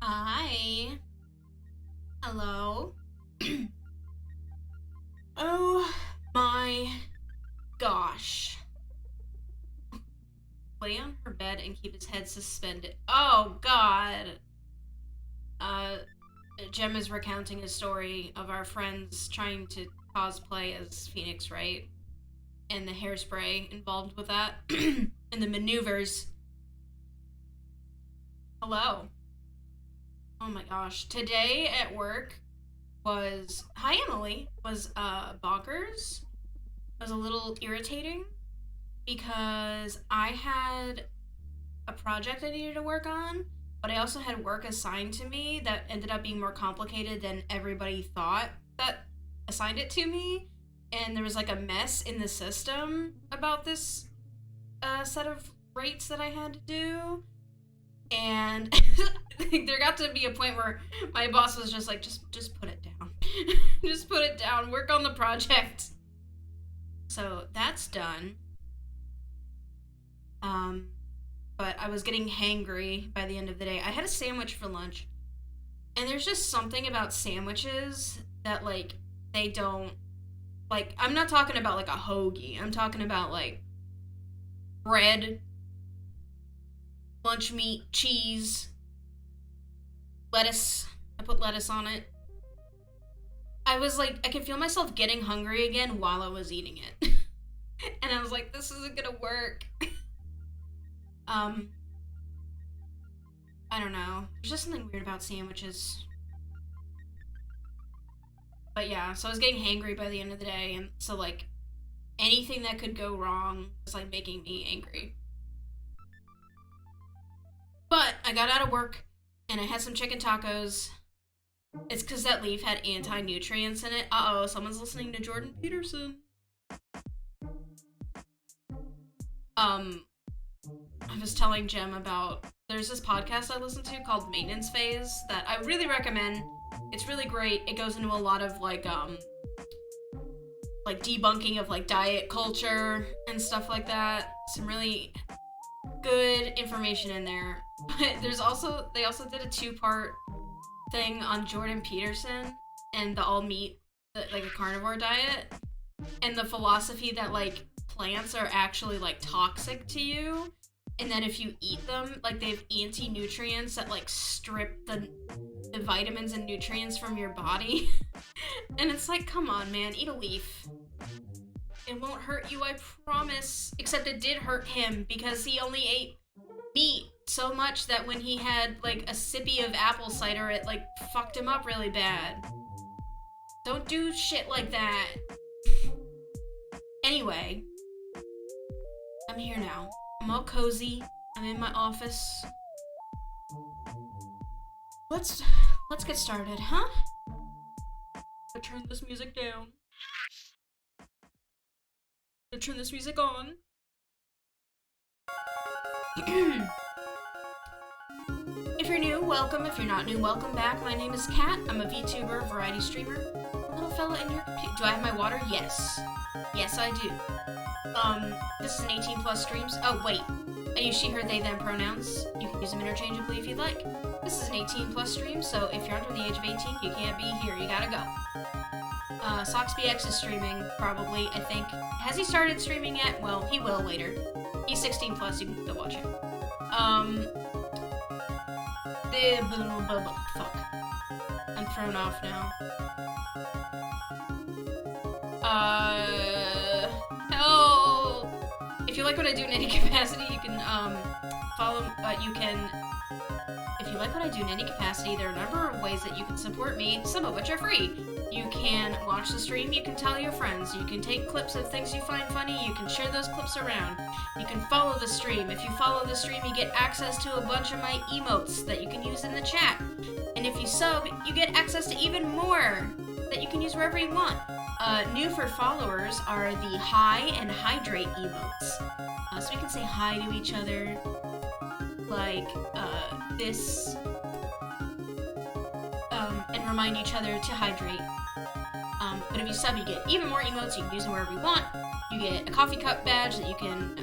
Hi. Hello. Oh my gosh. Lay on her bed and keep his head suspended. Oh god. Uh Jem is recounting a story of our friends trying to cosplay as Phoenix Wright and the hairspray involved with that and the maneuvers. Hello. Oh my gosh. Today at work was hi Emily was bonkers. It was a little irritating because I had a project I needed to work on, but I also had work assigned to me that ended up being more complicated than everybody thought that assigned it to me. And there was like a mess in the system about this set of rates that I had to do. And there got to be a point where my boss was just like, just put it down. Just put it down. Work on the project. So that's done. But I was getting hangry by the end of the day. I had a sandwich for lunch. And there's just something about sandwiches that, like, they don't... Like, I'm not talking about, like, a hoagie. I'm talking about, like, bread, lunch meat, cheese, lettuce. I put lettuce on it. I was like, I could feel myself getting hungry again while I was eating it. And I was like, this isn't gonna work. I don't know. There's just something weird about sandwiches. But yeah, so I was getting hangry by the end of the day, and so like anything that could go wrong was like making me angry. But I got out of work and I had some chicken tacos. It's because that leaf had anti-nutrients in it. Uh-oh, someone's listening to Jordan Peterson. I was telling Jem about, there's this podcast I listen to called Maintenance Phase that I really recommend. It's really great. It goes into a lot of like debunking of like diet culture and stuff like that. Some really good information in there. But they also did a 2-part thing on Jordan Peterson and the all meat, like a carnivore diet, and the philosophy that like plants are actually like toxic to you, and that if you eat them, like they have anti-nutrients that like strip the vitamins and nutrients from your body. And it's like, come on man, eat a leaf. It won't hurt you, I promise. Except it did hurt him because he only ate meat so much that when he had like a sippy of apple cider, it like fucked him up really bad. Don't do shit like that. Anyway, I'm here now. I'm all cozy. I'm in my office. Let's get started, huh? I turn this music down. I turn this music on. If you're new, welcome. If you're not new, welcome back. My name is Kat. I'm a VTuber, variety streamer. A little fella in your computer. Do I have my water? Yes. Yes, I do. This is an 18 plus streams. Oh, wait. I use she, her, they, them pronouns. You can use them interchangeably if you'd like. This is an 18 plus stream, so if you're under the age of 18, you can't be here. You gotta go. SoxBX is streaming, probably, I think. Has he started streaming yet? Well, he will later. He's 16 plus, you can go watch him. Fuck. I'm thrown off now. Help! If you like what I do in any capacity, you can, if you like what I do in any capacity, there are a number of ways that you can support me, some of which are free. You can watch the stream, you can tell your friends, you can take clips of things you find funny, you can share those clips around, you can follow the stream. If you follow the stream, you get access to a bunch of my emotes that you can use in the chat. And if you sub, you get access to even more that you can use wherever you want. New for followers are the hi and hydrate emotes. So we can say hi to each other, like this, and remind each other to hydrate. But if you sub, you get even more emotes. You can use them wherever you want. You get a coffee cup badge that you can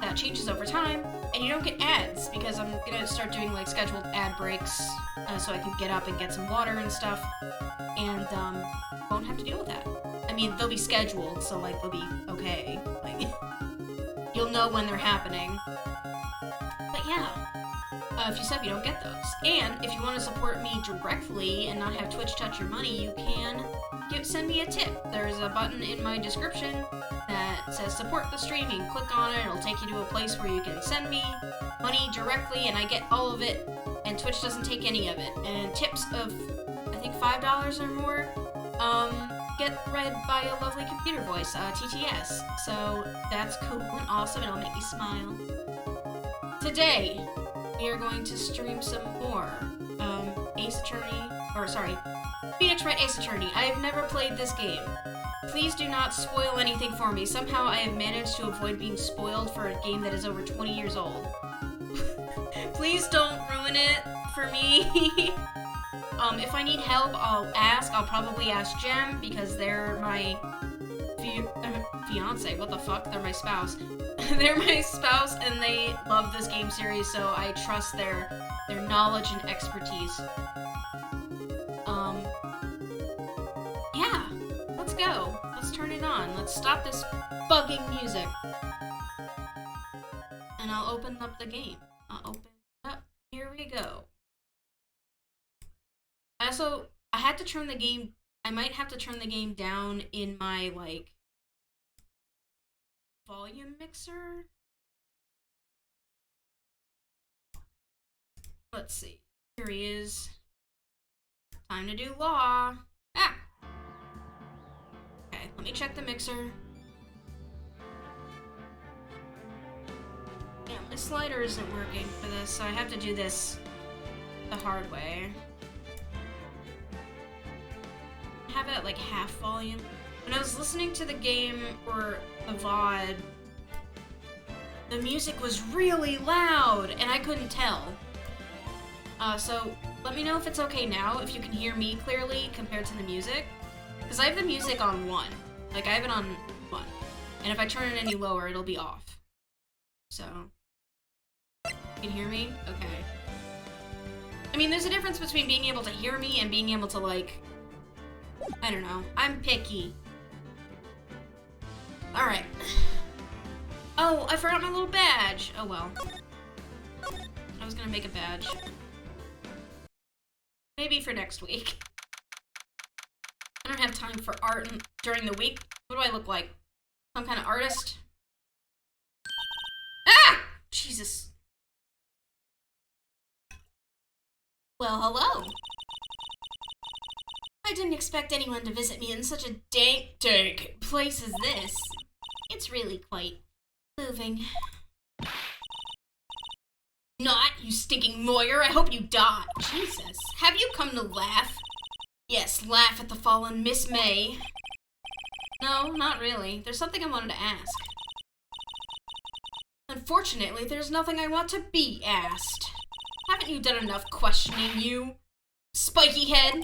that changes over time, and you don't get ads, because I'm gonna start doing, like, scheduled ad breaks, so I can get up and get some water and stuff, and, won't have to deal with that. I mean, they'll be scheduled, so, like, they'll be okay. Like, you'll know when they're happening. But yeah, if you sub, you don't get those. And if you want to support me directly and not have Twitch touch your money, you can send me a tip. There's a button in my description that says support the stream. You can click on it, it'll take you to a place where you can send me money directly, and I get all of it, and Twitch doesn't take any of it. And tips of, I think, $5 or more, get read by a lovely computer voice, TTS. So that's cool and awesome, and it'll make me smile. Today, we are going to stream some more Phoenix Wright Ace Attorney. I have never played this game. Please do not spoil anything for me. Somehow I have managed to avoid being spoiled for a game that is over 20 years old. Please don't ruin it for me. If I need help, I'll ask. I'll probably ask Jem, because they're my fiance. What the fuck? They're my spouse. They're my spouse, and they love this game series, so I trust their knowledge and expertise. Yeah, let's go. Let's turn it on. Let's stop this bugging music. And I'll open up the game. I'll open it up. Here we go. I had to turn the game, I might have to turn the game down in my, like, volume mixer. Let's see. Here he is. Time to do law. Ah! Okay, let me check the mixer. Yeah, my slider isn't working for this, so I have to do this the hard way. I have it at like half volume. When I was listening to the game or the VOD, the music was really loud and I couldn't tell. So let me know if it's okay now, if you can hear me clearly compared to the music. Because I have the music on 1. Like, I have it on 1. And if I turn it any lower, it'll be off. So, you can hear me? Okay. I mean, there's a difference between being able to hear me and being able to, like, I don't know. I'm picky. Alright. Oh, I forgot my little badge. Oh well. I was gonna make a badge. Maybe for next week. I don't have time for art during the week. What do I look like? Some kind of artist? Ah! Jesus. Well, hello. I didn't expect anyone to visit me in such a dank place as this. It's really quite moving. Not, you stinking lawyer. I hope you die. Jesus. Have you come to laugh? Yes, laugh at the fallen Miss May. No, not really. There's something I wanted to ask. Unfortunately, there's nothing I want to be asked. Haven't you done enough questioning, you spiky head?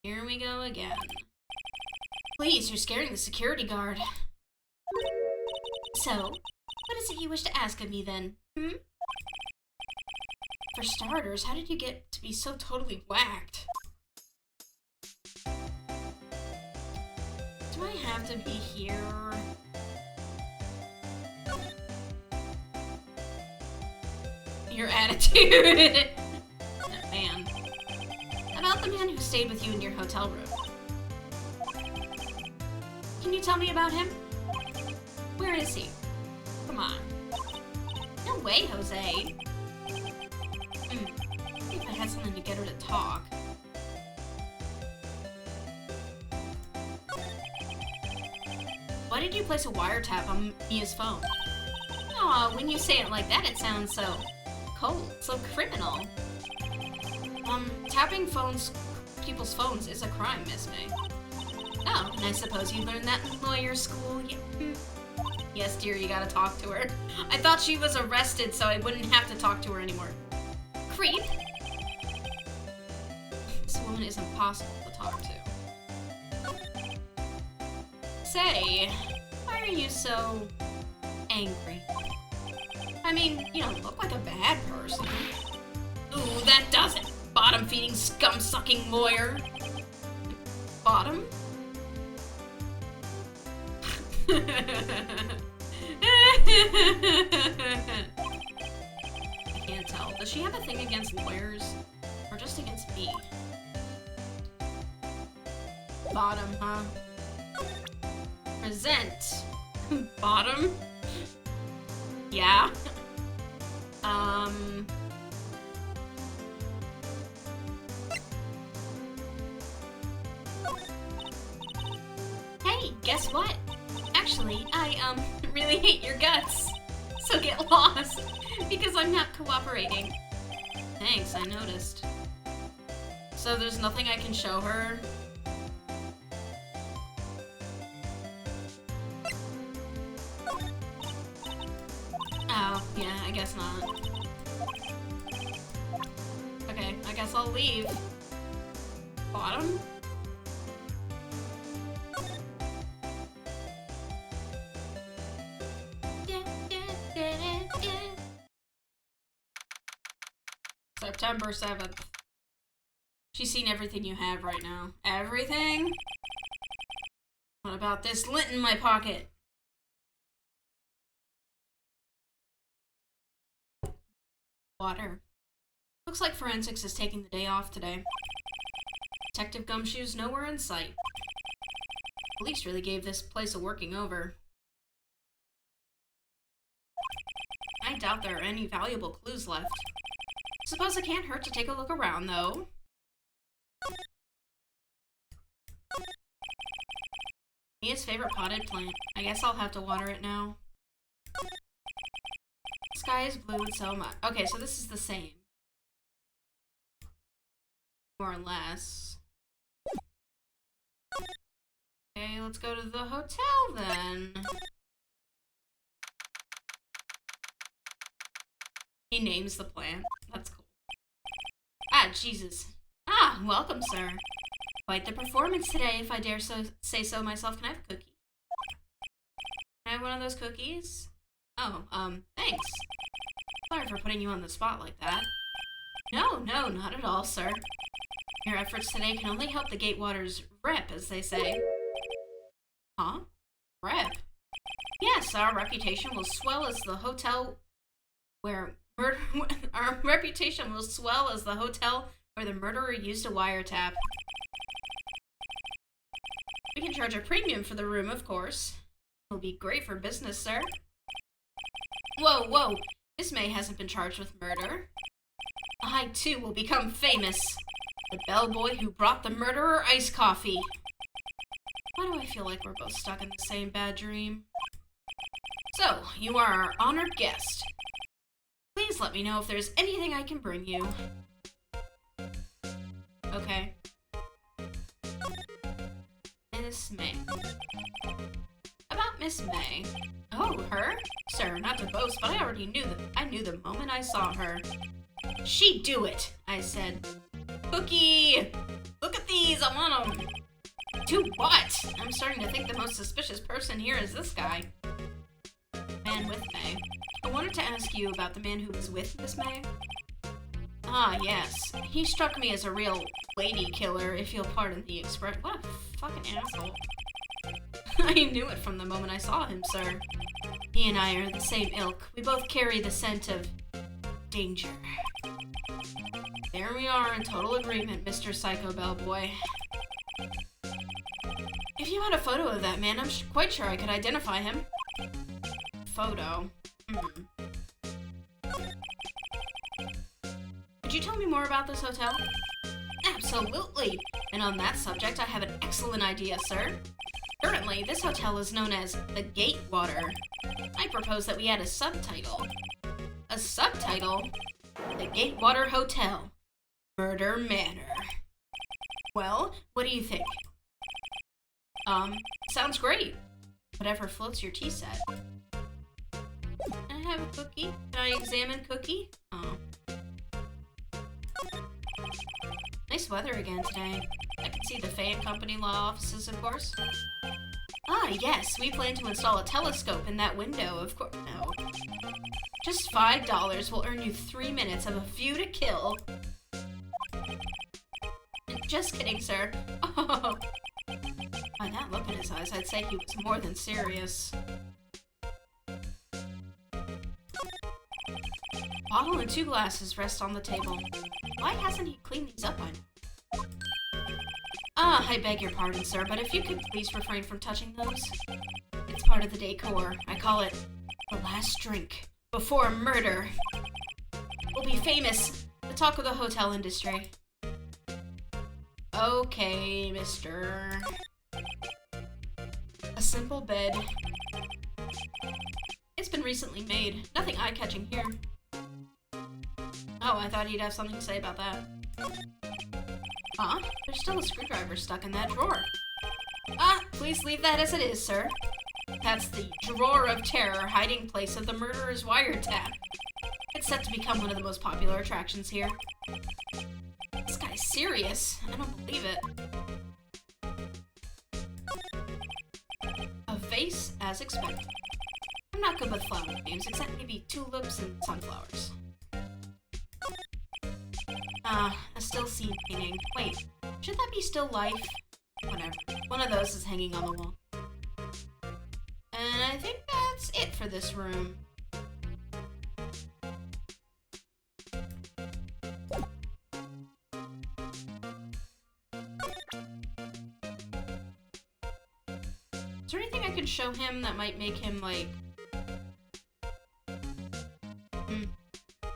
Here we go again. Please, you're scaring the security guard. So, what is it you wish to ask of me then? For starters, how did you get to be so totally whacked? Do I have to be here? Your attitude. That man. About the man who stayed with you in your hotel room. Can you tell me about him? Where is he? Come on. No way, Jose. If I had something to get her to talk. Why did you place a wiretap on Mia's phone? Aw, when you say it like that, it sounds so cold, so criminal. Tapping people's phones is a crime, Miss May. Oh, and I suppose you learned that in lawyer school. Yes, dear, you gotta talk to her. I thought she was arrested, so I wouldn't have to talk to her anymore. Creep. This woman is impossible to talk to. Say, why are you so angry. I mean, you don't look like a bad person. Ooh, that does it! Bottom-feeding, scum-sucking lawyer. Bottom? I can't tell. Does she have a thing against lawyers? Or just against me? Bottom, huh? Present. Bottom? Yeah. Hey, guess what? Actually, I, really hate your guts. So get lost, because I'm not cooperating. Thanks, I noticed. So there's nothing I can show her? Oh, yeah, I guess not. Okay, I guess I'll leave. Bottom? September 7th. She's seen everything you have right now. Everything? What about this lint in my pocket? Water. Looks like forensics is taking the day off today. Detective Gumshoe's nowhere in sight. Police really gave this place a working over. I doubt there are any valuable clues left. Suppose it can't hurt to take a look around, though. Mia's favorite potted plant. I guess I'll have to water it now. Sky is blue and so much. Okay, so this is the same. More or less. Okay, let's go to the hotel then. He names the plant. That's cool. Ah, Jesus. Ah, welcome, sir. Quite the performance today, if I dare say so myself. Can I have a cookie? Can I have one of those cookies? Oh, thanks. Sorry for putting you on the spot like that. No, not at all, sir. Your efforts today can only help the Gatewaters rep, as they say. Huh? Rep? Yes, our reputation will swell as the hotel where our reputation will swell as the hotel where the murderer used a wiretap. We can charge a premium for the room, of course. It'll be great for business, sir. Whoa! Miss May hasn't been charged with murder. I, too, will become famous. The bellboy who brought the murderer iced coffee. Why do I feel like we're both stuck in the same bad dream? So, you are our honored guest. Please let me know if there's anything I can bring you. Okay. Miss May. About Miss May. Oh, her? Sir, not to boast, but I already knew that. I knew the moment I saw her. She'd do it, I said. Cookie! Look at these, I want them. Do what? I'm starting to think the most suspicious person here is this guy. Man with May. I wanted to ask you about the man who was with Miss May. Ah, yes. He struck me as a real lady killer, if you'll pardon the expression. What a fucking asshole. I knew it from the moment I saw him, sir. He and I are the same ilk. We both carry the scent of danger. There we are in total agreement, Mr. Psycho Bellboy. If you had a photo of that man, I'm quite sure I could identify him. Photo. Could you tell me more about this hotel? Absolutely! And on that subject, I have an excellent idea, sir. Currently, this hotel is known as the Gatewater. I propose that we add a subtitle. A subtitle? The Gatewater Hotel. Murder Manor. Well, what do you think? Sounds great. Whatever floats your tea set. Can I have a cookie? Can I examine cookie? Oh. Nice weather again today. I can see the Fay and Company law offices, of course. Ah, yes, we plan to install a telescope in that window, of course. No. Just $5 will earn you 3 minutes of a view to kill. Just kidding, sir. Oh. By that look in his eyes, I'd say he was more than serious. Bottle and 2 glasses rest on the table. Why hasn't he cleaned these up by now? Ah, I beg your pardon, sir, but if you could please refrain from touching those. It's part of the decor. I call it the last drink before murder. We'll be famous. The talk of the hotel industry. Okay, mister. A simple bed. It's been recently made. Nothing eye-catching here. Oh, I thought he'd have something to say about that. Huh? There's still a screwdriver stuck in that drawer. Ah, please leave that as it is, sir. That's the drawer of terror, hiding place of the murderer's wiretap. It's set to become one of the most popular attractions here. This guy's serious. I don't believe it. A vase as expected. I'm not good with flower names, except maybe tulips and sunflowers. A still scene painting. Wait, should that be still life? Whatever. One of those is hanging on the wall. And I think that's it for this room. Is there anything I could show him that might make him, like...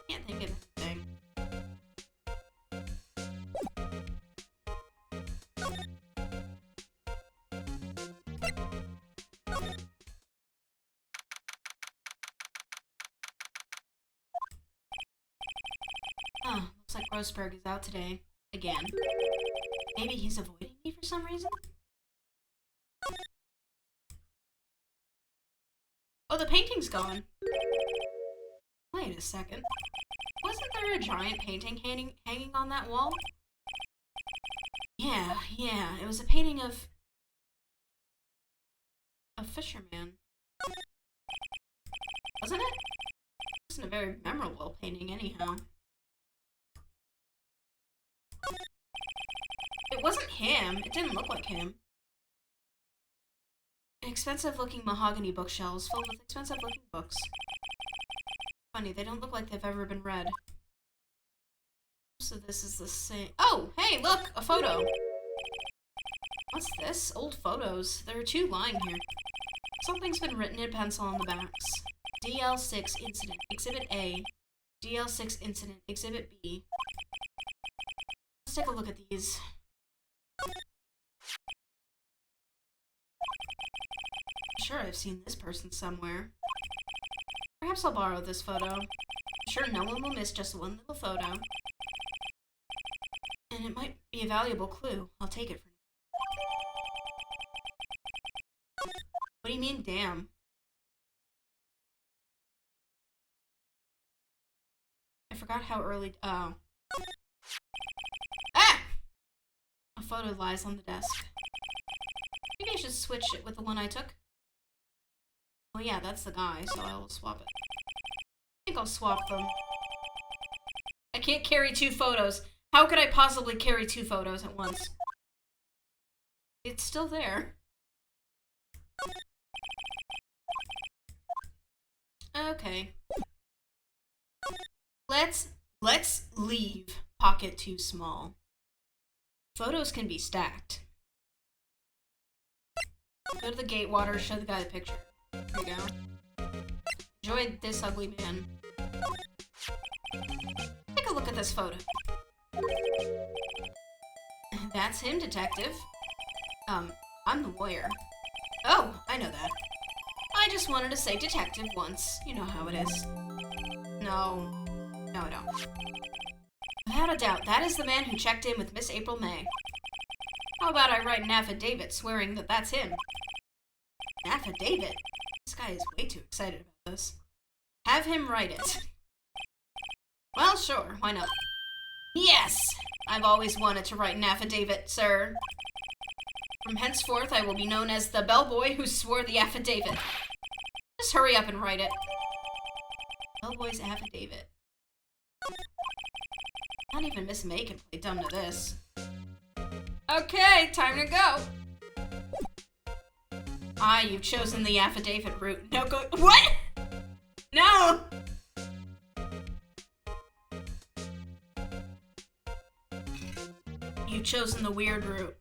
Can't think of anything. Oh, looks like Roseberg is out today. Again. Maybe he's avoiding me for some reason? Oh, the painting's gone. Wait a second. Wasn't there a giant painting hanging on that wall? Yeah. It was a painting of a fisherman. Wasn't it? It wasn't a very memorable painting anyhow. It wasn't him. It didn't look like him. Expensive-looking mahogany bookshelves filled with expensive-looking books. Funny, they don't look like they've ever been read. So this is the same. Oh, hey, look! A photo! What's this? Old photos. There are 2 lying here. Something's been written in pencil on the backs. DL6 Incident, Exhibit A. DL6 Incident, Exhibit B. Let's take a look at these. I'm sure I've seen this person somewhere. Perhaps I'll borrow this photo. I'm sure no one will miss just one little photo. And it might be a valuable clue. I'll take it for now. What do you mean, damn? I forgot how early... Oh. Ah! A photo lies on the desk. Maybe I should switch it with the one I took. Oh yeah, that's the guy, so I will swap it. I think I'll swap them. I can't carry 2 photos. How could I possibly carry 2 photos at once? It's still there. Okay. Let's leave pocket too small. Photos can be stacked. Go to the Gatewater, show the guy the picture. There we go. Enjoy this ugly man. Take a look at this photo. That's him, detective. I'm the lawyer. Oh, I know that. I just wanted to say detective once. You know how it is. No, I don't. Without a doubt, that is the man who checked in with Miss April May. How about I write an affidavit swearing that that's him? An affidavit? This guy is way too excited about this. Have him write it. Well, sure, why not? Yes! I've always wanted to write an affidavit, sir. From henceforth, I will be known as the bellboy who swore the affidavit. Just hurry up and write it. Bellboy's affidavit. Not even Miss May can play dumb to this. Okay, time to go. You've chosen the affidavit route. No go- What? No! You've chosen the weird route.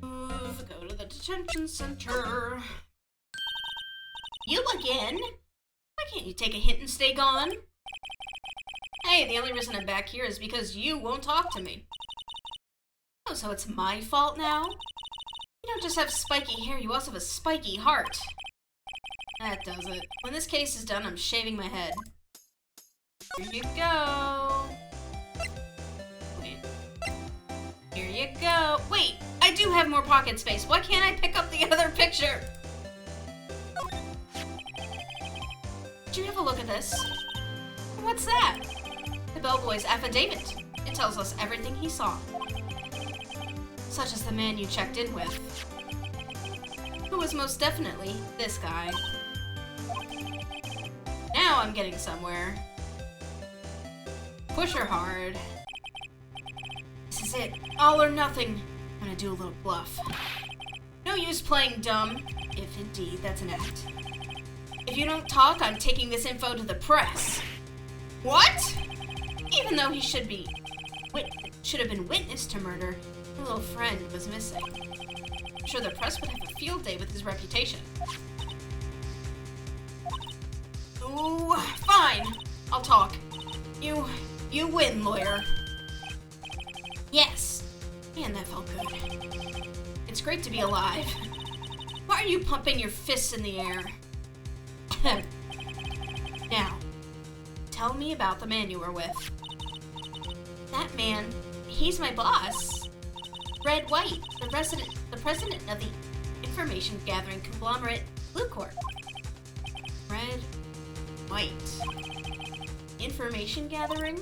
Move, go to the detention center. You again? Why can't you take a hint and stay gone? Hey, the only reason I'm back here is because you won't talk to me. Oh, so it's my fault now? You don't just have spiky hair, you also have a spiky heart. That does it. When this case is done, I'm shaving my head. Here you go. Wait. Here you go. Wait, I do have more pocket space. Why can't I pick up the other picture? Did you have a look at this? What's that? The bellboy's affidavit. It tells us everything he saw. Such as the man you checked in with. Who was most definitely this guy. Now I'm getting somewhere. Push her hard. This is it. All or nothing. I'm gonna do a little bluff. No use playing dumb, if indeed that's an act. If you don't talk, I'm taking this info to the press. What? Even though he should have been witness to murder, the little friend was missing. I'm sure the press would have a field day with his reputation. Ooh, fine. I'll talk. You win, lawyer. Yes. Man, that felt good. It's great to be alive. Why are you pumping your fists in the air? Now, tell me about the man you were with. That man, he's my boss. Red White, the president of the information gathering conglomerate Blue Corp. Red White. Information gathering?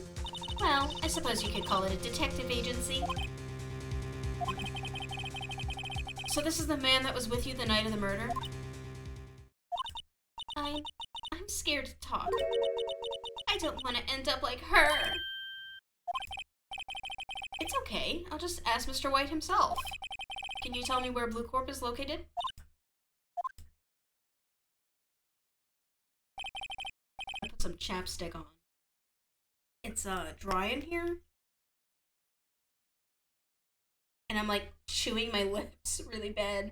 Well, I suppose you could call it a detective agency. So this is the man that was with you the night of the murder? I'm scared to talk. I don't want to end up like her. It's okay. I'll just ask Mr. White himself. Can you tell me where Blue Corp is located? I put some chapstick on. It's dry in here. And I'm like chewing my lips really bad.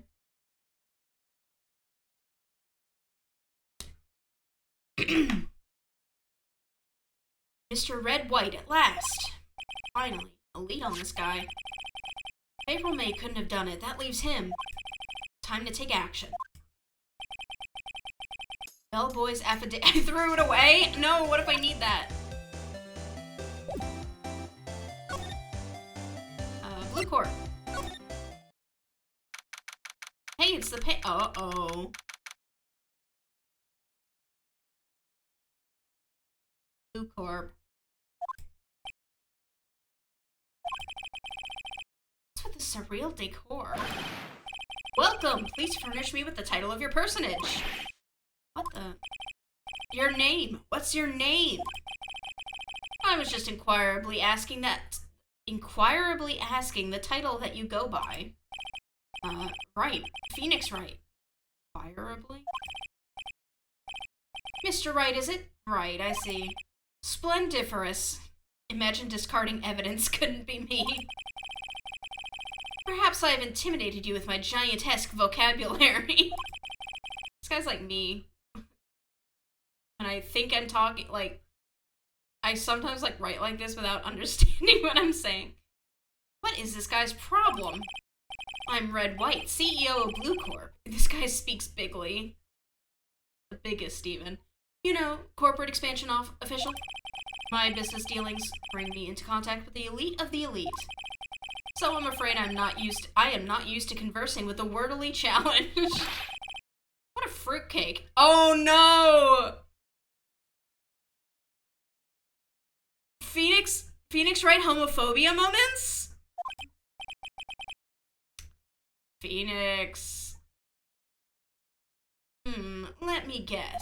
Mr. Red White at last. Finally, a lead on this guy. April May couldn't have done it. That leaves him. Time to take action. Bellboy's affidavit. I threw it away? No, what if I need that? Blue Corp. Hey, it's the uh-oh. Blue Corp. What's with the surreal decor? Welcome! Please furnish me with the title of your personage. What the? Your name. What's your name? I was just inquirably asking the title that you go by. Wright. Phoenix Wright. Inquirably? Mr. Wright, is it? Right, I see. Splendiferous. Imagine discarding evidence couldn't be me. Perhaps I have intimidated you with my giantesque vocabulary. This guy's like me. When I think I'm talking, like, I sometimes, like, write like this without understanding what I'm saying. What is this guy's problem? I'm Red White, CEO of Blue Corp. This guy speaks bigly. The biggest, even. You know, corporate expansion official. My business dealings bring me into contact with the elite of the elite. So I'm afraid I am not used to conversing with the wordily challenged. What a fruitcake. Oh no! Phoenix Wright homophobia moments? Phoenix. Let me guess.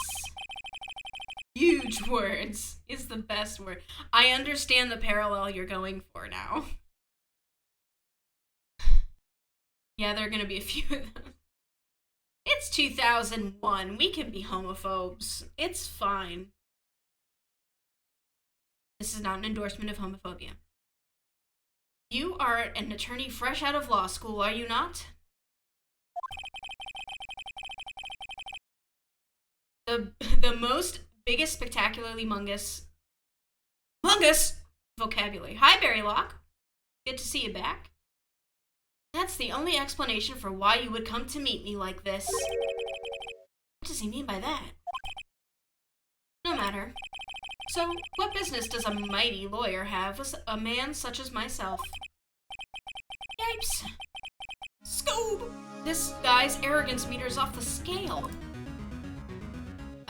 Huge words is the best word. I understand the parallel you're going for now. Yeah, there are gonna be a few of them. It's 2001. We can be homophobes. It's fine. This is not an endorsement of homophobia. You are an attorney fresh out of law school, are you not? The most biggest, spectacularly mungus vocabulary. Hi, Berrylock. Good to see you back. That's the only explanation for why you would come to meet me like this. What does he mean by that? No matter. So, what business does a mighty lawyer have with a man such as myself? Yipes. Scoob! This guy's arrogance meter's off the scale.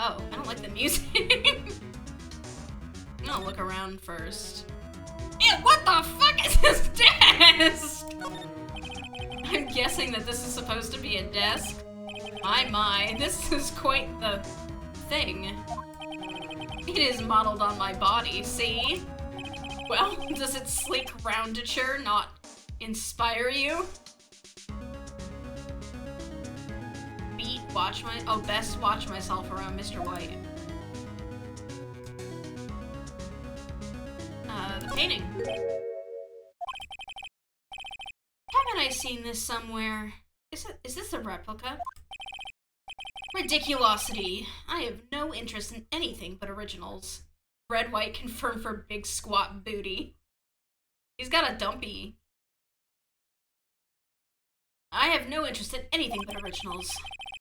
Oh, I don't like the music. I'm gonna look around first. Ew, what the fuck is this desk? I'm guessing that this is supposed to be a desk. My, this is quite the thing. It is modeled on my body, see? Well, does its sleek roundature not inspire you? Best watch myself around Mr. White. The painting. Haven't I seen this somewhere? Is this a replica? Ridiculosity. I have no interest in anything but originals. Red White confirmed for big squat booty. He's got a dumpy. I have no interest in anything but originals.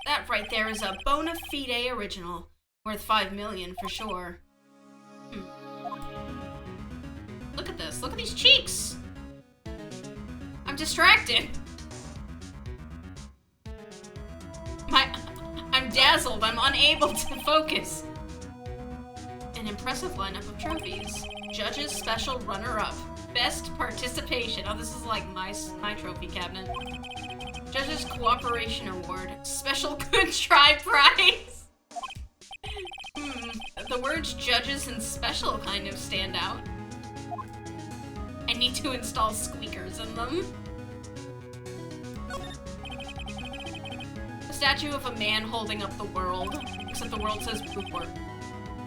That right there is a bona fide original. Worth 5 million for sure. Look at this. Look at these cheeks. I'm distracted. I'm dazzled. I'm unable to focus. An impressive lineup of trophies. Judges special runner-up. Best participation. Oh, this is like my trophy cabinet. Judges Cooperation Award. Special Good Try Prize. The words judges and special kind of stand out. I need to install squeakers in them. A statue of a man holding up the world. Except the world says Blue Corp.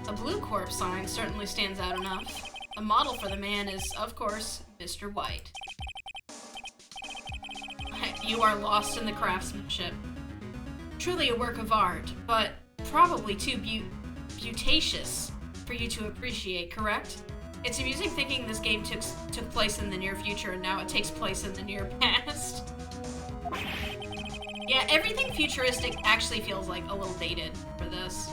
The Blue Corp sign certainly stands out enough. The model for the man is, of course, Mr. White. You are lost in the craftsmanship. Truly a work of art, but probably too beauticious for you to appreciate, correct? It's amusing thinking this game took place in the near future and now it takes place in the near past. Yeah, everything futuristic actually feels like a little dated for this.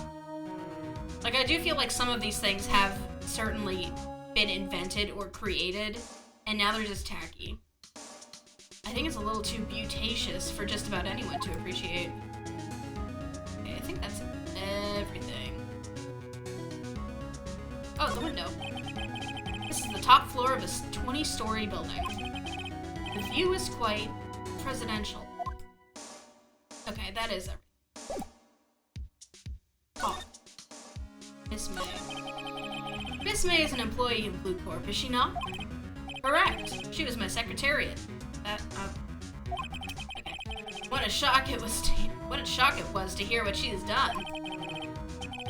Like, I do feel like some of these things have certainly been invented or created, and now they're just tacky. I think it's a little too beauticious for just about anyone to appreciate. Okay, I think that's everything. Oh, the window. This is the top floor of a 20-story building. The view is quite presidential. Okay, that is everything. Oh. Miss May. Miss May is an employee of Blue Corp, is she not? Correct. She was my secretariat. Okay. What a shock it was to hear what she has done.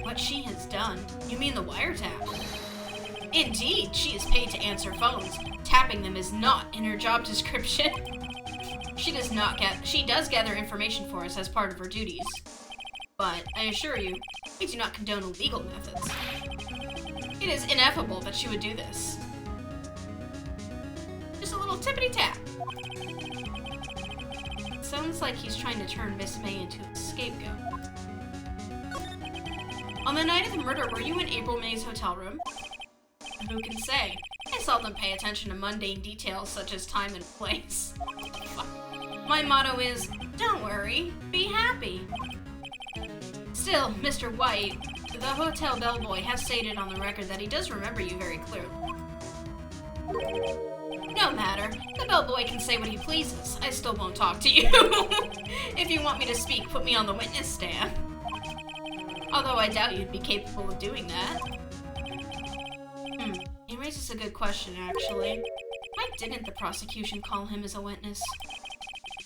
What she has done? You mean the wiretap? Indeed, she is paid to answer phones. Tapping them is not in her job description. She does gather information for us as part of her duties. But I assure you, we do not condone illegal methods. It is ineffable that she would do this. Just a little tippity tap. It sounds like he's trying to turn Miss May into a scapegoat. On the night of the murder, were you in April May's hotel room? Who can say? I seldom pay attention to mundane details such as time and place. My motto is, don't worry, be happy. Still, Mr. White, the hotel bellboy has stated on the record that he does remember you very clearly. No matter. The bellboy can say what he pleases. I still won't talk to you. If you want me to speak, put me on the witness stand. Although I doubt you'd be capable of doing that. He raises a good question, actually. Why didn't the prosecution call him as a witness?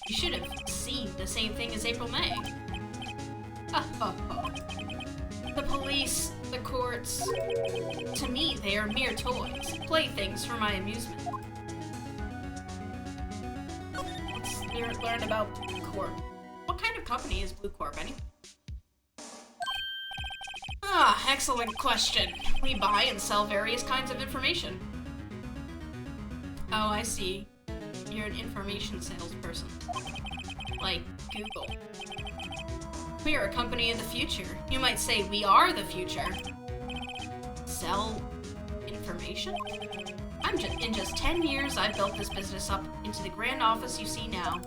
You should have seen the same thing as April May. The police, the courts, to me they are mere toys, playthings for my amusement. Let's learn about Blue Corp. What kind of company is Blue Corp anyway? Excellent question. We buy and sell various kinds of information. Oh, I see. You're an information salesperson. Like Google. We are a company of the future. You might say we are the future. Sell information? In just 10 years, I've built this business up into the grand office you see now.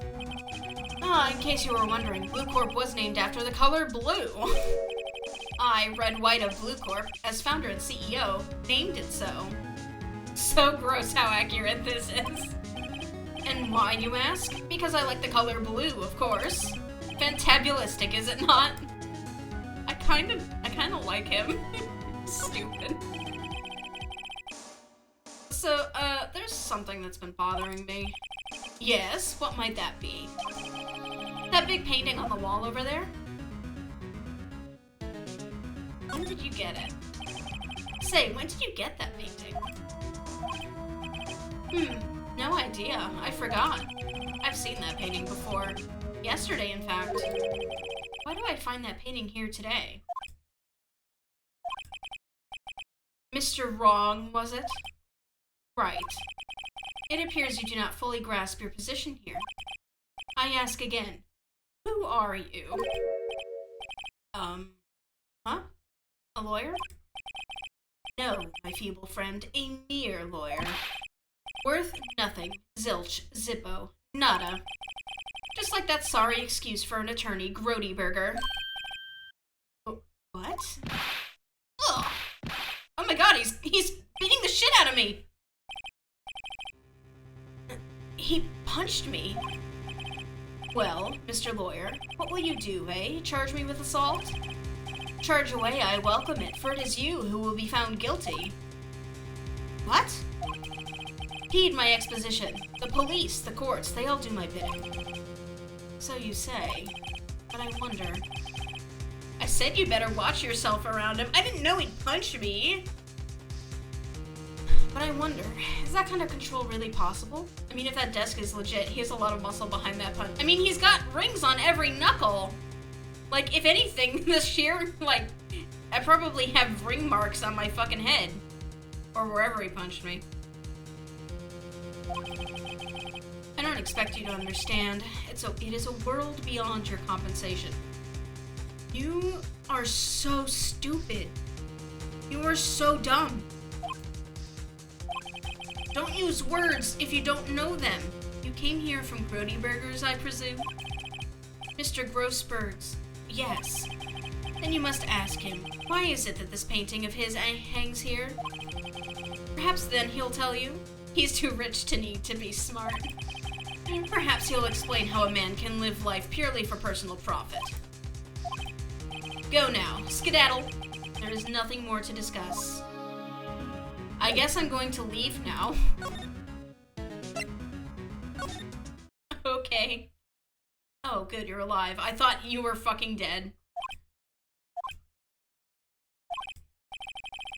In case you were wondering, Blue Corp was named after the color blue. I, Wright of Blue Corp, as founder and CEO, named it so. So gross how accurate this is. And why, you ask? Because I like the color blue, of course. Fantabulistic, is it not? I kind of like him. Stupid. So, there's something that's been bothering me. Yes, what might that be? That big painting on the wall over there? When did you get it? Say, when did you get that painting? No idea. I forgot. I've seen that painting before. Yesterday, in fact. Why do I find that painting here today? Mr. Wrong, was it? Right. It appears you do not fully grasp your position here. I ask again, who are you? A lawyer? No, my feeble friend, a mere lawyer. Worth nothing, zilch, zippo, nada. Just like that sorry excuse for an attorney, Grody Burger. What? Ugh. Oh my god, he's beating the shit out of me! He punched me. Well, Mr. Lawyer, what will you do, eh? Charge me with assault? Charge away, I welcome it, for it is you who will be found guilty. What? Heed my exposition. The police, the courts, they all do my bidding. So you say, but I wonder. I said you better watch yourself around him. I didn't know he'd punch me. But I wonder, is that kind of control really possible? I mean, if that desk is legit, he has a lot of muscle behind that punch. I mean, he's got rings on every knuckle. Like, if anything, this sheer, like, I probably have ring marks on my fucking head. Or wherever he punched me. I don't expect you to understand. It is a world beyond your compensation. You are so stupid. You are so dumb. Don't use words if you don't know them. You came here from Grody Burgers, I presume? Mr. Grossberg's. Yes. Then you must ask him, why is it that this painting of his hangs here? Perhaps then he'll tell you. He's too rich to need to be smart. Perhaps he'll explain how a man can live life purely for personal profit. Go now. Skedaddle. There is nothing more to discuss. I guess I'm going to leave now. Okay. Oh, good, you're alive. I thought you were fucking dead.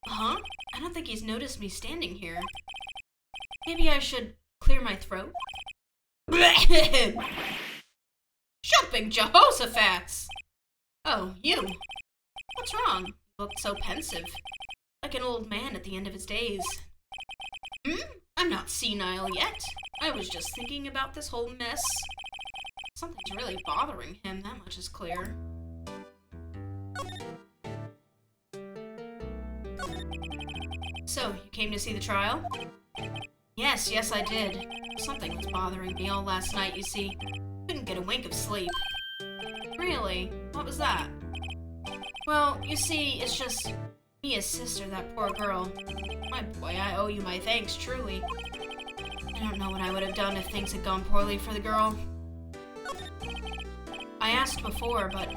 Huh? I don't think he's noticed me standing here. Maybe I should clear my throat? Jumping Jehoshaphat's! Oh, you. What's wrong? You look so pensive. Like an old man at the end of his days. I'm not senile yet. I was just thinking about this whole mess. Something's really bothering him, that much is clear. So, you came to see the trial? Yes, I did. Something was bothering me all last night, you see. Couldn't get a wink of sleep. Really? What was that? Well, you see, it's just Mia's sister, that poor girl. My boy, I owe you my thanks, truly. I don't know what I would have done if things had gone poorly for the girl. I asked before, but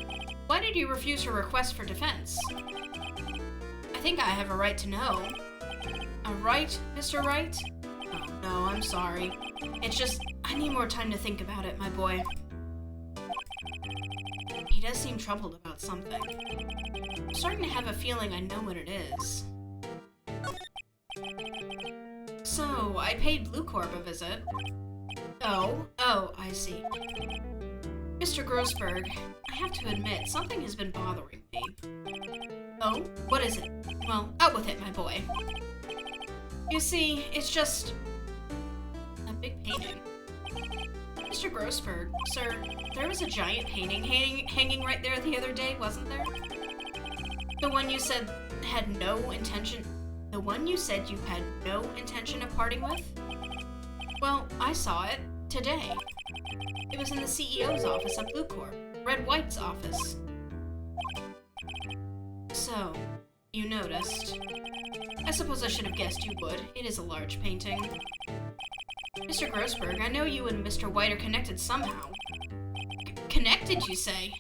why did you refuse her request for defense? I think I have a right to know. A right, Mr. Wright? Oh, no, I'm sorry. It's just, I need more time to think about it, my boy. He does seem troubled about something. I'm starting to have a feeling I know what it is. So, I paid Blue Corp a visit. Oh, I see. Mr. Grossberg, I have to admit, something has been bothering me. Oh, what is it? Well, out with it, my boy. You see, it's just a big painting. Mr. Grossberg, sir, there was a giant painting hanging right there the other day, wasn't there? The one you said had no intention... The one you said you had no intention of parting with? Well, I saw it today. It was in the CEO's office at Blue Corp, Red White's office. So, you noticed. I suppose I should have guessed you would. It is a large painting. Mr. Grossberg, I know you and Mr. White are connected somehow. Connected, you say?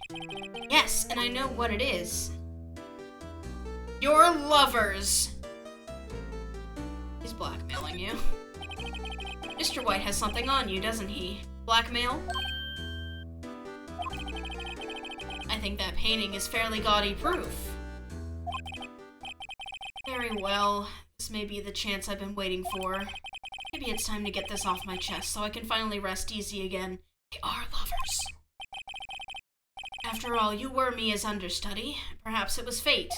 Yes, and I know what it is. You're lovers! He's blackmailing you. Mr. White has something on you, doesn't he? Blackmail? I think that painting is fairly gaudy proof. Very well. This may be the chance I've been waiting for. Maybe it's time to get this off my chest so I can finally rest easy again. We are lovers. After all, you were Mia's understudy. Perhaps it was fate.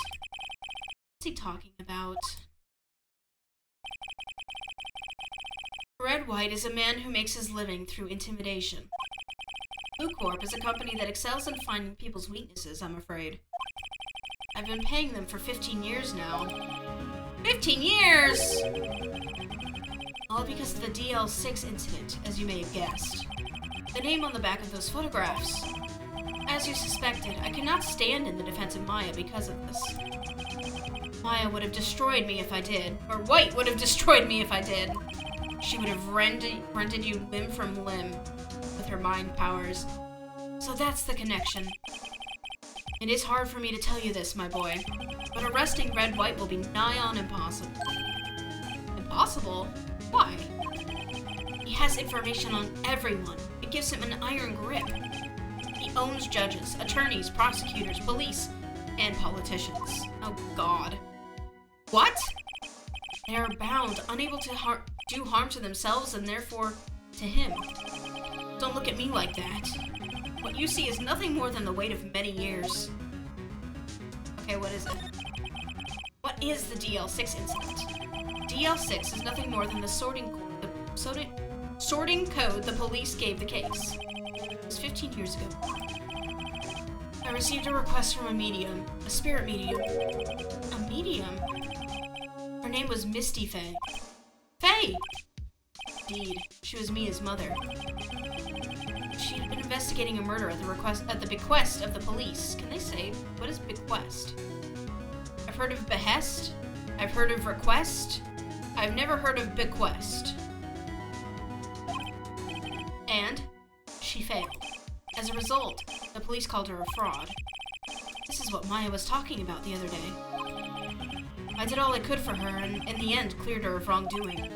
What's he talking about? Red White is a man who makes his living through intimidation. Blue Corp is a company that excels in finding people's weaknesses, I'm afraid. I've been paying them for 15 years now. 15 years! All because of the DL6 incident, as you may have guessed. The name on the back of those photographs. As you suspected, I could not stand in the defense of Maya because of this. Maya would have destroyed me if I did. Or White would have destroyed me if I did. She would have rented you limb from limb with her mind powers. So that's the connection. It is hard for me to tell you this, my boy, but arresting Red White will be nigh on impossible. Impossible? Why? He has information on everyone. It gives him an iron grip. He owns judges, attorneys, prosecutors, police, and politicians. Oh, God. What? They are bound, unable to do harm to themselves and therefore to him. Don't look at me like that. What you see is nothing more than the weight of many years. Okay, what is it? What is the DL6 incident? DL6 is nothing more than the sorting code the police gave the case. It was 15 years ago. I received a request from a medium, a spirit medium. A medium? Her name was Misty Faye. Faye! Indeed, she was Mia's mother. She had been investigating a murder at the bequest of the police. Can they say, what is bequest? I've heard of behest. I've heard of request. I've never heard of bequest. And she failed. As a result, the police called her a fraud. This is what Maya was talking about the other day. I did all I could for her, and in the end cleared her of wrongdoing.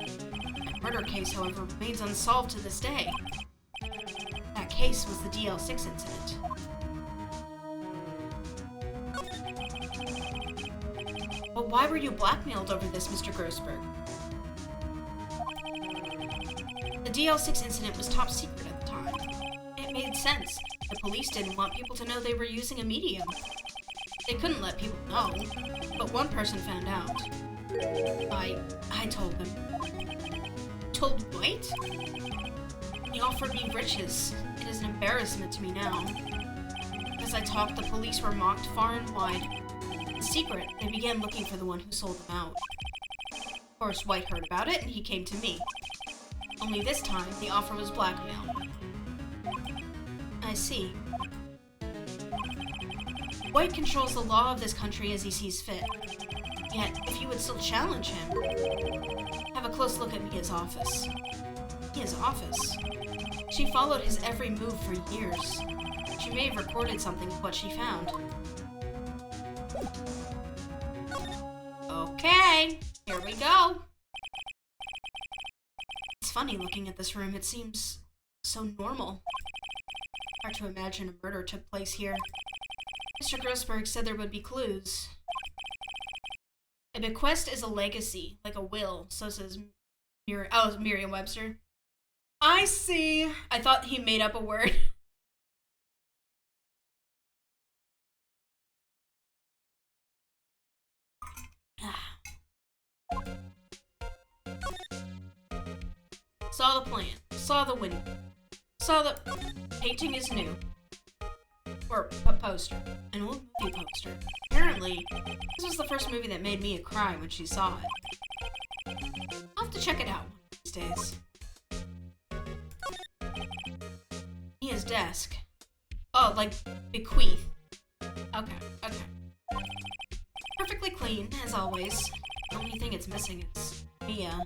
That murder case, however, remains unsolved to this day. That case was the DL6 incident. But why were you blackmailed over this, Mr. Grossberg? The DL6 incident was top secret at the time. It made sense. The police didn't want people to know they were using a medium. They couldn't let people know, but one person found out. I told him. Told White? He offered me riches. It is an embarrassment to me now. As I talked, the police were mocked far and wide. In secret, they began looking for the one who sold them out. Of course, White heard about it, and he came to me. Only this time, the offer was blackmail. I see. White controls the law of this country as he sees fit. Yet, if you would still challenge him, have a close look at Mia's office. his office. She followed his every move for years. She may have recorded something of what she found. Okay, here we go. It's funny looking at this room. It seems so normal. Hard to imagine a murder took place here. Mr. Grossberg said there would be clues. A bequest is a legacy, like a will, so says Merriam-Webster. I see. I thought he made up a word. Saw the plan. Saw the window. Saw the painting is new. Or poster. An old movie poster. Apparently, this was the first movie that made Mia cry when she saw it. I'll have to check it out one of these days. Mia's desk. Oh, like bequeath. Okay. Perfectly clean, as always. The only thing it's missing is Mia.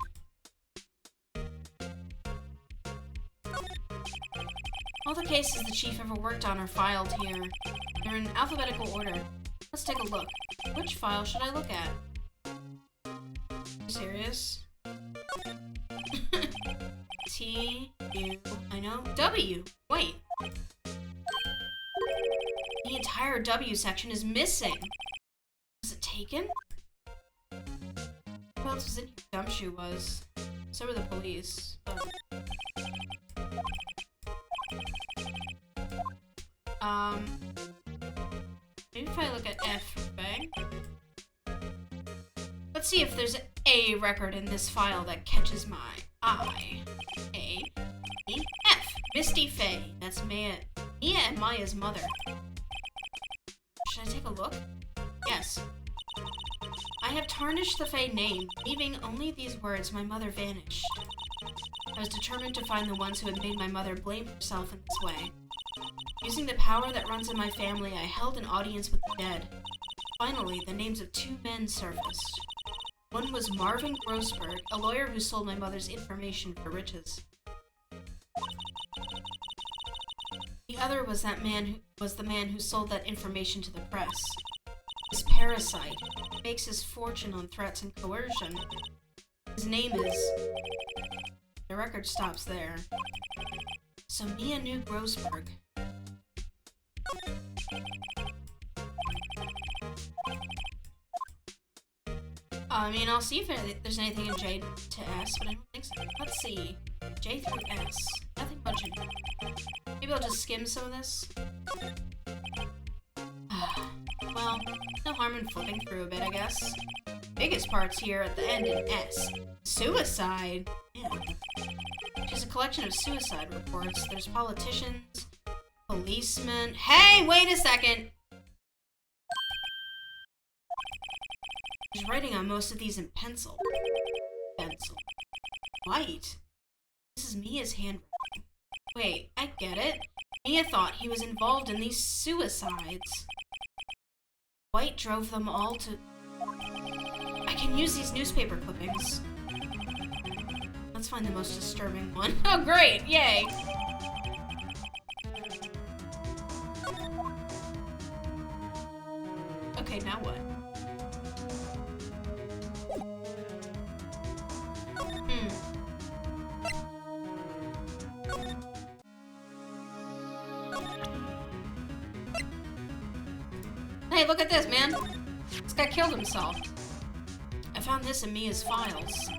All the cases the chief ever worked on are filed here. They're in alphabetical order. Let's take a look. Which file should I look at? Serious? T, U, I know. W! Wait. The entire W section is missing. Was it taken? Who else was in here? Gumshoe was. So were the police. Oh. Maybe if I look at F for Faye. Let's see if there's a record in this file that catches my eye. A, E, F. Misty Faye. That's Mia and Maya's mother. Should I take a look? Yes. I have tarnished the Faye name, leaving only these words, my mother vanished. I was determined to find the ones who had made my mother blame herself in this way. Using the power that runs in my family, I held an audience with the dead. Finally, the names of two men surfaced. One was Marvin Grossberg, a lawyer who sold my mother's information for riches. The other was the man who sold that information to the press. This parasite makes his fortune on threats and coercion. His name is... The record stops there. So Mia knew Grossberg. I'll see if there's anything in J to S, but I don't think so. Let's see. J through S. Nothing much in here. Maybe I'll just skim some of this. Well, no harm in flipping through a bit, I guess. Biggest part's here at the end in S. Suicide. Yeah. She's a collection of suicide reports. There's politicians, policemen. Hey, wait a second! She's writing on most of these in pencil. White. This is Mia's handwriting. Wait, I get it. Mia thought he was involved in these suicides. White drove them all to... I can use these newspaper clippings. Let's find the most disturbing one. Oh, great! Yay! Okay, now what? Hey, look at this, man! This guy killed himself. I found this in Mia's files.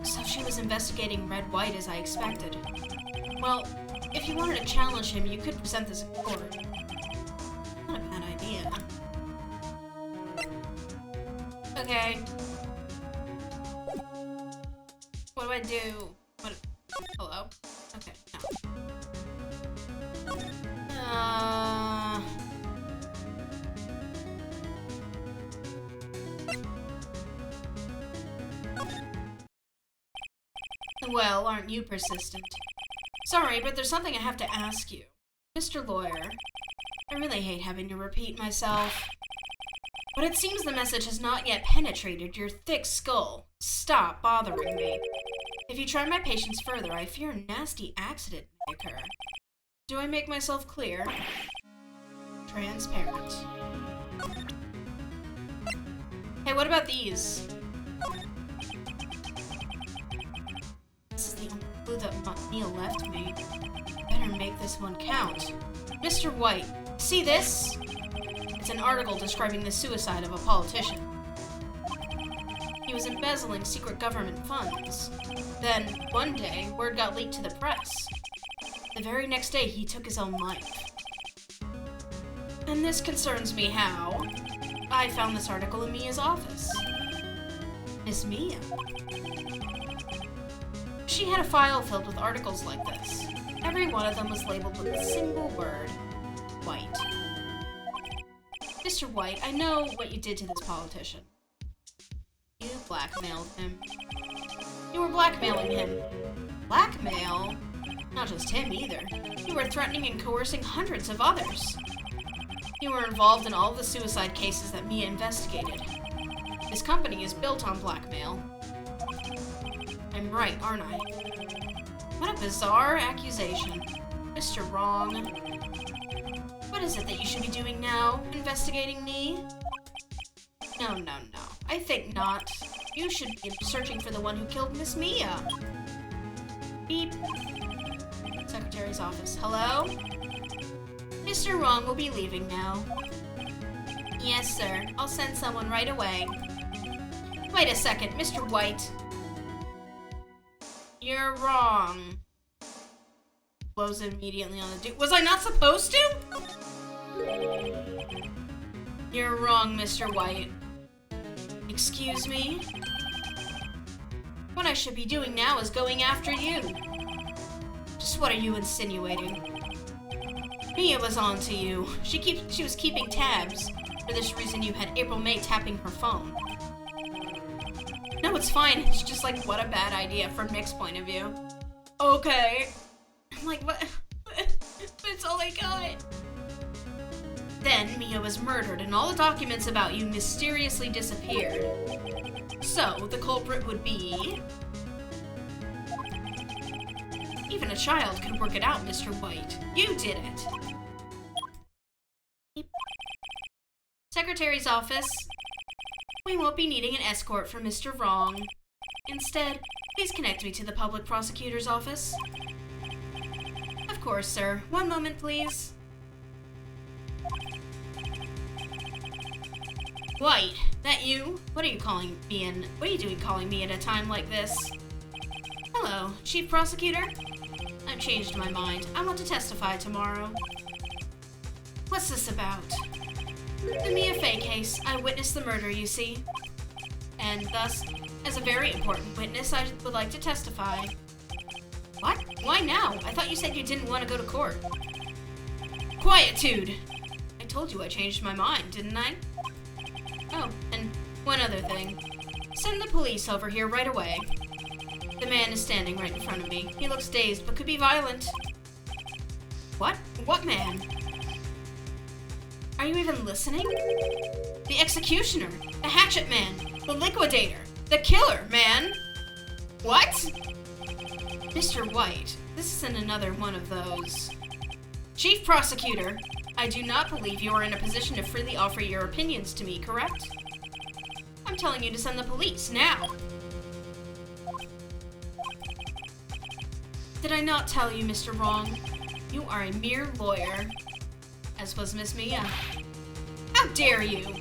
So she was investigating Red White as I expected. Well, if you wanted to challenge him, you could present this in court. Not a bad idea. Okay. What do I do? What? Hello? Okay, no. Well, aren't you persistent? Sorry, but there's something I have to ask you. Mr. Lawyer, I really hate having to repeat myself. But it seems the message has not yet penetrated your thick skull. Stop bothering me. If you try my patience further, I fear a nasty accident may occur. Do I make myself clear? Transparent. Hey, what about these? This is the only clue that Neil left me. Better make this one count. Mr. White, see this? It's an article describing the suicide of a politician. He was embezzling secret government funds. Then, one day, word got leaked to the press. The very next day, he took his own life. And this concerns me how I found this article in Mia's office. Miss Mia. She had a file filled with articles like this. Every one of them was labeled with a single word, White. Mr. White, I know what you did to this politician. You blackmailed him. You were blackmailing him. Blackmail? Not just him either. You were threatening and coercing hundreds of others. You were involved in all of the suicide cases that Mia investigated. This company is built on blackmail. I'm right, aren't I? What a bizarre accusation. Mr. Wrong. What is it that you should be doing now? Investigating me? No. I think not. You should be searching for the one who killed Miss Mia. Beep. Secretary's office. Hello? Mr. Wrong will be leaving now. Yes, sir. I'll send someone right away. Wait a second, Mr. White. You're wrong. Blows immediately on the dude. Was I not supposed to? You're wrong, Mr. White. Excuse me? What I should be doing now is going after you. Just what are you insinuating? Mia was on to you. She was keeping tabs. For this reason, you had April May tapping her phone. No, it's fine. It's just like, what a bad idea from Nick's point of view. Okay. I'm like, what? That's all I got. Then, Mia was murdered, and all the documents about you mysteriously disappeared. So, the culprit would be... Even a child could work it out, Mr. White. You did it. Secretary's office. We won't be needing an escort for Mr. Wrong. Instead, please connect me to the public prosecutor's office. Of course, sir. One moment, please. White, that you? What are you calling me in? What are you doing calling me at a time like this? Hello, Chief Prosecutor. I've changed my mind. I want to testify tomorrow. What's this about? The Mia Fey case. I witnessed the murder, you see. And thus, as a very important witness, I would like to testify. What? Why now? I thought you said you didn't want to go to court. Quietude! I told you I changed my mind, didn't I? Oh, and one other thing. Send the police over here right away. The man is standing right in front of me. He looks dazed, but could be violent. What? What man? Are you even listening? The executioner, the hatchet man, the liquidator, the killer, man! What? Mr. White, this isn't another one of those. Chief Prosecutor, I do not believe you are in a position to freely offer your opinions to me, correct? I'm telling you to send the police, now! Did I not tell you, Mr. Wrong? You are a mere lawyer. As was Miss Mia. How dare you!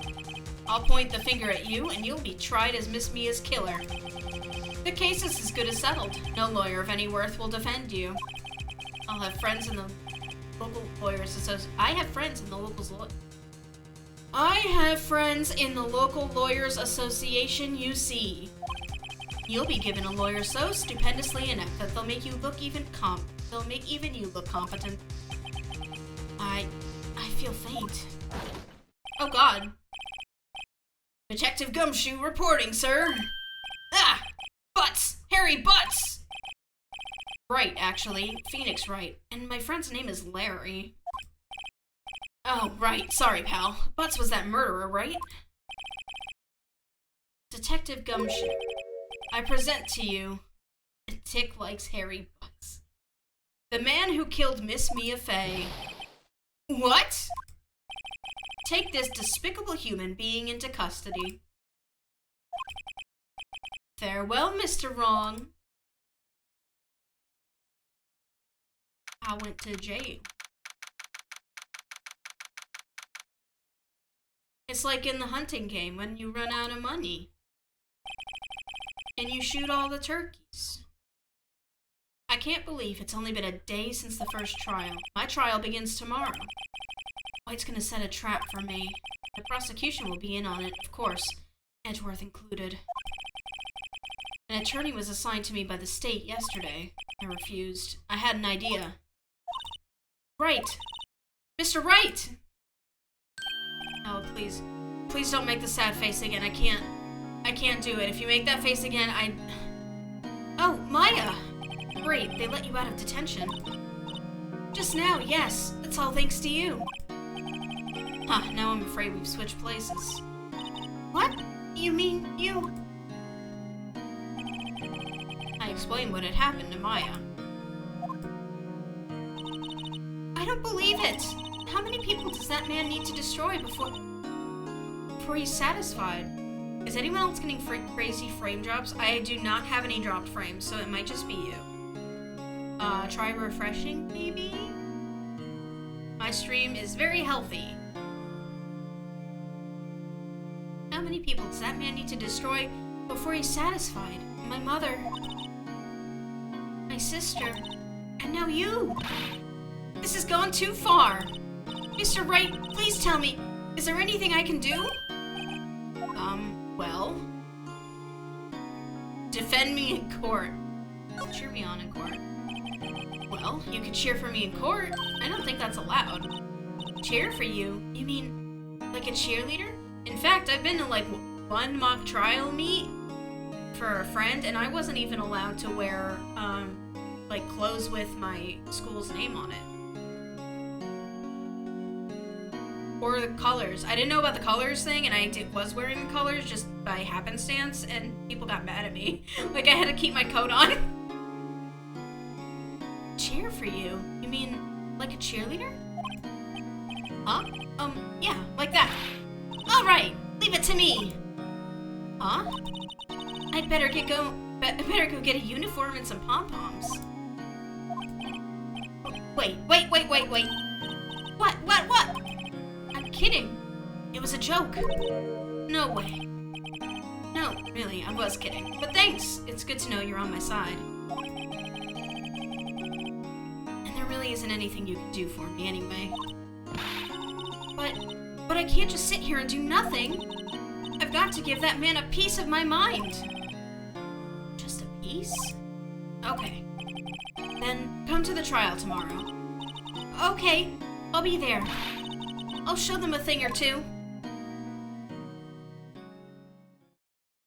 I'll point the finger at you, and you'll be tried as Miss Mia's killer. The case is as good as settled. No lawyer of any worth will defend you. I'll have friends in the local lawyers association. I have friends in the local lawyers association, you see. You'll be given a lawyer so stupendously inept that they'll make you look they'll make even you look competent. I feel faint. Oh God. Detective Gumshoe reporting, sir. Ah! Butts! Harry Butts! Wright, actually. Phoenix Wright. And my friend's name is Larry. Oh, right. Sorry, pal. Butts was that murderer, right? Detective Gumshoe. I present to you A tick likes hairy butts. The man who killed Miss Mia Fey. What? Take this despicable human being into custody. Farewell, Mr. Wrong. I went to jail. It's like in the hunting game when you run out of money. And you shoot all the turkeys. I can't believe it's only been a day since the first trial. My trial begins tomorrow. White's gonna set a trap for me. The prosecution will be in on it, of course. Edgeworth included. An attorney was assigned to me by the state yesterday. I refused. I had an idea. Wright! Mr. Wright! Oh, please. Please don't make the sad face again. I can't do it. If you make that face again, Oh, Maya! Great, they let you out of detention. Just now, yes. That's all thanks to you. Huh, now I'm afraid we've switched places. What? You mean you? I explained what had happened to Maya. I don't believe it! How many people does that man need to destroy before he's satisfied? Is anyone else getting crazy frame drops? I do not have any dropped frames, so it might just be you. Try refreshing, maybe? My stream is very healthy. How many people does that man need to destroy before he's satisfied? My mother. My sister. And now you! This has gone too far! Mr. Wright, please tell me, is there anything I can do? Well... Defend me in court. Cheer me on in court. Well, you could cheer for me in court. I don't think that's allowed. Cheer for you? You mean, like a cheerleader? In fact, I've been to, like, one mock trial meet for a friend, and I wasn't even allowed to wear, like, clothes with my school's name on it. Or the colors. I didn't know about the colors thing, and I was wearing the colors just by happenstance, and people got mad at me. Like, I had to keep my coat on. Cheer for you? You mean, like a cheerleader? Huh? Yeah, like that. Alright, leave it to me. Huh? I'd better go get a uniform and some pom-poms. Wait. What? I'm kidding. It was a joke. No way. No, really, I was kidding. But thanks. It's good to know you're on my side. And there really isn't anything you can do for me anyway. But I can't just sit here and do nothing. I've got to give that man a piece of my mind. Just a piece? Okay. Then come to the trial tomorrow. Okay, I'll be there. I'll show them a thing or two.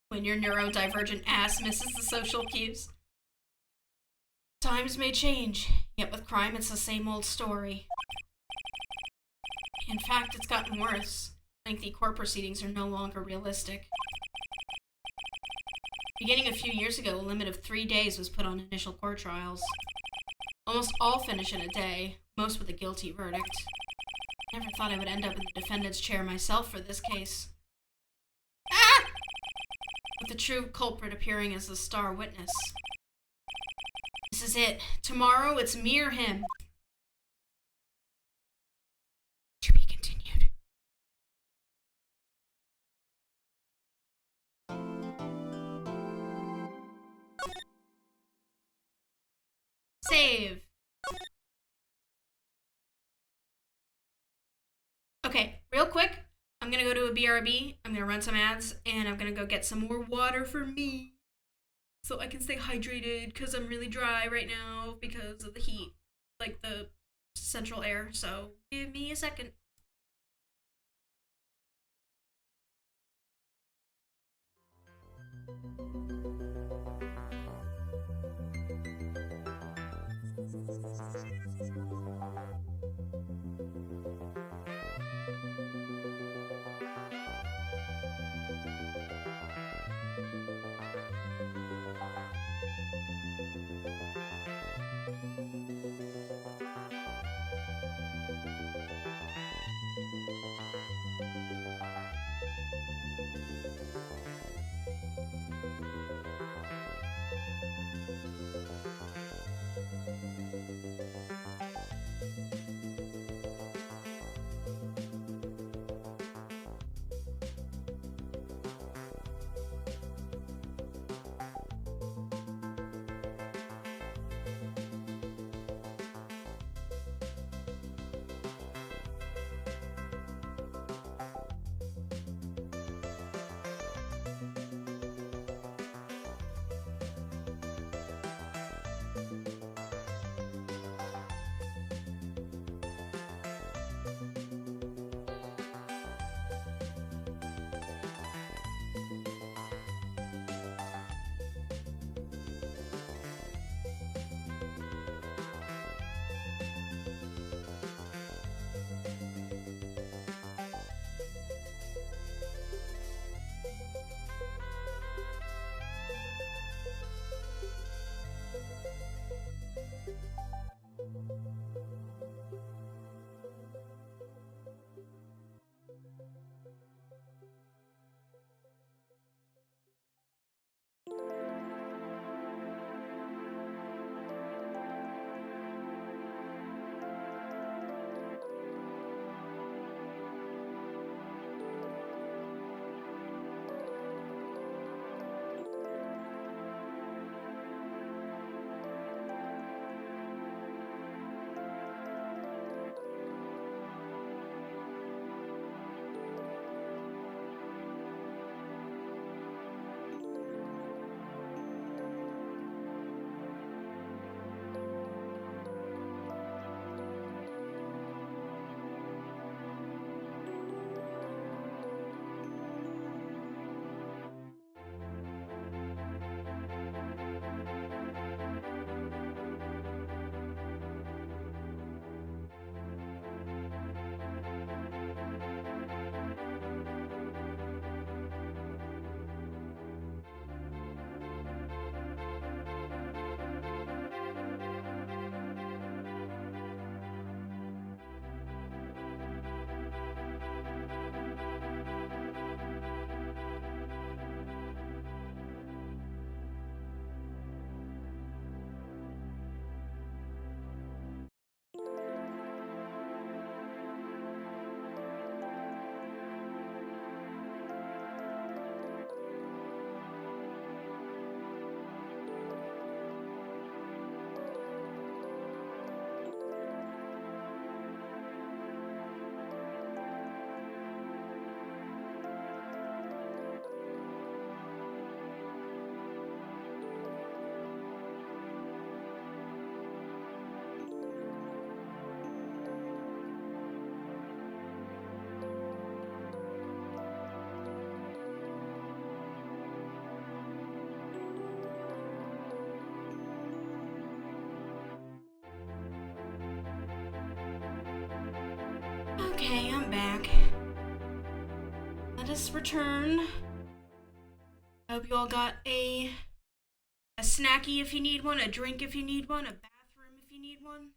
When your neurodivergent ass misses the social cues. Times may change, yet with crime it's the same old story. In fact, it's gotten worse. Lengthy court proceedings are no longer realistic. Beginning a few years ago, a limit of 3 days was put on initial court trials. Almost all finish in a day, most with a guilty verdict. Never thought I would end up in the defendant's chair myself for this case. Ah! With the true culprit appearing as the star witness. This is it. Tomorrow, it's me or him. To be continued. Save. Okay, real quick, I'm gonna go to a BRB, I'm gonna run some ads, and I'm gonna go get some more water for me so I can stay hydrated, because I'm really dry right now because of the heat, like the central air, so give me a second. Okay, I'm back. Let us return. I hope you all got a snacky if you need one, a drink if you need one, a bathroom if you need one.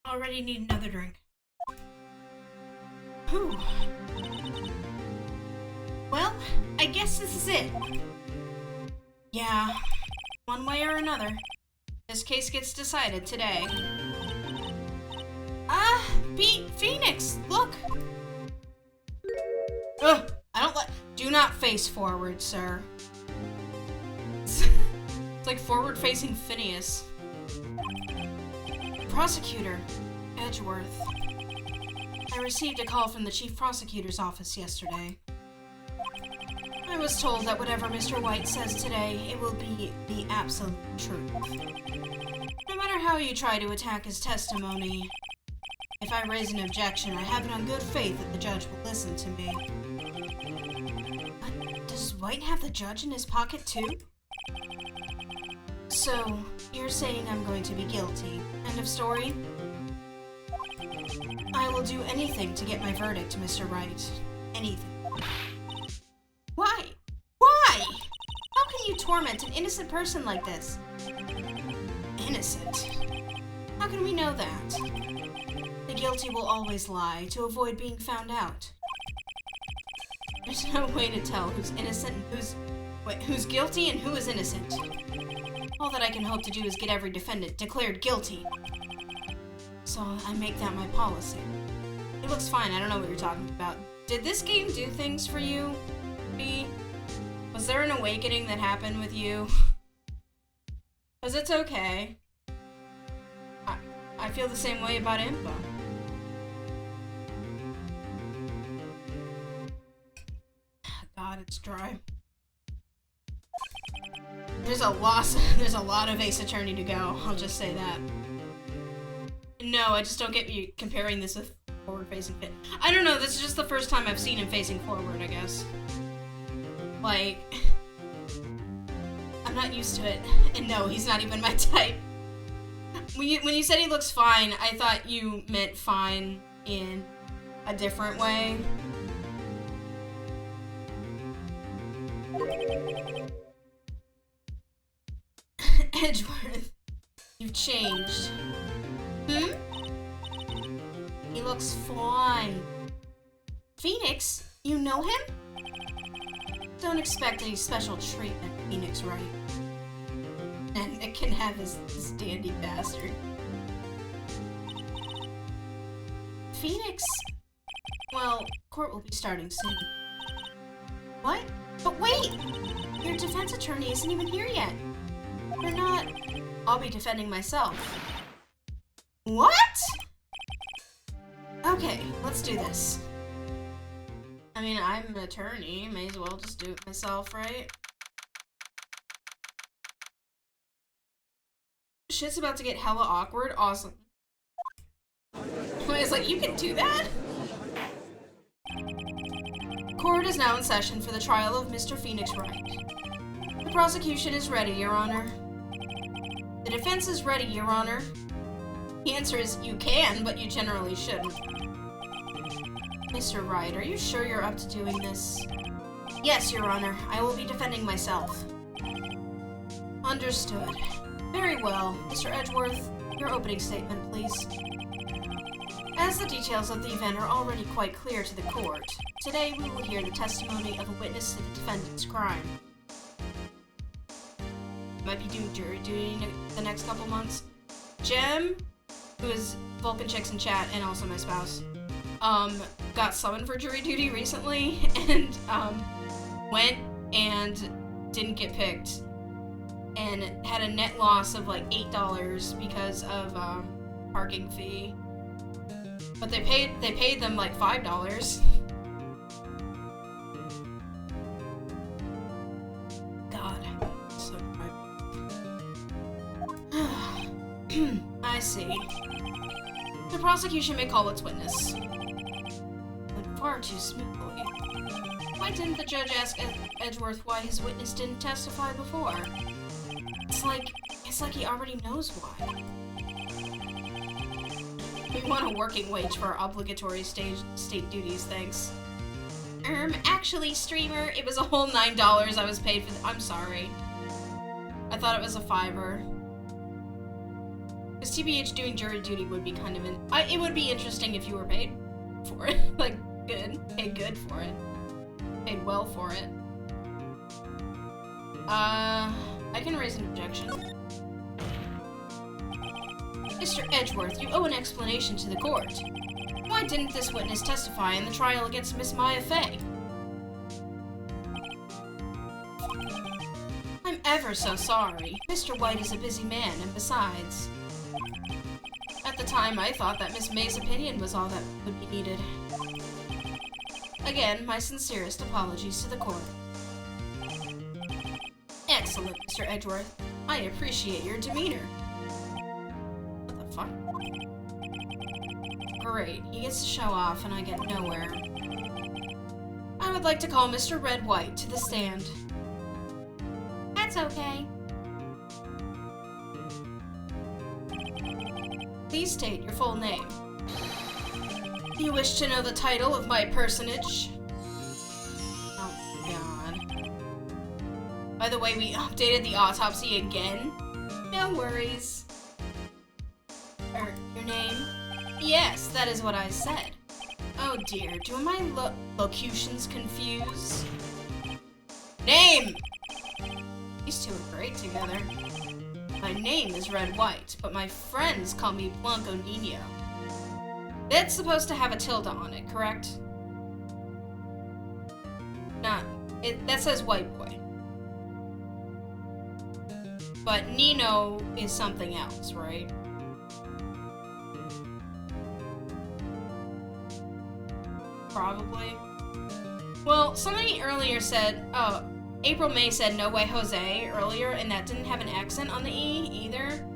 Already need another drink. Whew. Well, I guess this is it. Yeah, one way or another, this case gets decided today. Phoenix, look! Ugh, do not face forward, sir. It's like forward-facing Phineas. Prosecutor, Edgeworth. I received a call from the Chief Prosecutor's office yesterday. I was told that whatever Mr. White says today, it will be the absolute truth. No matter how you try to attack his testimony, if I raise an objection, I have it on good faith that the judge will listen to me. But does White have the judge in his pocket too? So, you're saying I'm going to be guilty. End of story? I will do anything to get my verdict, Mr. Wright. Anything. Why? Why? How can you torment an innocent person like this? Innocent? How can we know that? The guilty will always lie to avoid being found out. There's no way to tell who's innocent and who's guilty and who is innocent. All that I can hope to do is get every defendant declared guilty. So I make that my policy. It looks fine, I don't know what you're talking about. Did this game do things for you, B? Was there an awakening that happened with you? Because it's okay. I feel the same way about Impa. God, it's dry. There's a lot of Ace Attorney to go, I'll just say that. No, I just don't get you comparing this with forward-facing Fit. I don't know, this is just the first time I've seen him facing forward, I guess. Like, I'm not used to it. And no, he's not even my type. When you said he looks fine, I thought you meant fine in a different way. Edgeworth, you've changed. Hmm? He looks fine. Phoenix, you know him? Don't expect any special treatment, Phoenix Wright. And it can have his dandy bastard. Phoenix? Well, court will be starting soon. What? But wait! Your defense attorney isn't even here yet. You're not... I'll be defending myself. What? Okay, let's do this. I mean, I'm an attorney. May as well just do it myself, right? Shit's about to get hella awkward. Awesome. Wait, it's like, you can do that? Court is now in session for the trial of Mr. Phoenix Wright. The prosecution is ready, Your Honor. The defense is ready, Your Honor. The answer is you can, but you generally shouldn't. Mr. Wright, are you sure you're up to doing this? Yes, Your Honor. I will be defending myself. Understood. Very well. Mr. Edgeworth, your opening statement, please. As the details of the event are already quite clear to the court, today we will hear the testimony of a witness to the defendant's crime. Might be doing jury duty the next couple months. Jem, who is Vulcan Chicks in chat and also my spouse, got summoned for jury duty recently and went and didn't get picked and had a net loss of like $8 because of parking fee. But they paid them like $5. God, so good. I see. The prosecution may call its witness. The far too smoothly. Why didn't the judge ask Edgeworth why his witness didn't testify before? It's like he already knows why. We want a working wage for our obligatory state duties, thanks. Actually, streamer, it was a whole $9 I was paid for. I'm sorry. I thought it was a $5. Because TBH doing jury duty would be kind of it would be interesting if you were paid for it. Like, good. Paid good for it. Paid well for it. I can raise an objection. Mr. Edgeworth, you owe an explanation to the court. Why didn't this witness testify in the trial against Miss Maya Fey? I'm ever so sorry. Mr. White is a busy man, and besides... At the time, I thought that Miss May's opinion was all that would be needed. Again, my sincerest apologies to the court. Excellent, Mr. Edgeworth. I appreciate your demeanor. What the fuck? Great, he gets to show off and I get nowhere. I would like to call Mr. Red White to the stand. That's okay. Please state your full name. You wish to know the title of my personage? Oh, God. By the way, we updated the autopsy again. No worries. Your name? Yes, that is what I said. Oh dear, do my locutions confuse? Name! These two are great together. My name is Red White, but my friends call me Blanco Nino. That's supposed to have a tilde on it, correct? Not. That says white boy. But Nino is something else, right? Probably. Well, somebody earlier said, oh, April May said no way Jose earlier, and that didn't have an accent on the E either.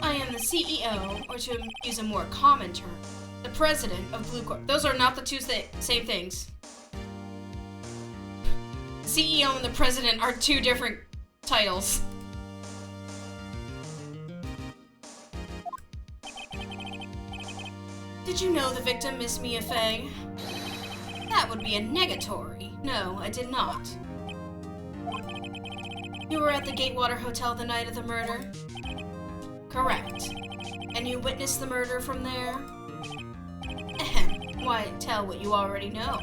I am the CEO, or to use a more common term, the president of Blue Corp. Those are not the two same things. The CEO and the president are two different titles. Did you know the victim, Miss Mia Fey? That would be a negatory. No, I did not. You were at the Gatewater Hotel the night of the murder? Correct. And you witnessed the murder from there? Ahem. Why, tell what you already know.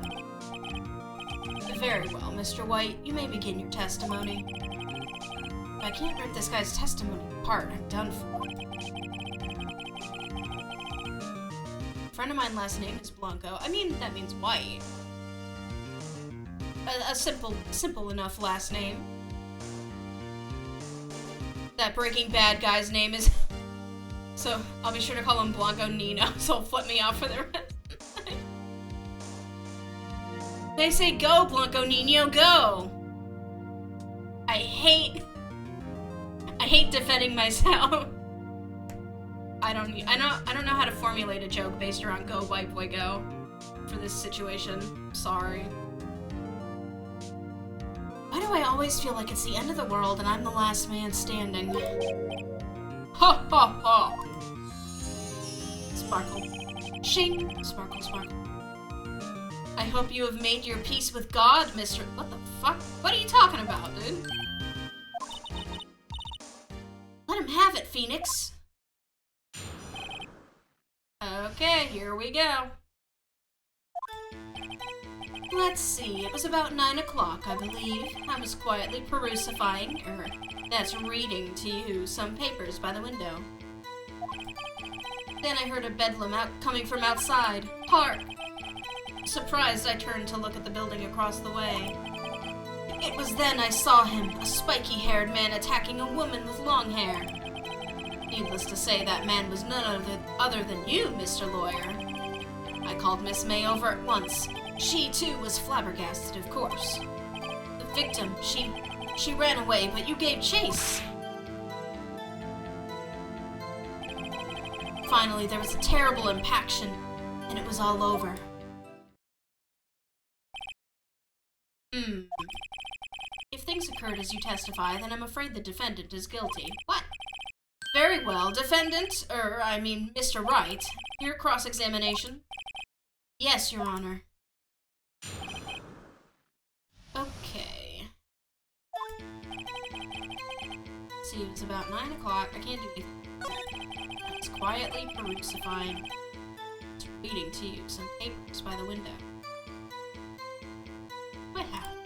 Very well, Mr. White. You may begin your testimony. If I can't rip this guy's testimony apart, I'm done for. A friend of mine last name is Blanco. I mean, that means white. A simple enough last name. That Breaking Bad guy's name is... So, I'll be sure to call him Blanco Nino, so he'll flip me off for the rest. They say go, Blanco Nino, go! I hate defending myself. I don't know how to formulate a joke based around go, white boy, go for this situation. Sorry. Why do I always feel like it's the end of the world and I'm the last man standing? Ha ha ha! Sparkle. Shing! Sparkle, sparkle. I hope you have made your peace with God, Mr. What the fuck? What are you talking about, dude? Let him have it, Phoenix. Okay, here we go. Let's see, it was about 9 o'clock, I believe. I was quietly that's reading to you some papers by the window. Then I heard a bedlam coming from outside. Hark! Surprised, I turned to look at the building across the way. It was then I saw him, a spiky-haired man attacking a woman with long hair. Needless to say, that man was none other than you, Mr. Lawyer. I called Miss May over at once. She, too, was flabbergasted, of course. The victim, she ran away, but you gave chase. Finally, there was a terrible impaction. and it was all over. If things occurred as you testify, then I'm afraid the defendant is guilty. What? Very well, defendant, Mr. Wright. Your cross-examination? Yes, Your Honor. Okay. See, it was about 9 o'clock. I can't do anything. I was quietly perusifying. I was reading to you some papers by the window. What happened?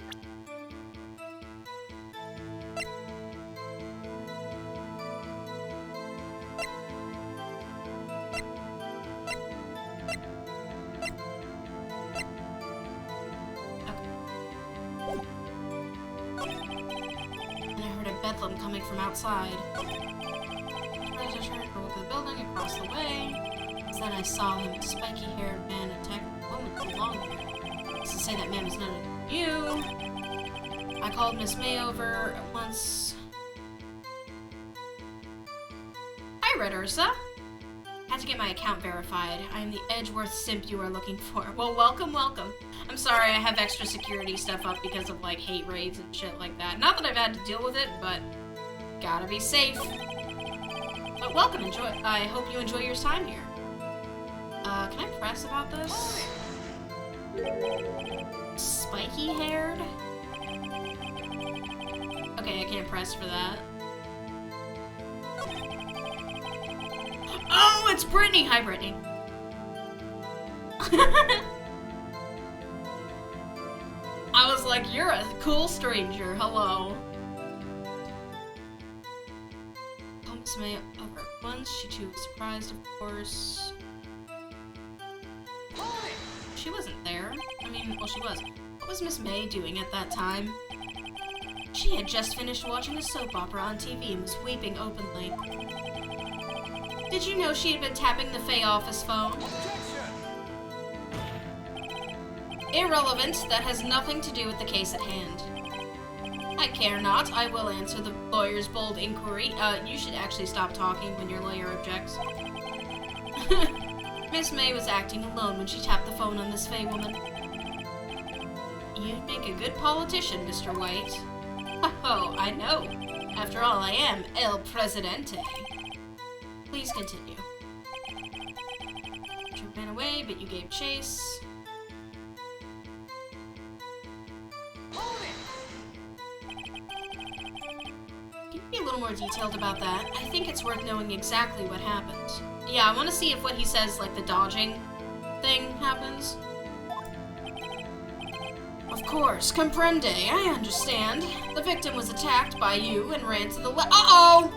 Bedlam coming from outside. I just turned to look at the building across the way. Then I saw him, a spiky-haired man attack a woman with long hair. To say that man was none of you. I called Miss May over at once. Hi, Red Ursa. Had to get my account verified. I am the Edgeworth simp you are looking for. Well, welcome, welcome. I'm sorry I have extra security stuff up because of, like, hate raids and shit like that. Not that I've had to deal with it, but gotta be safe. But welcome, enjoy. I hope you enjoy your time here. Can I press about this? Spiky-haired? Okay, I can't press for that. Oh, it's Brittany! Hi, Brittany. I was like, you're a cool stranger. Hello. Miss May over at once. She too was surprised, of course. She wasn't there. I mean, well, she was. What was Miss May doing at that time? She had just finished watching a soap opera on TV and was weeping openly. Did you know she had been tapping the Fae office phone? Irrelevant. That has nothing to do with the case at hand. I care not. I will answer the lawyer's bold inquiry. You should actually stop talking when your lawyer objects. Miss May was acting alone when she tapped the phone on this Fae woman. You'd make a good politician, Mr. White. Oh, I know. After all, I am El Presidente. Please continue. You ran away, but you gave chase. Can you be a little more detailed about that? I think it's worth knowing exactly what happened. Yeah, I want to see if what he says, like the dodging thing, happens. Of course, comprende. I understand. The victim was attacked by you and ran to the left. Uh-oh!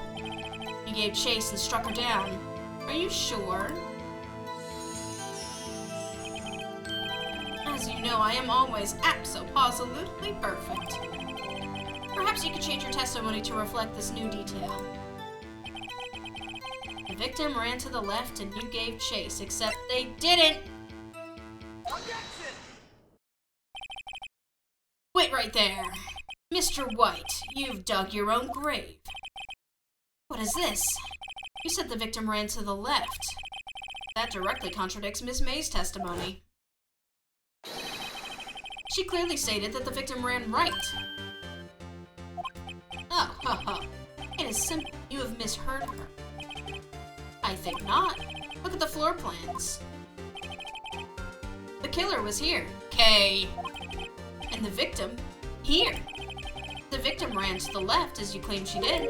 You gave chase and struck her down. Are you sure? As you know, I am always abso-positively perfect. Perhaps you could change your testimony to reflect this new detail. The victim ran to the left and you gave chase, except they didn't! Objection! Wait right there. Mr. White, you've dug your own grave. What is this? You said the victim ran to the left. That directly contradicts Miss May's testimony. She clearly stated that the victim ran right. Oh, ha ha. It is simple. You have misheard her. I think not. Look at the floor plans. The killer was here. K. And the victim, here. The victim ran to the left, as you claim she did.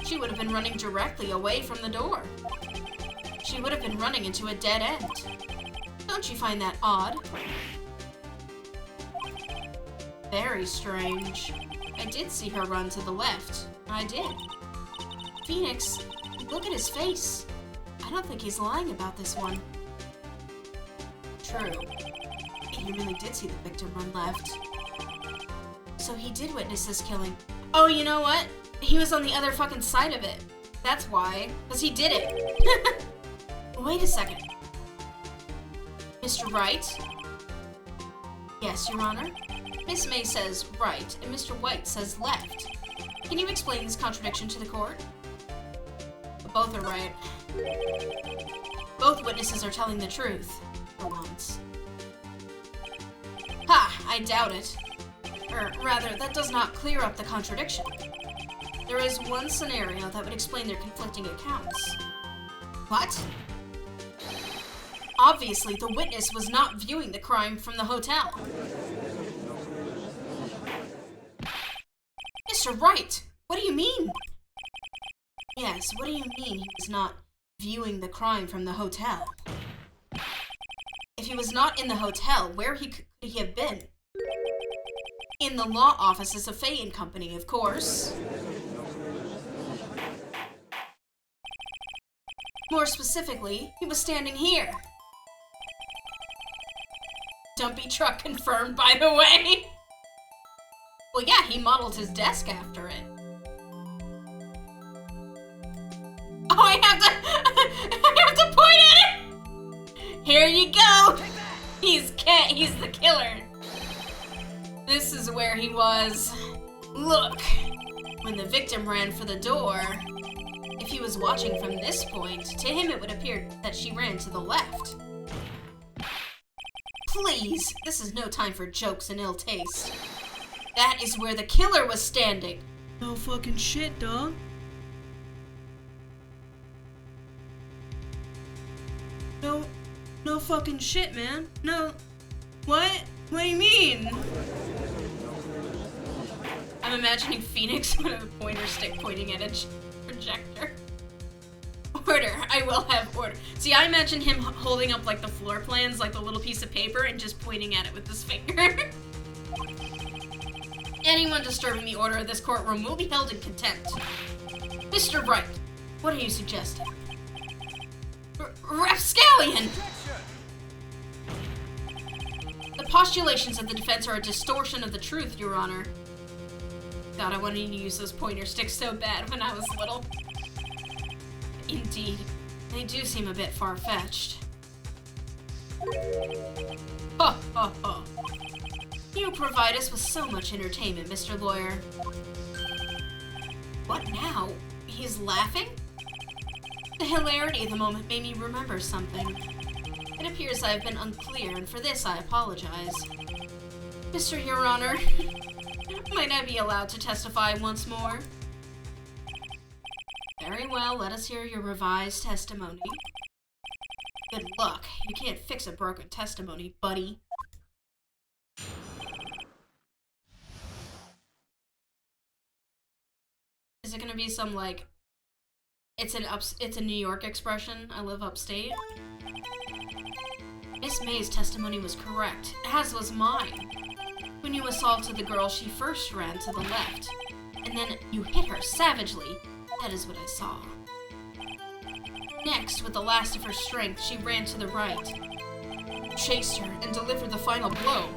She would have been running directly away from the door. She would have been running into a dead end. Don't you find that odd? Very strange. I did see her run to the left. I did. Phoenix, look at his face. I don't think he's lying about this one. True. He really did see the victim run left. So he did witness this killing. Oh, you know what? He was on the other fucking side of it. That's why. Because he did it. Wait a second. Mr. Wright? Yes, Your Honor? Miss May says right, and Mr. White says left. Can you explain this contradiction to the court? Both are right. Both witnesses are telling the truth. for once. Ha! I doubt it. Or rather, that does not clear up the contradiction. There is one scenario that would explain their conflicting accounts. What? Obviously, the witness was not viewing the crime from the hotel. Mr. Wright, what do you mean? Yes, what do you mean he was not viewing the crime from the hotel? If he was not in the hotel, where could he have been? In the law offices of Fay & Company, of course. More specifically, he was standing here. Dumpy truck confirmed, by the way. Well, yeah, he modeled his desk after it. Oh, I have to point at it! Here you go! He's the killer. This is where he was. Look, when the victim ran for the door, if he was watching from this point, to him it would appear that she ran to the left. Please, this is no time for jokes and ill taste. That is where the killer was standing. No fucking shit, dog. No fucking shit, man. No. What? What do you mean? I'm imagining Phoenix with a pointer stick pointing at a projector. Order. I will have order. See, I imagine him holding up like the floor plans, like the little piece of paper, and just pointing at it with his finger. Anyone disturbing the order of this courtroom will be held in contempt. Mr. Wright, what are you suggesting? Rapscallion! The postulations of the defense are a distortion of the truth, Your Honor. God, I wanted to use those pointer sticks so bad when I was little. Indeed, they do seem a bit far-fetched. Ha ha ha. You provide us with so much entertainment, Mr. Lawyer. What now? He's laughing? The hilarity of the moment made me remember something. It appears I have been unclear, and for this I apologize. Mr. Your Honor, might I be allowed to testify once more? Very well, let us hear your revised testimony. Good luck. You can't fix a broken testimony, buddy. Is it gonna be some, like, it's a New York expression, I live upstate? Miss May's testimony was correct, as was mine. When you assaulted the girl, she first ran to the left, and then you hit her savagely. That is what I saw. Next, with the last of her strength, she ran to the right, chased her, and delivered the final blow.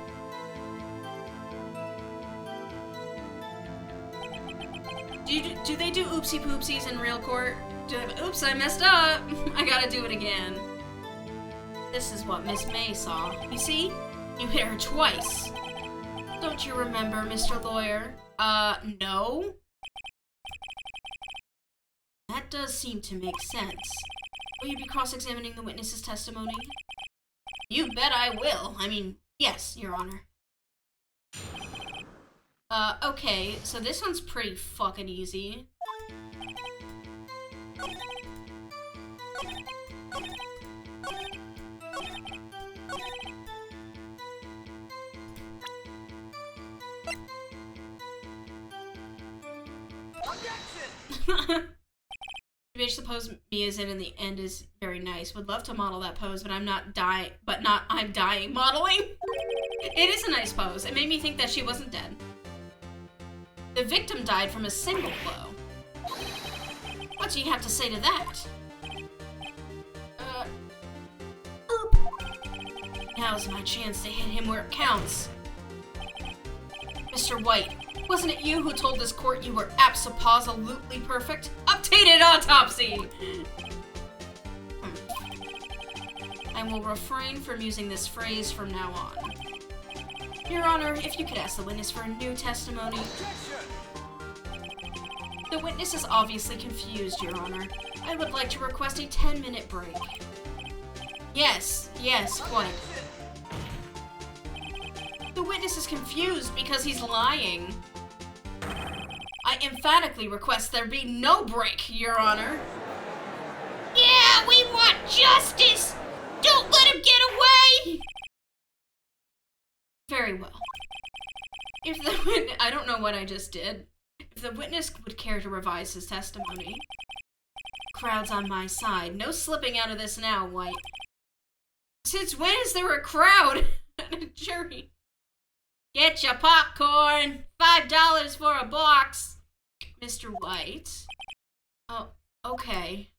Do they do oopsie poopsies in real court? Oops, I messed up. I gotta do it again. This is what Miss May saw. You see? You hit her twice. Don't you remember, Mr. Lawyer? No? That does seem to make sense. Will you be cross-examining the witness's testimony? You bet I will. I mean, yes, Your Honor. Okay, so this one's pretty fucking easy. The pose Mia's in the end is very nice. Would love to model that pose, but I'm dying modeling. It is a nice pose. It made me think that she wasn't dead. The victim died from a single blow. What do you have to say to that? Now's my chance to hit him where it counts. Mr. White, wasn't it you who told this court you were abso-positively perfect? Updated autopsy! I will refrain from using this phrase from now on. Your Honor, if you could ask the witness for a new testimony. The witness is obviously confused, Your Honor. I would like to request a 10-minute break. Yes, quite. The witness is confused because he's lying. I emphatically request there be no break, Your Honor. Yeah, we want justice! Don't let him get away! Very well. If the I don't know what I just did. If the witness would care to revise his testimony. Crowd's on my side. No slipping out of this now, White. Since when is there a crowd at a jury? Get your popcorn! $5 for a box! Mr. White. Oh, okay.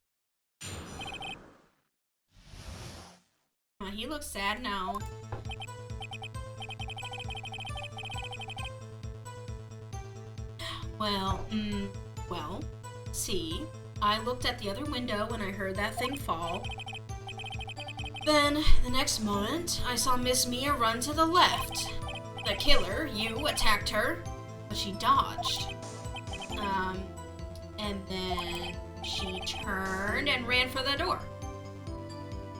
He looks sad now. Well, see, I looked at the other window when I heard that thing fall. Then, the next moment, I saw Miss Mia run to the left. The killer, you, attacked her, but she dodged. And then she turned and ran for the door.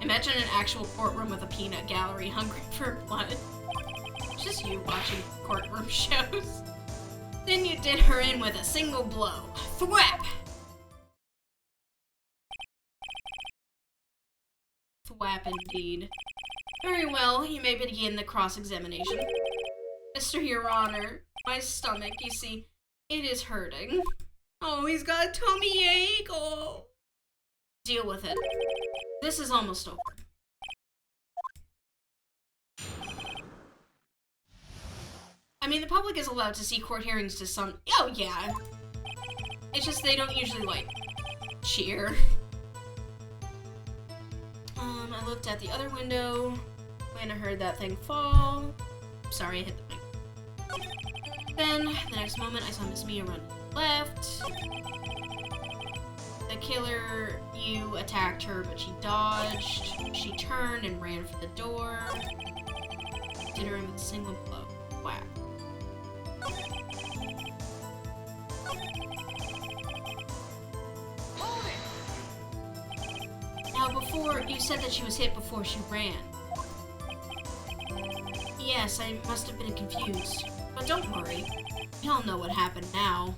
Imagine an actual courtroom with a peanut gallery hungry for blood. It's just you watching courtroom shows. Then you did her in with a single blow. Thwap! Thwap indeed. Very well, you may begin the cross-examination. Mr. Your Honor, my stomach, you see, it is hurting. Oh, he's got a tummy ache. Oh. Deal with it. This is almost over. I mean, the public is allowed to see court hearings to some... Oh, yeah. It's just they don't usually, like, cheer. I looked at the other window when I heard that thing fall. Sorry, I hit the mic. Then, the next moment, I saw Miss Mia run to the left. The killer, you attacked her, but she dodged. She turned and ran for the door. Did her in with a single blow. Whack. Now, before, you said that she was hit before she ran. Yes, I must have been confused. But don't worry. We all know what happened now.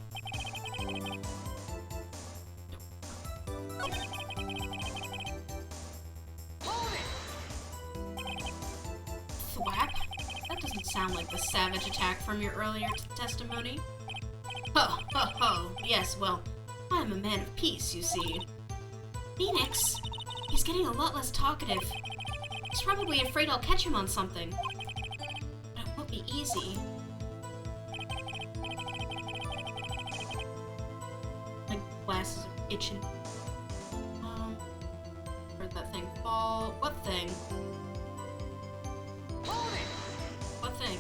Thwap? That doesn't sound like the savage attack from your earlier testimony. Ho, ho, ho. Yes, well, I'm a man of peace, you see. Phoenix? He's getting a lot less talkative. He's probably afraid I'll catch him on something. But it won't be easy. My glasses are itching. Heard that thing fall. What thing? What thing?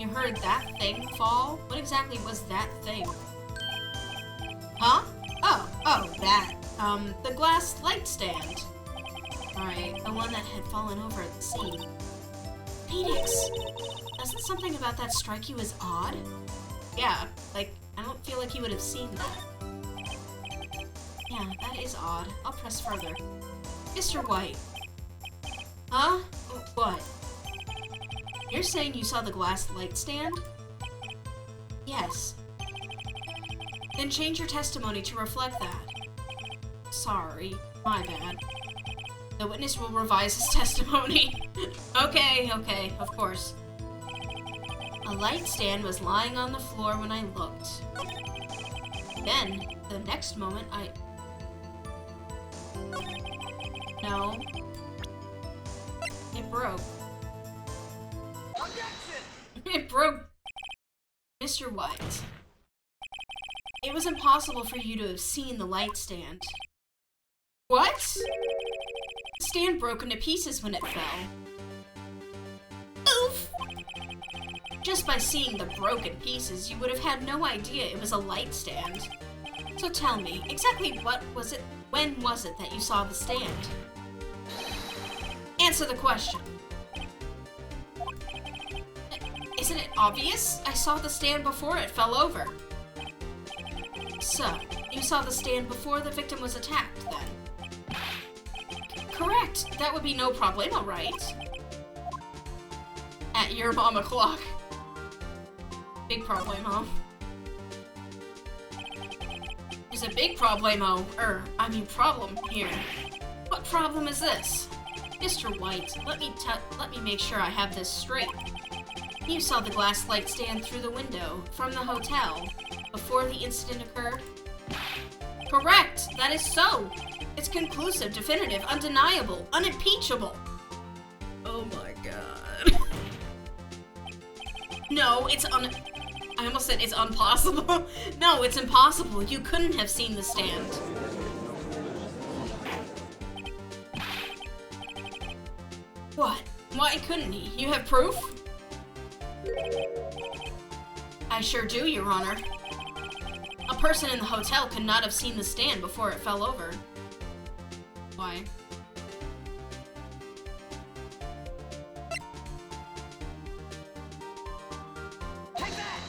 You heard that thing fall? What exactly was that thing? Huh? Oh, that. The glass light stand. Right, the one that had fallen over at the scene. Phoenix! Doesn't something about that strike you as odd? Yeah, like, I don't feel like you would have seen that. Yeah, that is odd. I'll press further. Mr. White. Huh? What? You're saying you saw the glass light stand? Yes. Then change your testimony to reflect that. Sorry, my bad. The witness will revise his testimony. Okay, of course. A light stand was lying on the floor when I looked. Then, the next moment, No. It broke. It broke. Mr. White. It was impossible for you to have seen the light stand. What? The stand broke into pieces when it fell. Oof! Just by seeing the broken pieces, you would have had no idea it was a light stand. So tell me, exactly when was it that you saw the stand? Answer the question. Isn't it obvious? I saw the stand before it fell over. So, you saw the stand before the victim was attacked, then? Correct. That would be no problemo, right? At your mama clock. Big problemo. There's a big problemo, problem here. What problem is this? Mr. White, let me make sure I have this straight. You saw the glass light stand through the window from the hotel before the incident occurred? Correct! That is so! It's conclusive, definitive, undeniable, unimpeachable! Oh my god. No, I almost said it's impossible. No, it's impossible. You couldn't have seen the stand. What? Why couldn't he? You have proof? I sure do, Your Honor. A person in the hotel could not have seen the stand before it fell over. Why? Take that!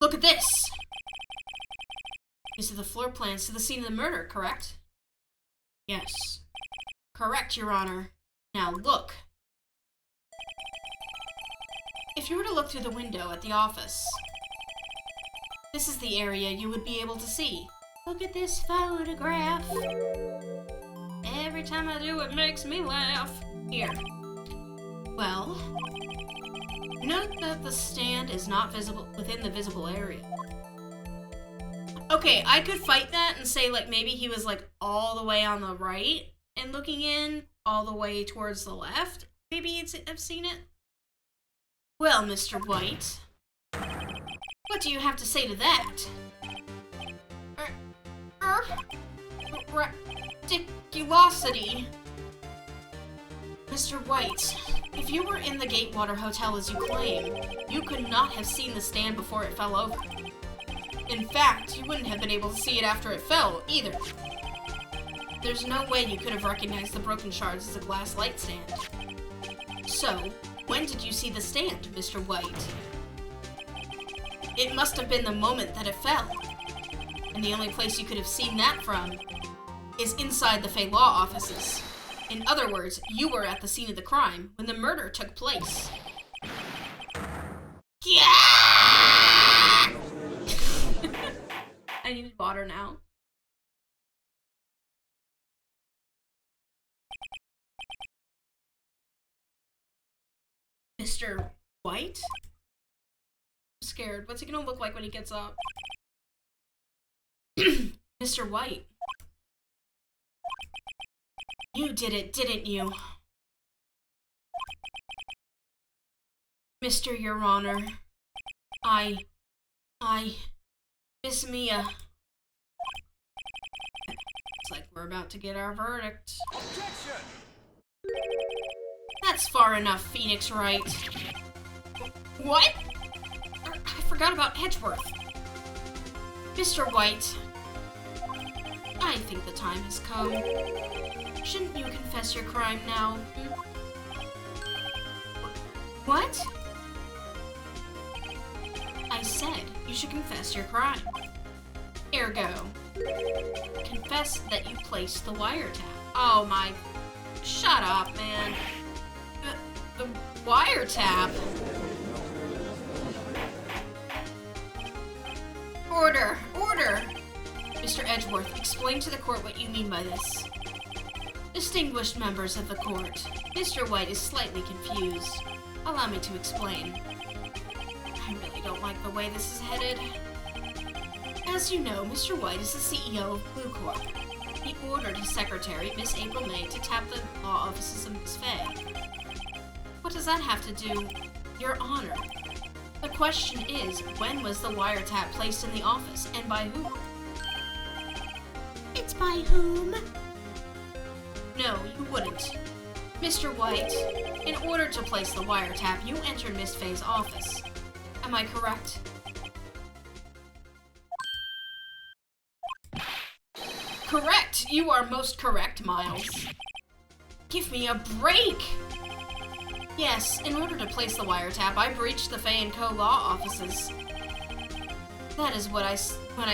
Look at this! These are the floor plans to the scene of the murder, correct? Yes. Correct, Your Honor. Now look. If you were to look through the window at the office, this is the area you would be able to see. Look at this photograph. Every time I do, it makes me laugh. Here. Well, note that the stand is not visible within the visible area. Okay, I could fight that and say, like, maybe he was, like, all the way on the right and looking in all the way towards the left. Maybe I've seen it. Well, Mr. White, what do you have to say to that? Ridiculosity. Mr. White, if you were in the Gatewater Hotel as you claim, you could not have seen the stand before it fell over. In fact, you wouldn't have been able to see it after it fell, either. There's no way you could have recognized the broken shards as a glass light stand. So, when did you see the stand, Mr. White? It must have been the moment that it fell. And the only place you could have seen that from is inside the Fey Law offices. In other words, you were at the scene of the crime when the murder took place. Yeah! I need water now. Mr. White? I'm scared. What's he gonna look like when he gets up? Mr. White. You did it, didn't you? Mr. Your Honor. Miss Mia. It's like we're about to get our verdict. Objection! That's far enough, Phoenix Wright. What? I forgot about Edgeworth. Mr. White, I think the time has come. Shouldn't you confess your crime now? What? I said you should confess your crime. Ergo, confess that you placed the wiretap. Oh my... Shut up, man. The wiretap? Order! Order! Mr. Edgeworth, explain to the court what you mean by this. Distinguished members of the court, Mr. White is slightly confused. Allow me to explain. I really don't like the way this is headed. As you know, Mr. White is the CEO of Blue Corp. He ordered his secretary, Miss April May, to tap the law offices of Miss Fay. What does that have to do, Your Honor? The question is, when was the wiretap placed in the office, and by whom? It's by whom? No, you wouldn't. Mr. White, in order to place the wiretap, you entered Miss Fay's office. Am I correct? Correct! You are most correct, Miles. Give me a break! Yes, in order to place the wiretap, I breached the Fay & Co. law offices. That is when I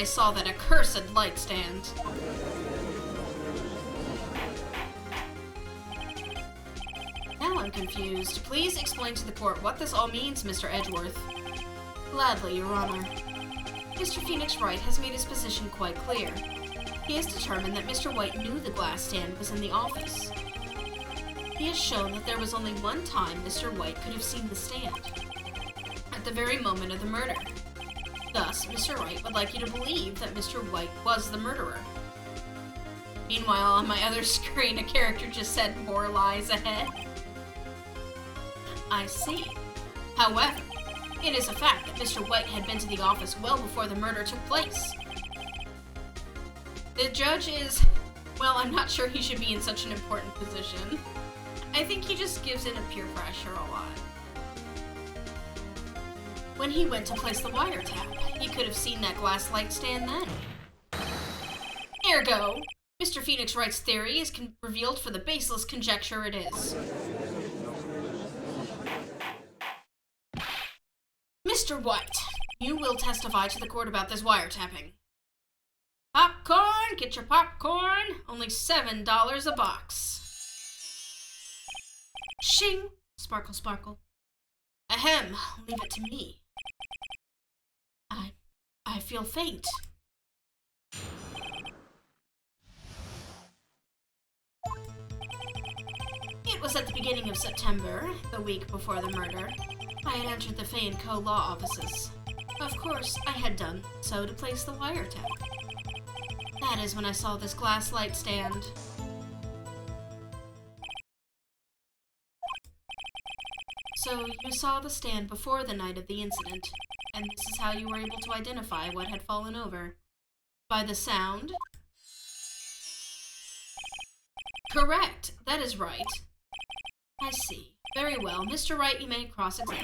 saw that accursed light stand. I'm confused. Please explain to the court what this all means, Mr. Edgeworth. Gladly, Your Honor. Mr. Phoenix Wright has made his position quite clear. He has determined that Mr. White knew the glass stand was in the office. He has shown that there was only one time Mr. White could have seen the stand. At the very moment of the murder. Thus, Mr. Wright would like you to believe that Mr. White was the murderer. Meanwhile, on my other screen, a character just said, "More lies ahead." I see. However, it is a fact that Mr. White had been to the office well before the murder took place. The judge is... well, I'm not sure he should be in such an important position. I think he just gives in a peer pressure a lot. When he went to place the wiretap, he could have seen that glass light stand then. Ergo, Mr. Phoenix Wright's theory is revealed for the baseless conjecture it is. Mr. White, you will testify to the court about this wiretapping. Popcorn! Get your popcorn! Only $7 a box. Shing! Sparkle, sparkle. Ahem, leave it to me. I feel faint. It was at the beginning of September, the week before the murder. I had entered the Fay & Co. law offices. Of course, I had done so to place the wiretap. That is when I saw this glass light stand. So, you saw the stand before the night of the incident, and this is how you were able to identify what had fallen over. By the sound? Correct, that is right. I see. Very well. Mr. Wright, you may cross-examine.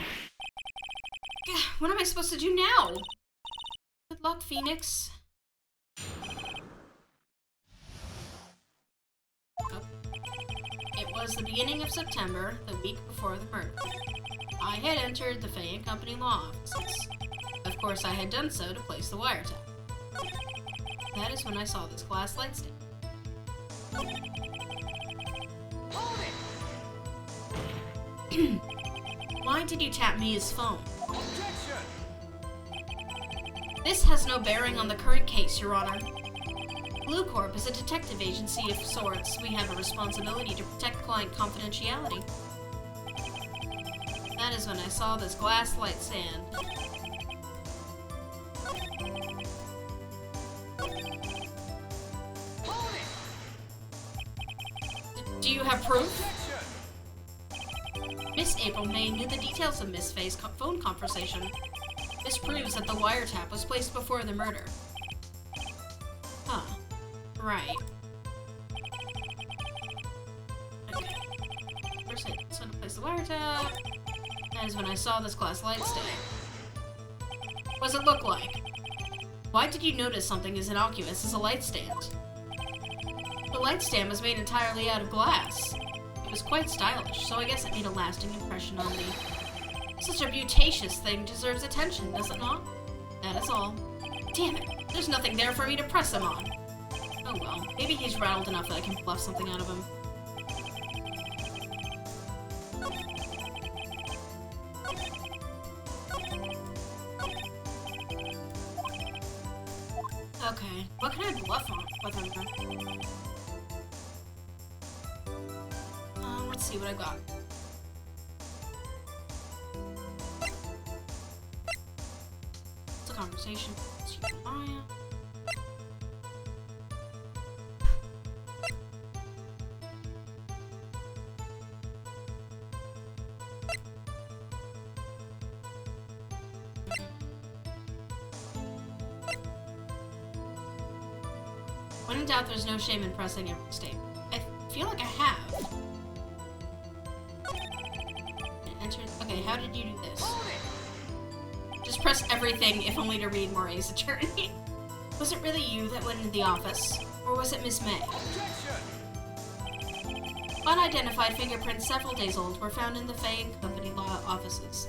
What am I supposed to do now? Good luck, Phoenix. Oh. It was the beginning of September, the week before the murder. I had entered the Fay & Company law offices. Of course, I had done so to place the wiretap. That is when I saw this glass light stand. Why did you tap Mia's phone? Objection! This has no bearing on the current case, Your Honor. Blue Corp is a detective agency of sorts. We have a responsibility to protect client confidentiality. That is when I saw this glass light stand. Do you have proof? Miss April May knew the details of Miss Faye's phone conversation. This proves that the wiretap was placed before the murder. Huh. Right. Okay. First I just want to place the wiretap. That is when I saw this glass light stand. What does it look like? Why did you notice something as innocuous as a light stand? The light stand was made entirely out of glass. It was quite stylish, so I guess it made a lasting impression on me. Such a beauticious thing deserves attention, does it not? That is all. Damn it, there's nothing there for me to press him on. Oh well, maybe he's rattled enough that I can bluff something out of him. Okay, what can I bluff on with him? Let's see what I got. It's a conversation. Let's use Maya. When in doubt, there's no shame in pressing every statement. I feel like I have. Okay, how did you do this? Just press everything, if only to read Moray's attorney. Was it really you that went into the office? Or was it Miss May? Unidentified fingerprints several days old were found in the Fay & Company law offices.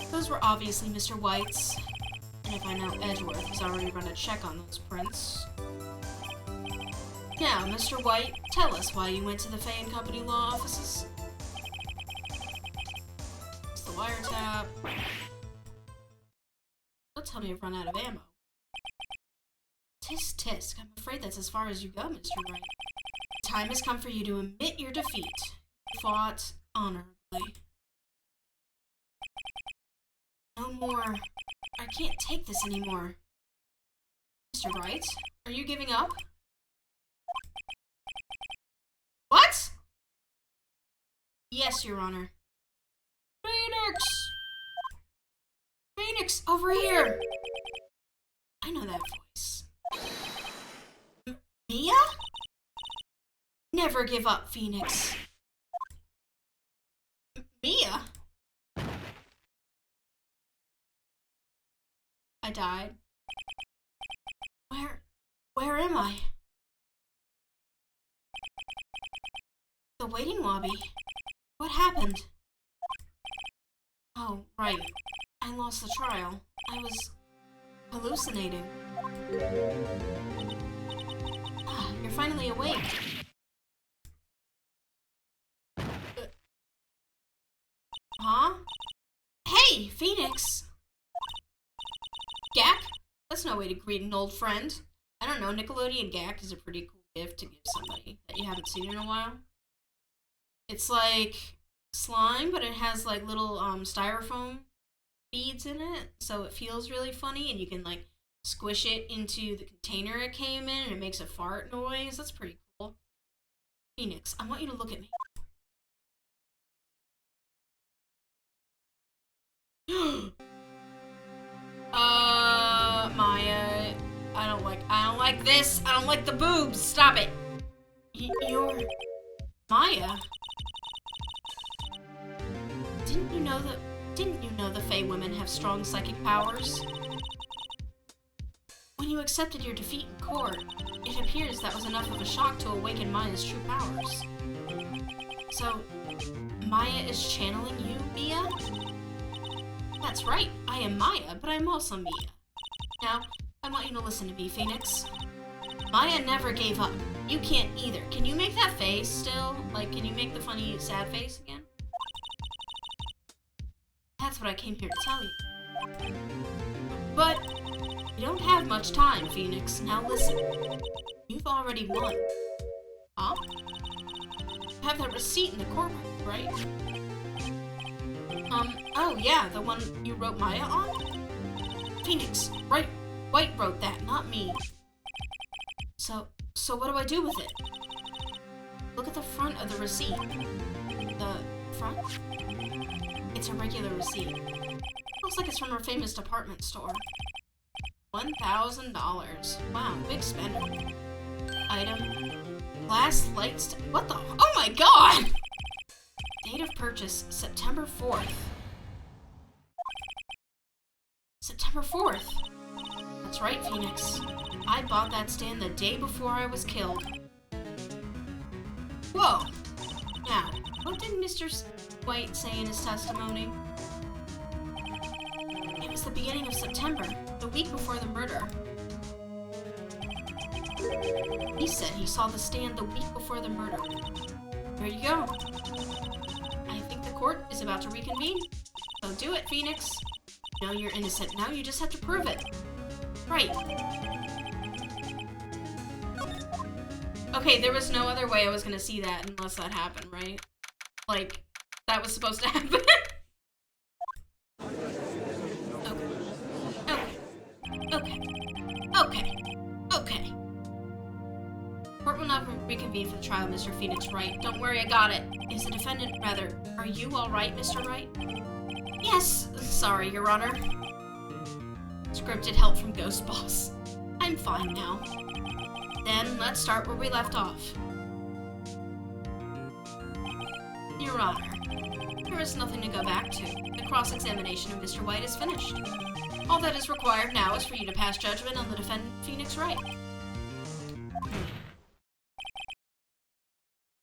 Those were obviously Mr. White's. And if I know Edgeworth has already run a check on those prints. Now, Mr. White, tell us why you went to the Fay and Company law offices. It's the wiretap. Don't tell me you've run out of ammo. Tisk tisk, I'm afraid that's as far as you go, Mr. Wright. The time has come for you to admit your defeat. You fought honorably. No more. I can't take this anymore. Mr. Wright, are you giving up? What? Yes, Your Honor. Phoenix! Phoenix, over here! I know that voice. Mia? Never give up, Phoenix. Mia? I died. Where am I? The waiting lobby. What happened? Oh, right. I lost the trial. I was hallucinating. Ah, you're finally awake. Huh? Hey, Phoenix! Gak? That's no way to greet an old friend. I don't know, Nickelodeon Gak is a pretty cool gift to give somebody that you haven't seen in a while. It's like slime, but it has like little styrofoam beads in it, so it feels really funny, and you can like squish it into the container it came in, and it makes a fart noise. That's pretty cool. Phoenix, I want you to look at me. Maya, I don't like this. I don't like the boobs. Stop it. You're Maya. Didn't you know the Fae women have strong psychic powers? When you accepted your defeat in court, it appears that was enough of a shock to awaken Maya's true powers. So, Maya is channeling you, Mia? That's right, I am Maya, but I'm also Mia. Now, I want you to listen to me, Phoenix. Maya never gave up. You can't either. Can you make that face still? Like, can you make the funny, sad face again? That's what I came here to tell you. But, you don't have much time, Phoenix. Now listen. You've already won. Huh? You have that receipt in the courtroom, right? Oh yeah, the one you wrote Maya on? Phoenix, Wright wrote that, not me. So what do I do with it? Look at the front of the receipt. The front? It's a regular receipt. Looks like it's from our famous department store. $1,000. Wow, big spender. Item. Glass lights. What the? Oh my god! Date of purchase, September 4th. September 4th. That's right, Phoenix. I bought that stand the day before I was killed. Whoa. Now, what did Mr. White say in his testimony? It was the beginning of September, the week before the murder. He said he saw the stand the week before the murder. There you go. I think the court is about to reconvene. So do it, Phoenix. You know you're innocent. Now you just have to prove it. Right. Okay, there was no other way I was gonna see that unless that happened, right? Like, that was supposed to happen. Okay. Court will not reconvene for the trial, Mr. Phoenix Wright. Don't worry, I got it. Is the defendant, rather, are you alright, Mr. Wright? Yes, sorry, Your Honor. Scripted help from Ghost Boss. I'm fine now. Then, let's start where we left off. Your Honor, there is nothing to go back to. The cross-examination of Mr. White is finished. All that is required now is for you to pass judgment on the defendant, Phoenix Wright.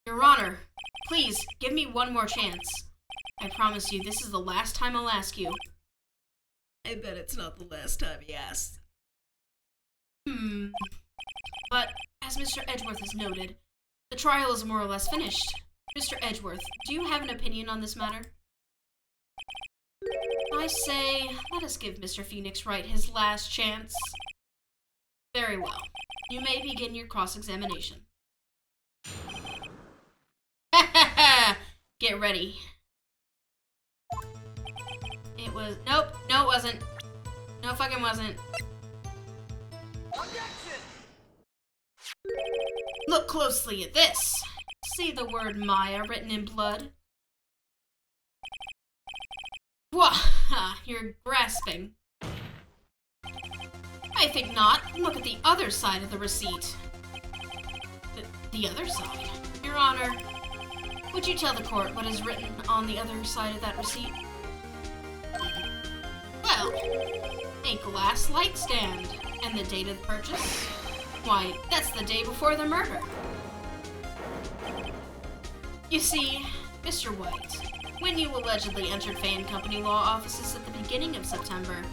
Your Honor, please, give me one more chance. I promise you, this is the last time I'll ask you. I bet it's not the last time he asks. But, as Mr. Edgeworth has noted, the trial is more or less finished. Mr. Edgeworth, do you have an opinion on this matter? I say, let us give Mr. Phoenix Wright his last chance. Very well. You may begin your cross-examination. Get ready. It was... Nope. No, it wasn't. No fucking wasn't. Objection! Look closely at this. See the word Maya written in blood? Wah! You're grasping. I think not. Look at the other side of the receipt. The other side? Your Honor, would you tell the court what is written on the other side of that receipt? Well, a glass light stand. And the date of the purchase? Why, that's the day before the murder. You see, Mr. White, when you allegedly entered Fan Company law offices at the beginning of September,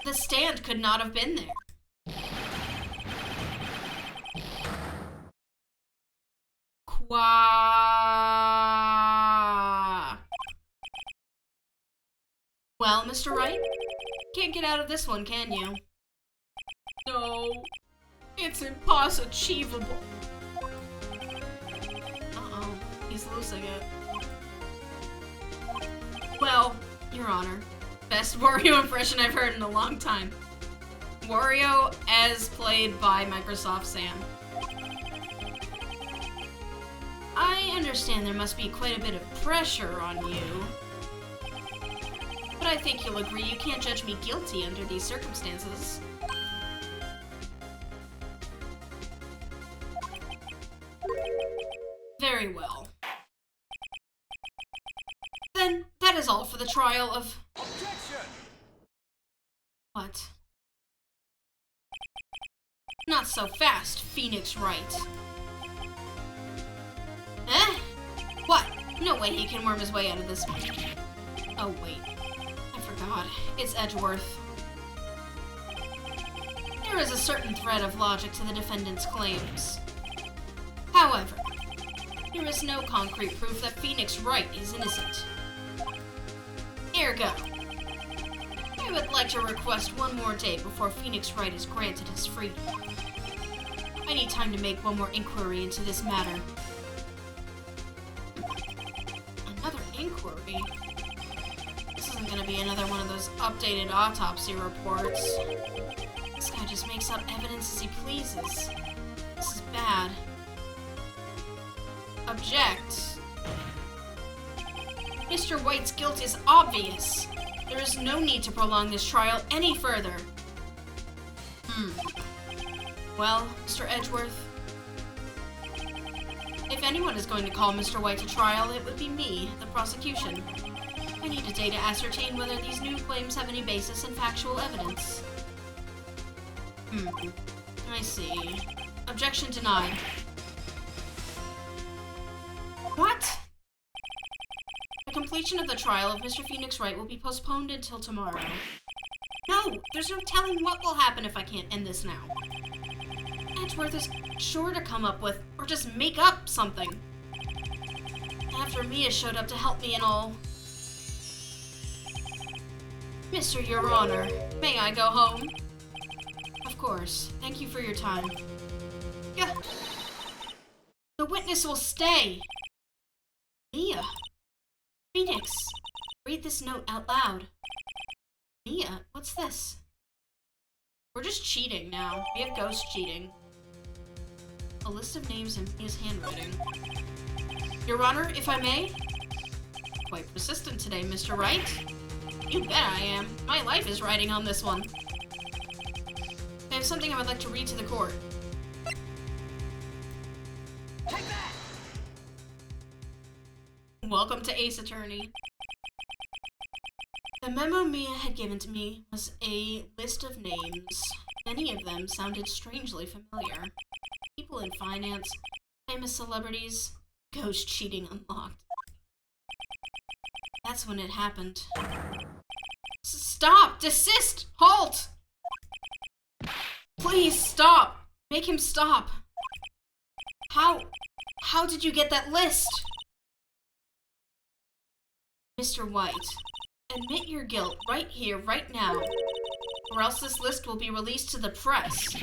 the stand could not have been there. Qua. Well, Mr. Wright, can't get out of this one, can you? No, it's impossible. Uh-oh, he's losing it. Well, Your Honor, best Wario impression I've heard in a long time. Wario as played by Microsoft Sam. I understand there must be quite a bit of pressure on you. But I think you'll agree you can't judge me guilty under these circumstances. Very well. Then, that is all for the trial of... Objection! What? Not so fast, Phoenix Wright. Eh? What? No way he can worm his way out of this one. Oh, wait. I forgot. It's Edgeworth. There is a certain thread of logic to the defendant's claims. However, there is no concrete proof that Phoenix Wright is innocent. Ergo, I would like to request one more day before Phoenix Wright is granted his freedom. I need time to make one more inquiry into this matter. Another inquiry? This isn't gonna be another one of those updated autopsy reports. This guy just makes up evidence as he pleases. This is bad. Object. Mr. White's guilt is obvious. There is no need to prolong this trial any further. Well, Mr. Edgeworth, if anyone is going to call Mr. White to trial, it would be me, the prosecution. I need a day to ascertain whether these new claims have any basis in factual evidence. I see. Objection denied. What? The completion of the trial of Mr. Phoenix Wright will be postponed until tomorrow. No, there's no telling what will happen if I can't end this now. Edgeworth is sure to come up with, or just make up something. After Mia showed up to help me and all. Mr. Your Honor, may I go home? Of course. Thank you for your time. Yeah. The witness will stay. Mia. Phoenix. Read this note out loud. Mia, what's this? We're just cheating now. We have ghost cheating. A list of names in Mia's handwriting. Your Honor, if I may? Quite persistent today, Mr. Wright. You bet I am. My life is riding on this one. I have something I would like to read to the court. Take that! Welcome to Ace Attorney. The memo Mia had given to me was a list of names. Many of them sounded strangely familiar. People in finance, famous celebrities, ghost cheating unlocked. That's when it happened. Stop! Desist! Halt! Please stop! Make him stop! How did you get that list? Mr. White, admit your guilt right here, right now, or else this list will be released to the press.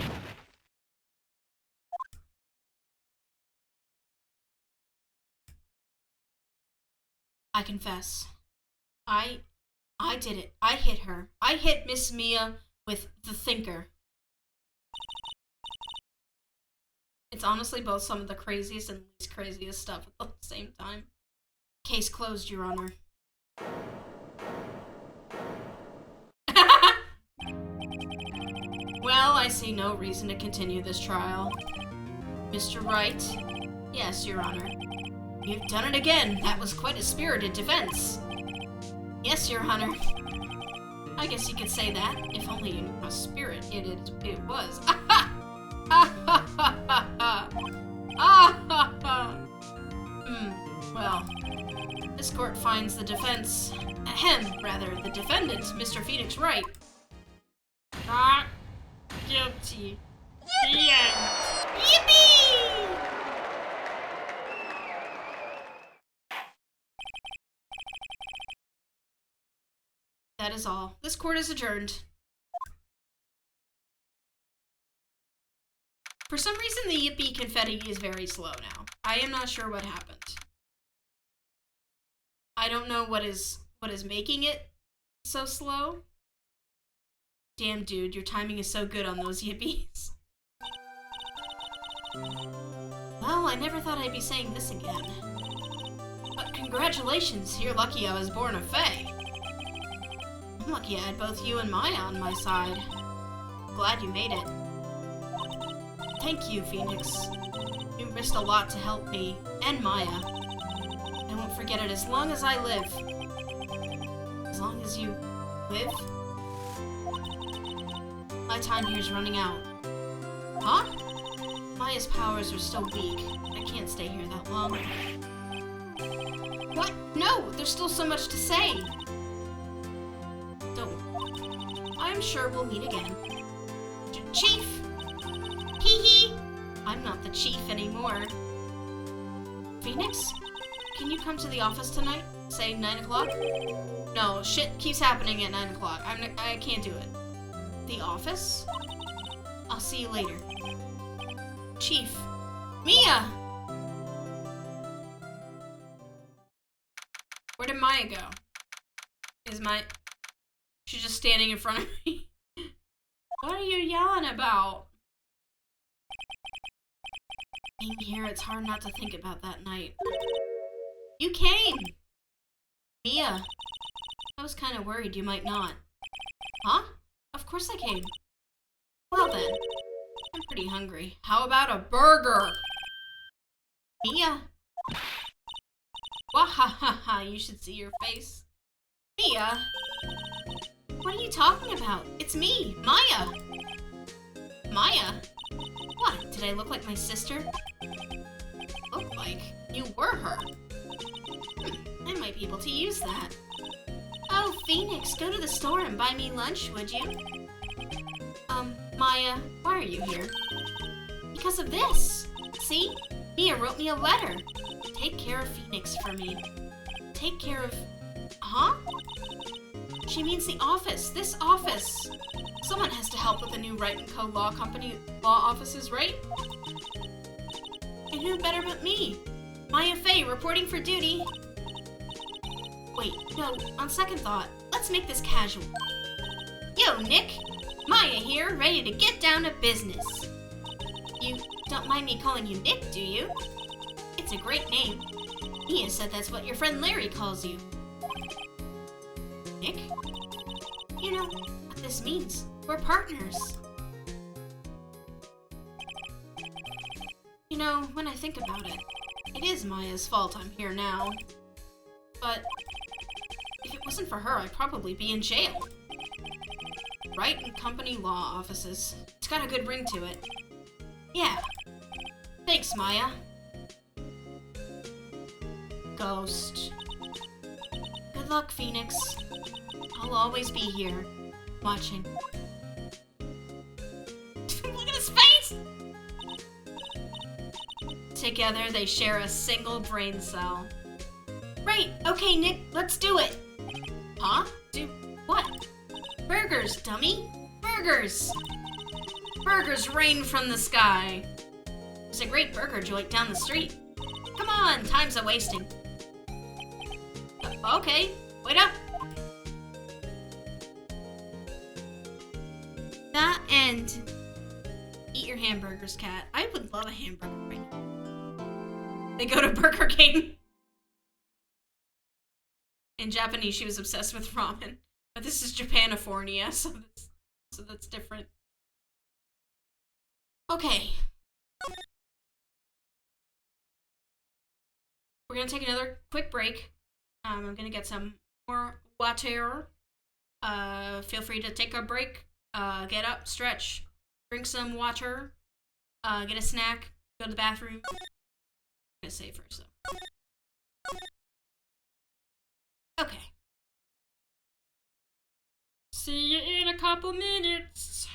I confess. I did it. I hit her. I hit Miss Mia with the thinker. It's honestly both some of the craziest and least craziest stuff at the same time. Case closed, Your Honor. Well, I see no reason to continue this trial. Mr. Wright? Yes, Your Honor. You've done it again. That was quite a spirited defense. Yes, Your Honor. I guess you could say that, if only you knew how spirited it was. Well, this court finds the defense, the defendant, Mr. Phoenix Wright, not guilty. The end. Yippee! That is all. This court is adjourned. For some reason, the yippee confetti is very slow now. I am not sure what happened. I don't know what is making it so slow. Damn, dude, your timing is so good on those yippies. Well, I never thought I'd be saying this again. But congratulations, you're lucky I was born a fae. I'm lucky I had both you and Maya on my side. Glad you made it. Thank you, Phoenix. You risked a lot to help me, and Maya. I won't forget it as long as I live. As long as you live? My time here's running out. Huh? Maya's powers are still weak. I can't stay here that long. What? No! There's still so much to say! Don't. I'm sure we'll meet again. Chief! Hee hee! I'm not the chief anymore. Phoenix? Can you come to the office tonight? Say 9 o'clock? No, shit keeps happening at 9 o'clock. I can't do it. The office? I'll see you later. Chief. Mia! Where did Maya go? She's just standing in front of me. What are you yelling about? Being here, it's hard not to think about that night. You came! Mia. I was kind of worried you might not. Huh? Of course I came. Well then. I'm pretty hungry. How about a burger? Mia. Wahahaha, you should see your face. Mia. What are you talking about? It's me, Maya. Maya? What? Did I look like my sister? Look like you were her. I might be able to use that. Oh, Phoenix, go to the store and buy me lunch, would you? Maya, why are you here? Because of this. See? Mia wrote me a letter. Take care of Phoenix for me. Take care of... Huh? She means the office. This office. Someone has to help with the new Wright & Co. law offices, right? And who better but me? Maya Fey, reporting for duty. Wait, no, on second thought, let's make this casual. Yo, Nick! Maya here, ready to get down to business. You don't mind me calling you Nick, do you? It's a great name. Mia said that's what your friend Larry calls you. Nick? You know what this means. We're partners. You know, when I think about it, it is Maya's fault I'm here now. But if it wasn't for her, I'd probably be in jail. Wright & Company law offices. It's got a good ring to it. Yeah. Thanks, Maya. Ghost. Good luck, Phoenix. I'll always be here, watching. Together, they share a single brain cell. Right, okay, Nick, let's do it. Huh? Do what? Burgers, dummy. Burgers. Burgers rain from the sky. There's a great burger joint down the street. Come on, time's a-wasting. Okay, wait up. That and eat your hamburgers, cat. I would love a hamburger right now. They go to Burger King. In Japanese, she was obsessed with ramen. But this is Japanifornia, so that's different. Okay. We're gonna take another quick break. I'm gonna get some more water. Feel free to take a break. Get up, stretch, drink some water, get a snack, go to the bathroom. I'm gonna say first though. Okay. See you in a couple minutes.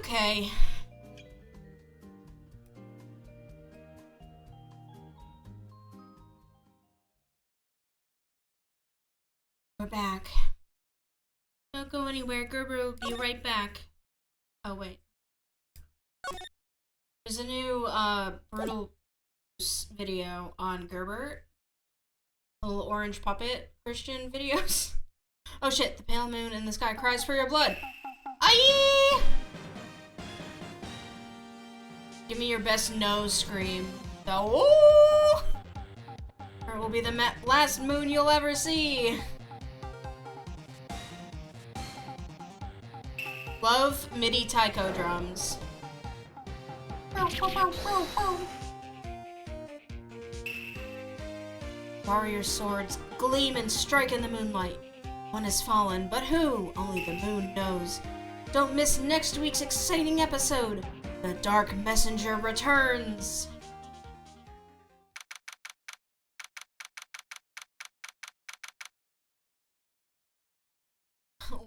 Okay. We're back. Don't go anywhere. Gerber will be right back. Oh, wait. There's a new, brutal video on Gerber. Little orange puppet Christian videos. Oh shit, the pale moon in the sky cries for your blood. Aye! Give me your best nose scream. Oh! Or it will be the last moon you'll ever see. Love MIDI taiko drums. Warrior swords gleam and strike in the moonlight. One has fallen, but who? Only the moon knows. Don't miss next week's exciting episode. The Dark Messenger returns.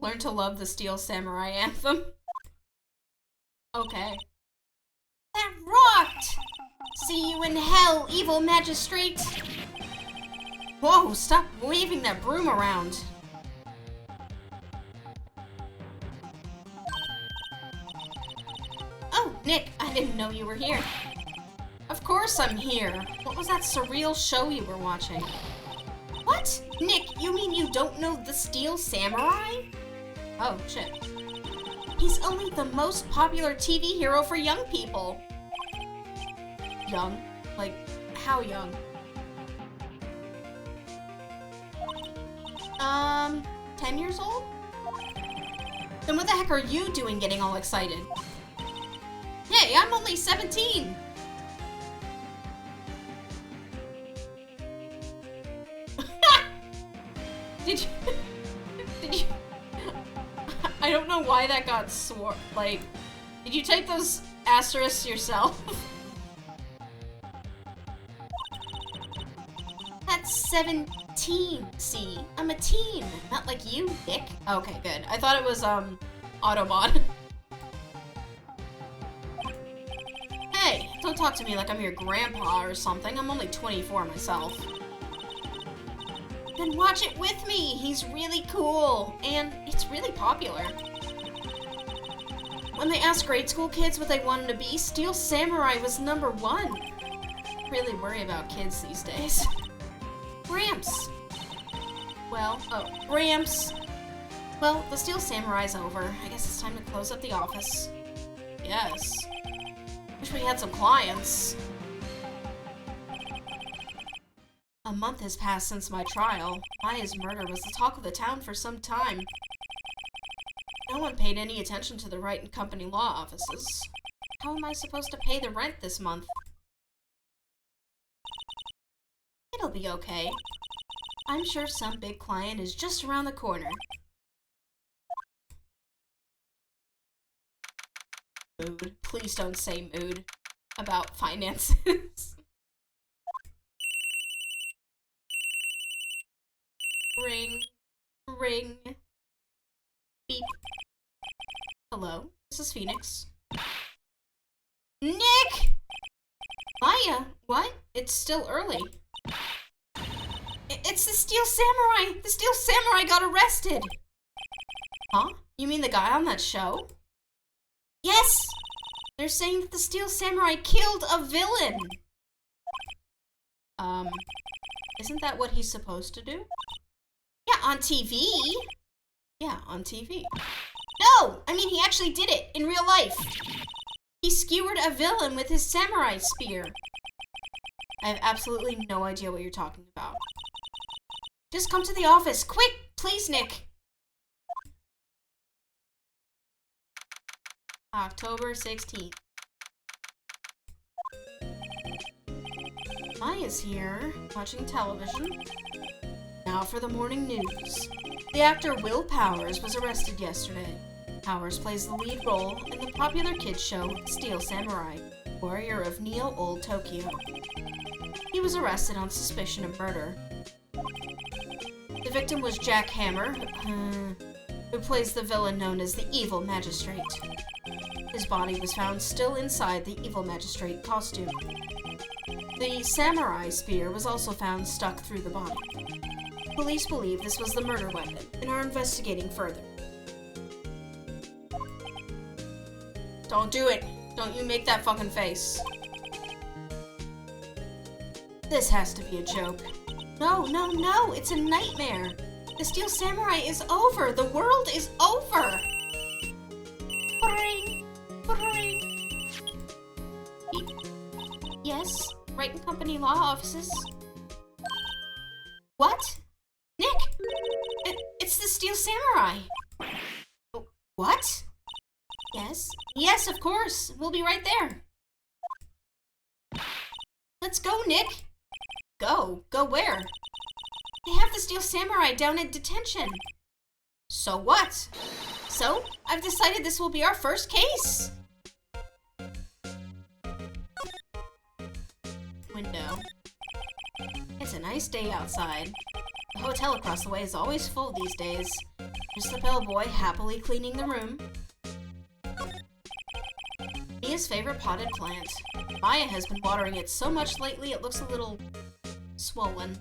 Learn to love the Steel Samurai anthem. Okay. That rocked! See you in hell, evil magistrate! Whoa, stop waving that broom around. Oh, Nick, I didn't know you were here. Of course I'm here. What was that surreal show you were watching? What? Nick, you mean you don't know the Steel Samurai? Oh, shit. He's only the most popular TV hero for young people. Young? Like, how young? 10 years old? Then what the heck are you doing getting all excited? Hey, I'm only 17! Did you... I don't know why that got like... Did you type those asterisks yourself? That's 17, see? I'm a teen, not like you, Dick. Okay, good. I thought it was, Autobot. Hey, don't talk to me like I'm your grandpa or something. I'm only 24 myself. Then watch it with me. He's really cool, and it's really popular. When they asked grade school kids what they wanted to be, Steel Samurai was #1. Really worry about kids these days. Gramps. Well, oh, Gramps. Well, the Steel Samurai's over. I guess it's time to close up the office. Yes. Wish we had some clients. A month has passed since my trial. Maya's murder was the talk of the town for some time. No one paid any attention to the Wright and Company law offices. How am I supposed to pay the rent this month? It'll be okay. I'm sure some big client is just around the corner. Mood. Please don't say mood about finances. Ring. Ring. Beep. Hello, this is Phoenix. Nick! Maya, what? It's still early. It's the Steel Samurai! The Steel Samurai got arrested! Huh? You mean the guy on that show? Yes! They're saying that the Steel Samurai killed a villain! Isn't that what he's supposed to do? Yeah, on TV. Yeah, on TV. No! I mean, he actually did it in real life. He skewered a villain with his samurai spear. I have absolutely no idea what you're talking about. Just come to the office, quick! Please, Nick! October 16th. Maya's here, watching television. Now for the morning news. The actor Will Powers was arrested yesterday. Powers plays the lead role in the popular kids show Steel Samurai, Warrior of Neo-Old Tokyo. He was arrested on suspicion of murder. The victim was Jack Hammer, who plays the villain known as the Evil Magistrate. His body was found still inside the evil magistrate costume. The samurai spear was also found stuck through the body. Police believe this was the murder weapon and are investigating further. Don't do it. Don't you make that fucking face. This has to be a joke. No, no, no, it's a nightmare. The Steel Samurai is over. The world is over. Bring, bring. Yes, Wright and Company law offices. What? Nick! It's the Steel Samurai. What? Yes? Yes, of course. We'll be right there. Let's go, Nick. Go? Go where? They have the Steel Samurai down in detention. So what? So, I've decided this will be our first case. Window. It's a nice day outside. The hotel across the way is always full these days. There's the bellboy happily cleaning the room. Mia's favorite potted plant. Maya has been watering it so much lately it looks a little swollen.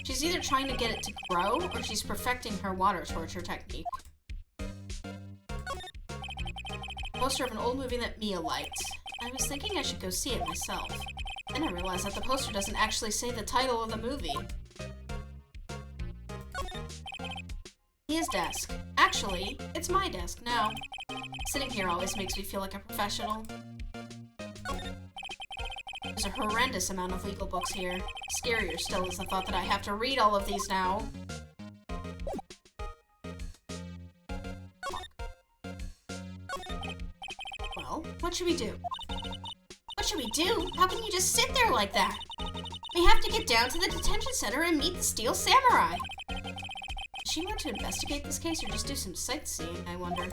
She's either trying to get it to grow or she's perfecting her water torture technique. Poster of an old movie that Mia liked. I was thinking I should go see it myself. Then I realized that the poster doesn't actually say the title of the movie. Mia's desk. Actually, it's my desk now. Sitting here always makes me feel like a professional. There's a horrendous amount of legal books here. Scarier still is the thought that I have to read all of these now. Well, what should we do? What should we do? How can you just sit there like that? We have to get down to the detention center and meet the Steel Samurai. Does she want to investigate this case or just do some sightseeing, I wonder?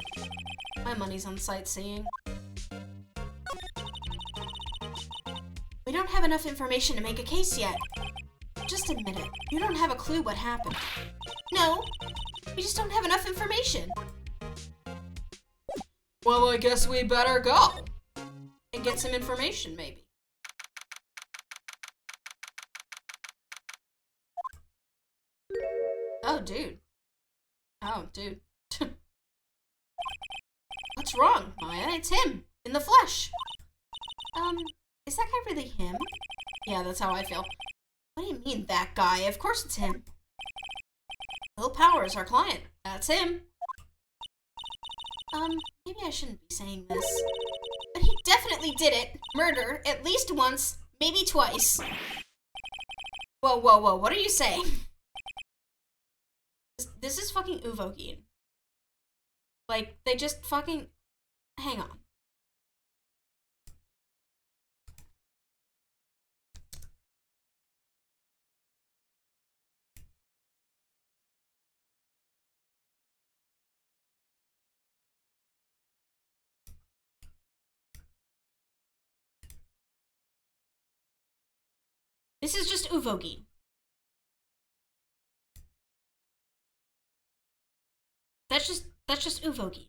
My money's on sightseeing. We don't have enough information to make a case yet. Just admit it. You don't have a clue what happened. No, we just don't have enough information. Well, I guess we better go. And get some information, maybe. Oh, dude. Oh, dude. What's wrong, Maya? It's him. In the flesh. Is that guy really him? Yeah, that's how I feel. What do you mean, that guy? Of course it's him. Will Powers, our client. That's him. Maybe I shouldn't be saying this. But he definitely did it. Murder, at least once, maybe twice. Whoa, whoa, whoa, what are you saying? This is fucking Uvogin. Like, they just fucking... Hang on. This is just Uvogin. That's just Uvogin.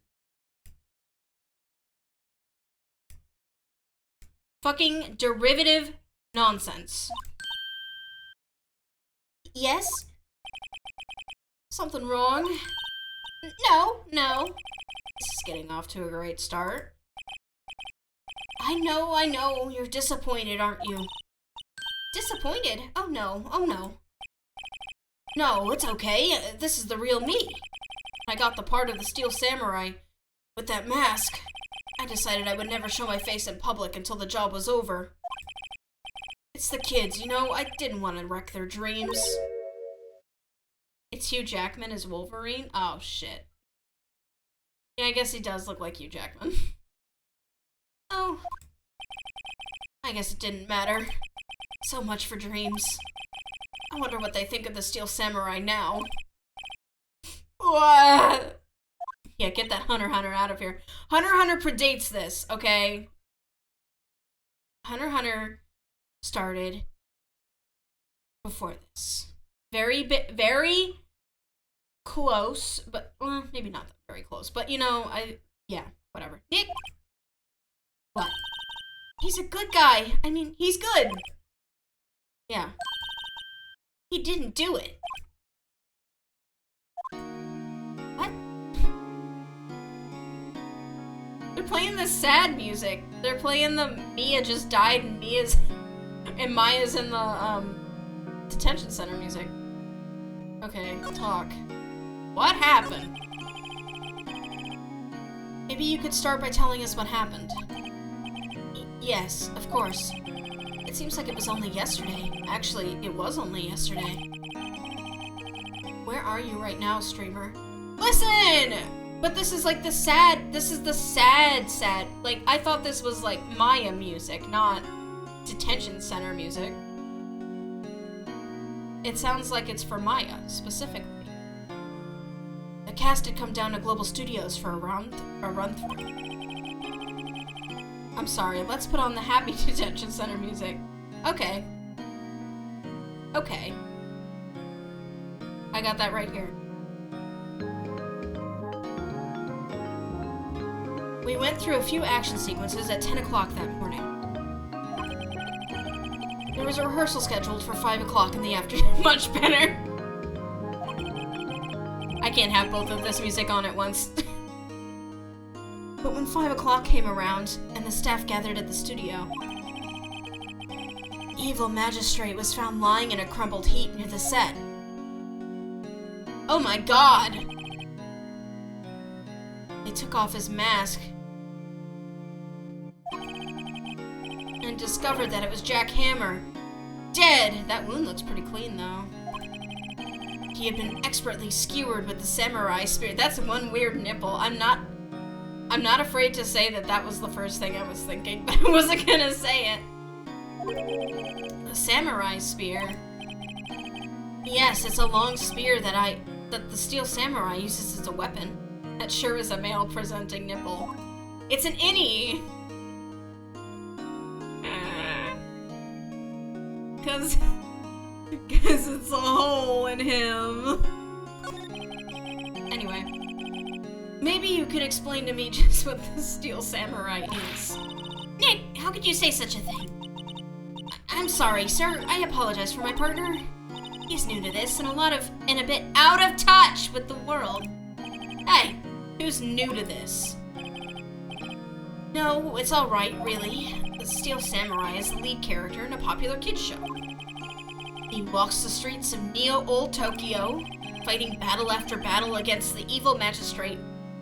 Fucking derivative nonsense. Yes? Something wrong? No, no. This is getting off to a great start. I know. You're disappointed, aren't you? Disappointed? Oh no, oh no. No, it's okay. This is the real me. I got the part of the Steel Samurai. With that mask, I decided I would never show my face in public until the job was over. It's the kids, you know, I didn't want to wreck their dreams. It's Hugh Jackman as Wolverine? Oh, shit. Yeah, I guess he does look like Hugh Jackman. Oh. I guess it didn't matter. So much for dreams. I wonder what they think of the Steel Samurai now. What? Yeah, get that Hunter x Hunter out of here. Hunter x Hunter predates this, okay? Hunter x Hunter started before this. Very close, but maybe not very close. But you know, yeah, whatever. Nick! What? He's a good guy. I mean, he's good. Yeah. He didn't do it. What? They're playing the sad music. They're playing the Mia just died and Maya's in the, detention center music. Okay, talk. What happened? Maybe you could start by telling us what happened. Yes, of course. It seems like it was only yesterday. Actually, it was only yesterday. Where are you right now, streamer? Listen! But this is like the sad, like, I thought this was like Maya music, not detention center music. It sounds like it's for Maya, specifically. The cast had come down to Global Studios for a run-through. I'm sorry, let's put on the happy detention center music. Okay. Okay. I got that right here. We went through a few action sequences at 10 o'clock that morning. There was a rehearsal scheduled for 5 o'clock in the afternoon. Much better. I can't have both of this music on at once. But when 5 o'clock came around, and the staff gathered at the studio, Evil Magistrate was found lying in a crumpled heap near the set. Oh my god! They took off his mask and discovered that it was Jack Hammer. Dead! That wound looks pretty clean, though. He had been expertly skewered with the samurai spear. That's one weird nipple. I'm not afraid to say that that was the first thing I was thinking, but I wasn't gonna say it. The samurai spear. Yes, it's a long spear that the steel samurai uses as a weapon. That sure is a male-presenting nipple. It's an innie! Cause it's a hole in him. Anyway. Maybe you could explain to me just what the steel samurai is. Nick, how could you say such a thing? I'm sorry, sir. I apologize for my partner. He's new to this and a bit out of touch with the world. Hey, who's new to this? No, it's alright, really. The Steel Samurai is the lead character in a popular kids show. He walks the streets of Neo-Old Tokyo, fighting battle after battle against the evil magistrate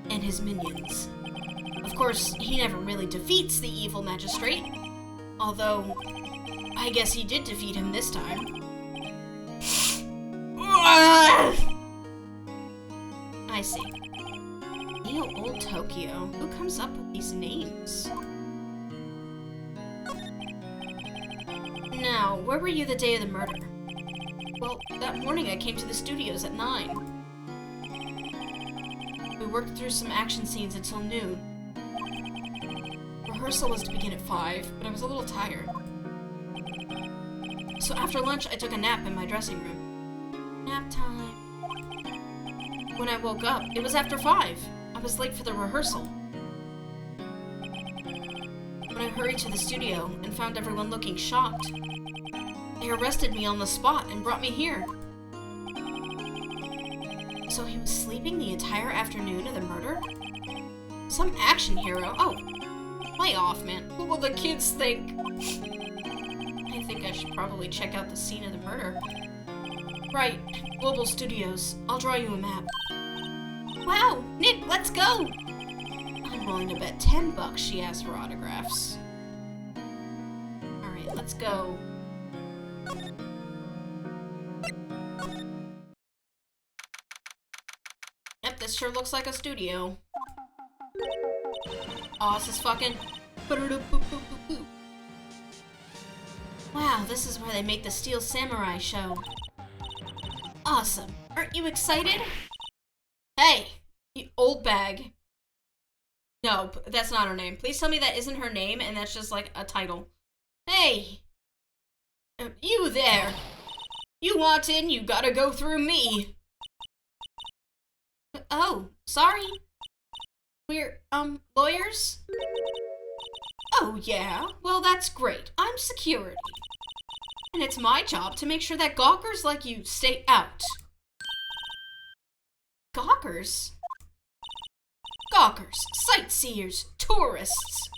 and his minions. Of course, he never really defeats the evil magistrate, although I guess he did defeat him this time. I see. Neo-Old Tokyo? Who comes up with these names? Now, where were you the day of the murder? Well, that morning I came to the studios at 9. We worked through some action scenes until noon. Rehearsal was to begin at 5, but I was a little tired. So after lunch, I took a nap in my dressing room. Nap time. When I woke up, it was after 5. I was late for the rehearsal. When I hurried to the studio and found everyone looking shocked, they arrested me on the spot and brought me here. So he was sleeping the entire afternoon of the murder? Some action hero. Oh, lay off, man. What will the kids think? I think I should probably check out the scene of the murder. Right, Global Studios. I'll draw you a map. Wow, Nick, let's go! I'm willing to bet $10 she asks for autographs. Alright, let's go. Yep, this sure looks like a studio. Aw, this is fucking... Wow, this is where they make the Steel Samurai show. Awesome. Aren't you excited? Hey, you old bag. No, that's not her name. Please tell me that isn't her name and that's just like a title. Hey! You there! You want in, you gotta go through me! Oh, sorry. We're, lawyers? Oh, yeah? Well, that's great. I'm security. And it's my job to make sure that gawkers like you stay out. Gawkers? Gawkers, sightseers, tourists.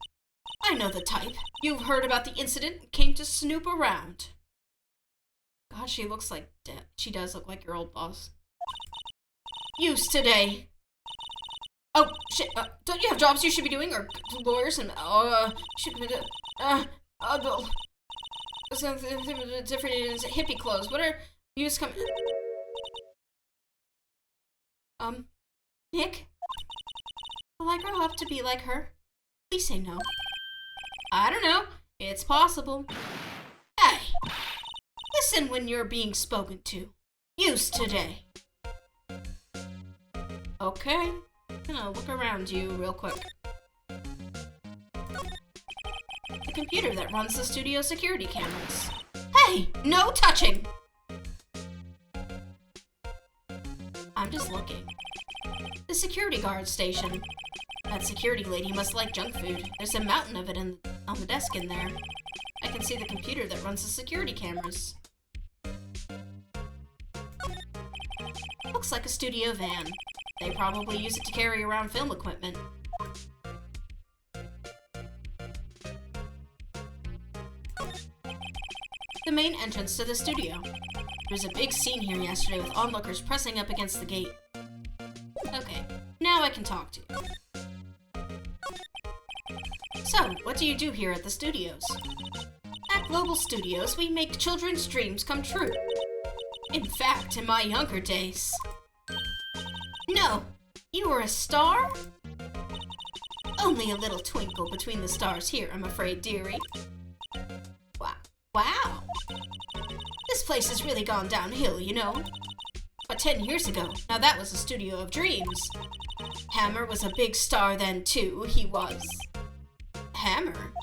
I know the type. You've heard about the incident and came to snoop around. God, she looks like she does look like your old boss. Use today. Oh, shit. Don't you have jobs you should be doing? Or lawyers and, should be, different hippie clothes. What are you coming? Nick? Will I grow up to be like her? Please say no. I don't know. It's possible. Hey! Listen when you're being spoken to. Use today. Okay. I'm gonna look around you real quick. The computer that runs the studio security cameras. Hey! No touching! I'm just looking. The security guard station. That security lady must like junk food. There's a mountain of it on the desk in there. I can see the computer that runs the security cameras. Looks like a studio van. They probably use it to carry around film equipment. The main entrance to the studio. There was a big scene here yesterday with onlookers pressing up against the gate. Okay, now I can talk to you. So, what do you do here at the studios? At Global Studios, we make children's dreams come true. In fact, in my younger days. No, you were a star? Only a little twinkle between the stars here, I'm afraid, dearie. Wow. This place has really gone downhill, you know. But 10 years ago, now that was a studio of dreams. Hammer was a big star then, too, he was. Hammer?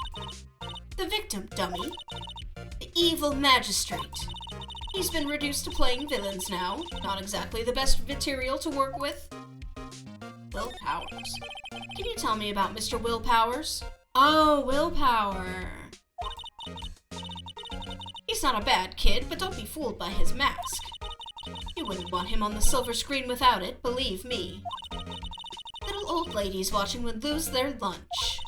The victim, dummy. The evil magistrate. He's been reduced to playing villains now. Not exactly the best material to work with. Will Powers. Can you tell me about Mr. Will Powers? Oh, Will Power. He's not a bad kid, but don't be fooled by his mask. You wouldn't want him on the silver screen without it, believe me. Little old ladies watching would lose their lunch.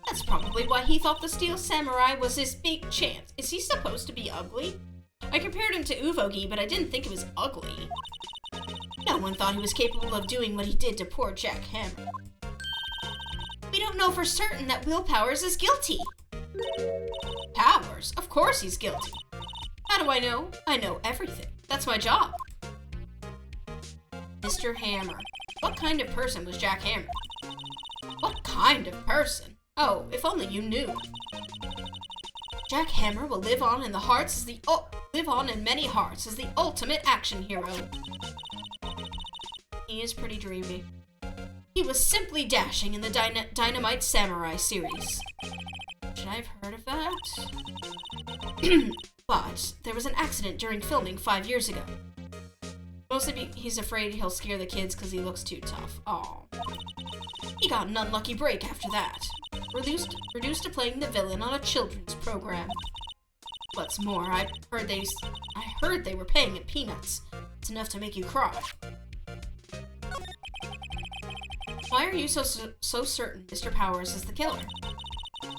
That's probably why he thought the Steel Samurai was his big chance. Is he supposed to be ugly? I compared him to Uvogi, but I didn't think he was ugly. No one thought he was capable of doing what he did to poor Jack Hammer. We don't know for certain that Will Powers is guilty. Powers? Of course he's guilty. How do I know? I know everything. That's my job. Mr. Hammer. What kind of person was Jack Hammer? What kind of person? Oh, if only you knew. Jack Hammer will live on in the hearts as live on in many hearts as the ultimate action hero. He is pretty dreamy. He was simply dashing in the Dynamite Samurai series. Should I have heard of that? But there was an accident during filming 5 years ago. Mostly he's afraid he'll scare the kids because he looks too tough. Aw. He got an unlucky break after that. Reduced to playing the villain on a children's program. What's more, I heard they were paying him peanuts. It's enough to make you cry. Why are you so certain Mr. Powers is the killer?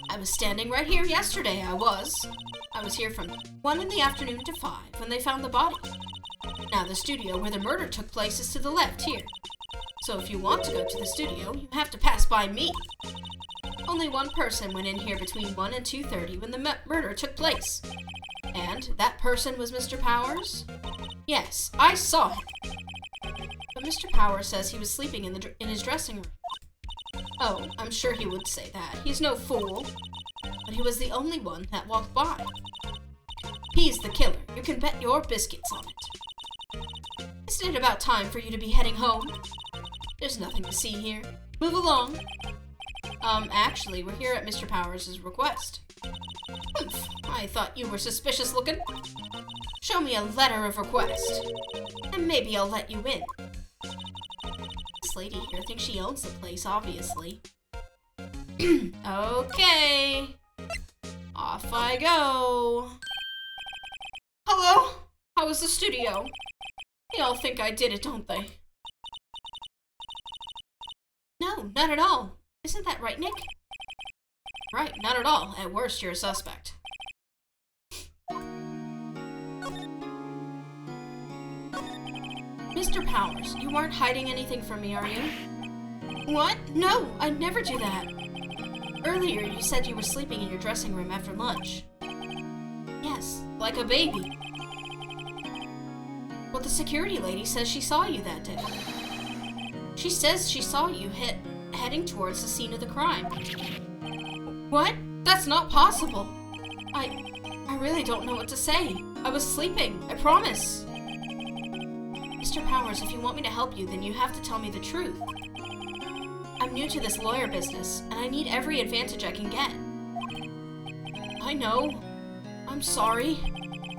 I was standing right here yesterday, I was here from 1 in the afternoon to 5 when they found the body. Now the studio where the murder took place is to the left here. So if you want to go to the studio, you have to pass by me. Only one person went in here between 1 and 2:30 when the murder took place. And that person was Mr. Powers? Yes, I saw him. But Mr. Powers says he was sleeping in his dressing room. Oh, I'm sure he would say that. He's no fool. But he was the only one that walked by. He's the killer. You can bet your biscuits on it. Isn't it about time for you to be heading home? There's nothing to see here. Move along. Actually, we're here at Mr. Powers' request. Humph, I thought you were suspicious looking. Show me a letter of request, and maybe I'll let you in. lady here thinks she owns the place, obviously. Okay. Off I go. Hello? How was the studio? They all think I did it, don't they? No, not at all. Isn't that right, Nick? Right, not at all. At worst, you're a suspect. Mr. Powers, you weren't hiding anything from me, are you? What? No, I'd never do that. Earlier, you said you were sleeping in your dressing room after lunch. Yes, like a baby. Well, the security lady says she saw you that day. She says she saw you heading towards the scene of the crime. What? That's not possible. I really don't know what to say. I was sleeping, I promise. Mr. Powers, if you want me to help you, then you have to tell me the truth. I'm new to this lawyer business, and I need every advantage I can get. I know. I'm sorry.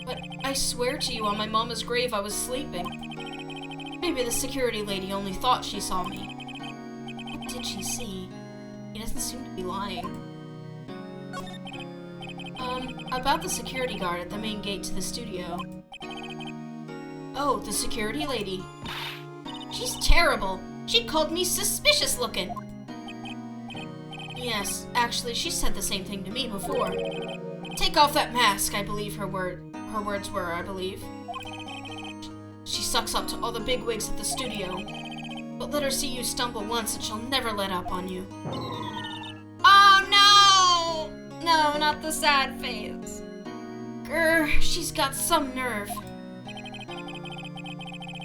But I swear to you on my mama's grave I was sleeping. Maybe the security lady only thought she saw me. What did she see? He doesn't seem to be lying. About the security guard at the main gate to the studio. Oh, the security lady. She's terrible. She called me suspicious looking. Yes, actually, she said the same thing to me before. Take off that mask, I believe her words were, I believe. She sucks up to all the bigwigs at the studio. But let her see you stumble once and she'll never let up on you. Oh no! No, not the sad face. Grr, she's got some nerve.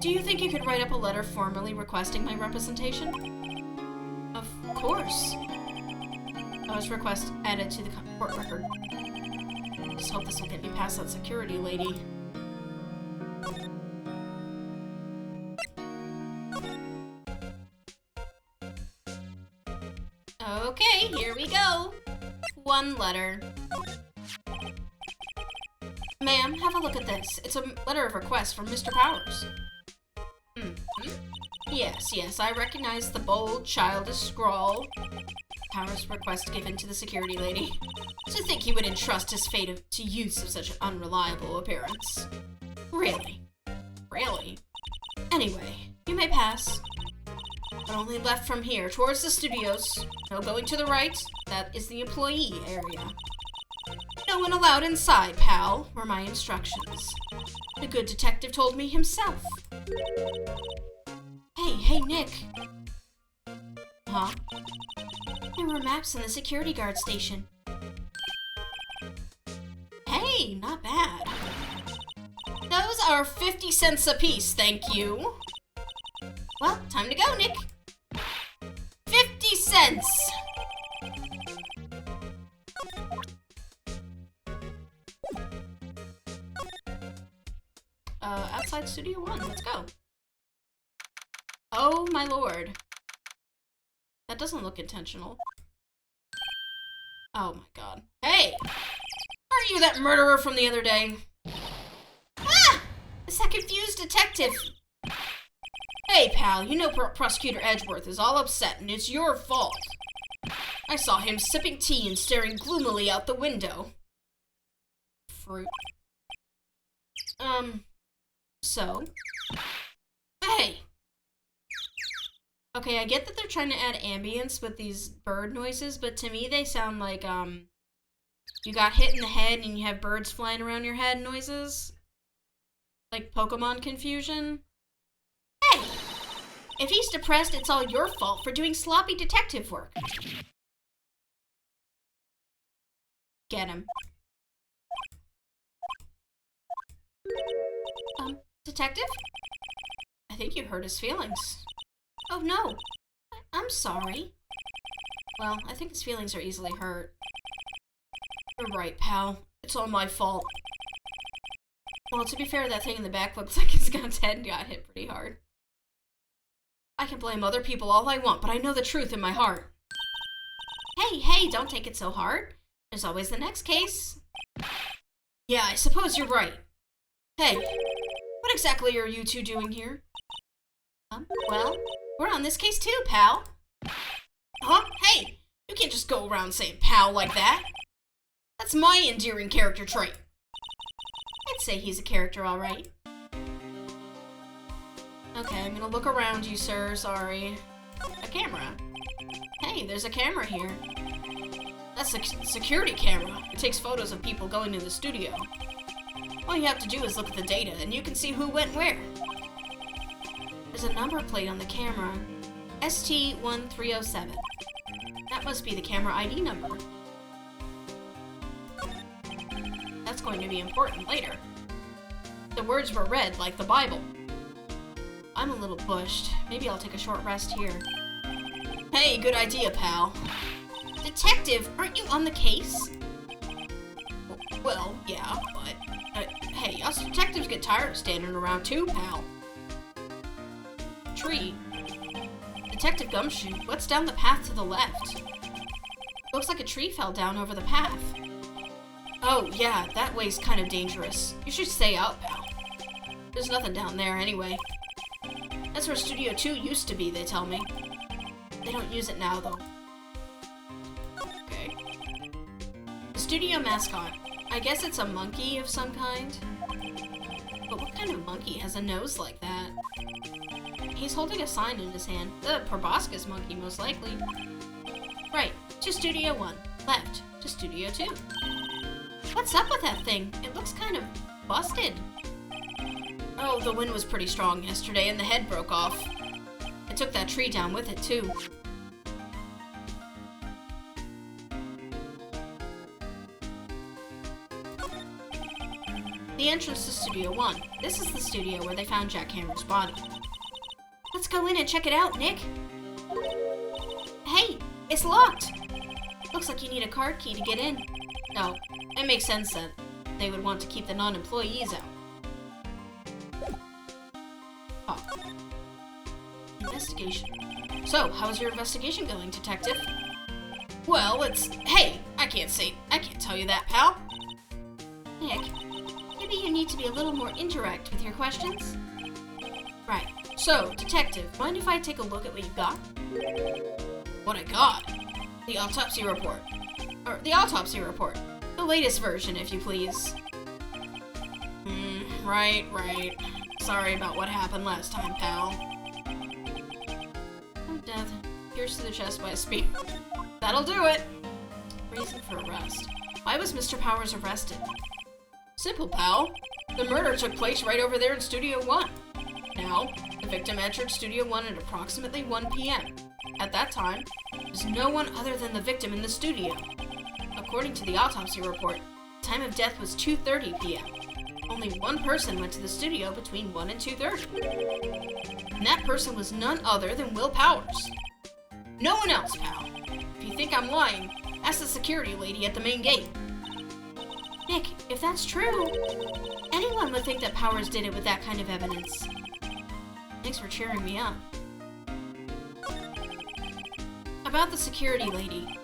Do you think you could write up a letter formally requesting my representation? Of course. This request added to the court record. Just hope this will get me past that security lady. Okay, here we go. One letter. Ma'am, have a look at this. It's a letter of request from Mr. Powers. Yes, I recognize the bold, childish scrawl. Powers' request given to the security lady. To think he would entrust his fate to use of such an unreliable appearance. Really? Anyway, you may pass. But only left from here, towards the studios. No going to the right. That is the employee area. No one allowed inside, pal, were my instructions. The good detective told me himself. Hey, Nick. Huh? There were maps in the security guard station. Hey, not bad. Those are 50 cents apiece, thank you. Well, time to go, Nick. 50 cents! Outside Studio 1, let's go. Oh my lord. That doesn't look intentional. Oh my god. Hey! Aren't you that murderer from the other day? Ah! It's that confused detective. Hey, pal, you know Prosecutor Edgeworth is all upset, and it's your fault. I saw him sipping tea and staring gloomily out the window. Fruit. So? Hey! Okay, I get that they're trying to add ambience with these bird noises, but to me they sound like, you got hit in the head and you have birds flying around your head noises. Like Pokemon confusion. Hey! If he's depressed, it's all your fault for doing sloppy detective work. Get him. Detective? I think you hurt his feelings. Oh no, I'm sorry. Well, I think his feelings are easily hurt. You're right, pal. It's all my fault. Well, to be fair, that thing in the back looks like his head got hit pretty hard. I can blame other people all I want, but I know the truth in my heart. Hey, don't take it so hard. There's always the next case. Yeah, I suppose you're right. Hey, what exactly are you two doing here? Well, we're on this case too, pal. Huh? Hey, you can't just go around saying pal like that. That's my endearing character trait. I'd say he's a character, all right. Okay, I'm gonna look around you, sir. Sorry. A camera. Hey, there's a camera here. That's a security camera. It takes photos of people going to the studio. All you have to do is look at the data, and you can see who went where. There's a number plate on the camera. ST1307. That must be the camera ID number. That's going to be important later. The words were read like the Bible. I'm a little bushed. Maybe I'll take a short rest here. Hey, good idea, pal. Detective, aren't you on the case? Well, yeah, but... hey, us detectives get tired of standing around too, pal. Tree. Detective Gumshoe, what's down the path to the left? Looks like a tree fell down over the path. Oh, yeah, that way's kind of dangerous. You should stay out, pal. There's nothing down there anyway. That's where Studio 2 used to be, they tell me. They don't use it now, though. Okay. The studio mascot. I guess it's a monkey of some kind. But what kind of monkey has a nose like that? He's holding a sign in his hand. The proboscis monkey, most likely. Right, to Studio 1. Left, to Studio 2. What's up with that thing? It looks kind of busted. Oh, the wind was pretty strong yesterday and the head broke off. I took that tree down with it, too. The entrance to Studio 1. This is the studio where they found Jack Hammer's body. Let's go in and check it out, Nick. Hey, it's locked. Looks like you need a card key to get in. No, it makes sense that they would want to keep the non-employees out. Oh. Investigation. So, how's your investigation going, detective? Well, hey, I can't tell you that, pal. Nick, maybe you need to be a little more indirect with your questions? Right. So, detective, mind if I take a look at what you got? What I got? The autopsy report. Or, the autopsy report. The latest version, if you please. Right. Sorry about what happened last time, pal. Oh, death. Pierced to the chest by a spear. That'll do it! Reason for arrest. Why was Mr. Powers arrested? Simple, pal. The murder took place right over there in Studio 1. Now, the victim entered Studio 1 at approximately 1 p.m. At that time, there was no one other than the victim in the studio. According to the autopsy report, the time of death was 2:30 p.m. Only one person went to the studio between 1 and 2:30. And that person was none other than Will Powers. No one else, pal. If you think I'm lying, ask the security lady at the main gate. Nick, if that's true, anyone would think that Powers did it with that kind of evidence. Thanks for cheering me up. About the security lady.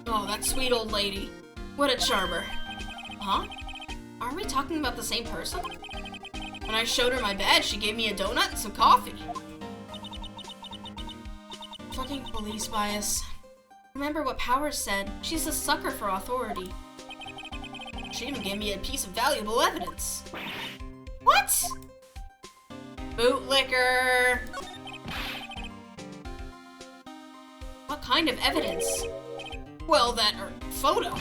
Oh, that sweet old lady. What a charmer. Huh? Are we talking about the same person? When I showed her my badge, she gave me a donut and some coffee. Fucking police bias. Remember what Powers said. She's a sucker for authority. She even gave me a piece of valuable evidence. What? Bootlicker. What kind of evidence? Well, that photo.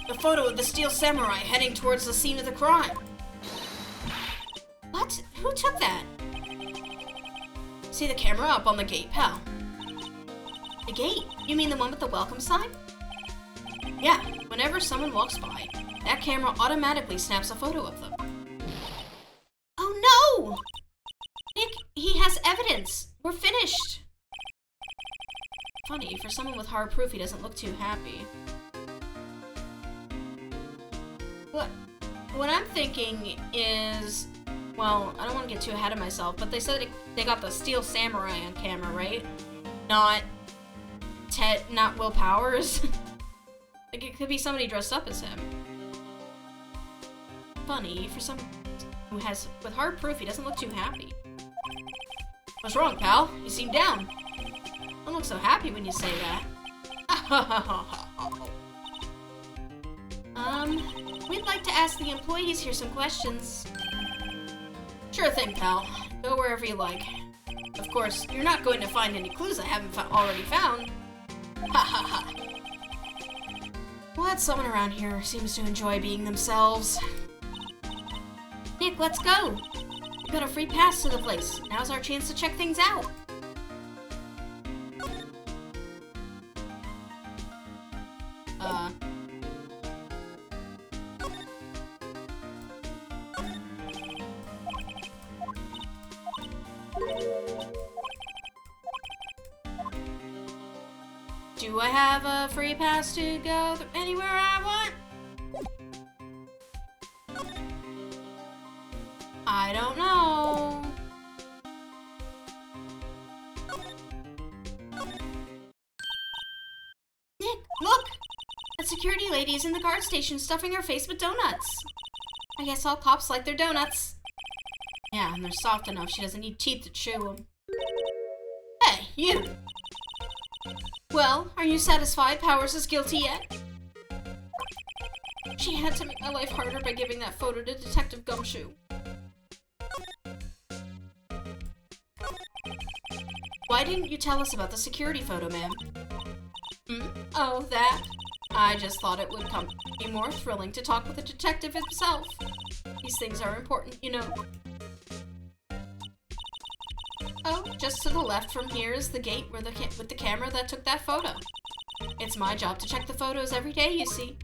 The photo of the Steel Samurai heading towards the scene of the crime. What? Who took that? See the camera up on the gate, pal. The gate? You mean the one with the welcome sign? Yeah, whenever someone walks by, that camera automatically snaps a photo of them. Oh no! Nick, he has evidence. We're finished. Funny, for someone with hard proof, he doesn't look too happy. What I'm thinking is, well, I don't want to get too ahead of myself, but they said they got the Steel Samurai on camera, right? Not Will Powers. Like, it could be somebody dressed up as him. Funny, for someone who has, with hard proof, he doesn't look too happy. What's wrong, pal? You seem down. Don't look so happy when you say that. We'd like to ask the employees here some questions. Sure thing, pal. Go wherever you like. Of course, you're not going to find any clues I haven't already found. Ha ha ha. What? Someone around here seems to enjoy being themselves. Nick, let's go. We got a free pass to the place. Now's our chance to check things out. Do I have a free pass to go anywhere I want? I don't know. Nick, look! A security lady is in the guard station stuffing her face with donuts. I guess all cops like their donuts. Yeah, and they're soft enough she doesn't need teeth to chew them. Hey, you! Well, are you satisfied Powers is guilty yet? She had to make my life harder by giving that photo to Detective Gumshoe. Why didn't you tell us about the security photo, ma'am? Oh, that? I just thought it would be more thrilling to talk with the detective himself. These things are important, you know. Oh, just to the left from here is the gate with the camera that took that photo. It's my job to check the photos every day, you see.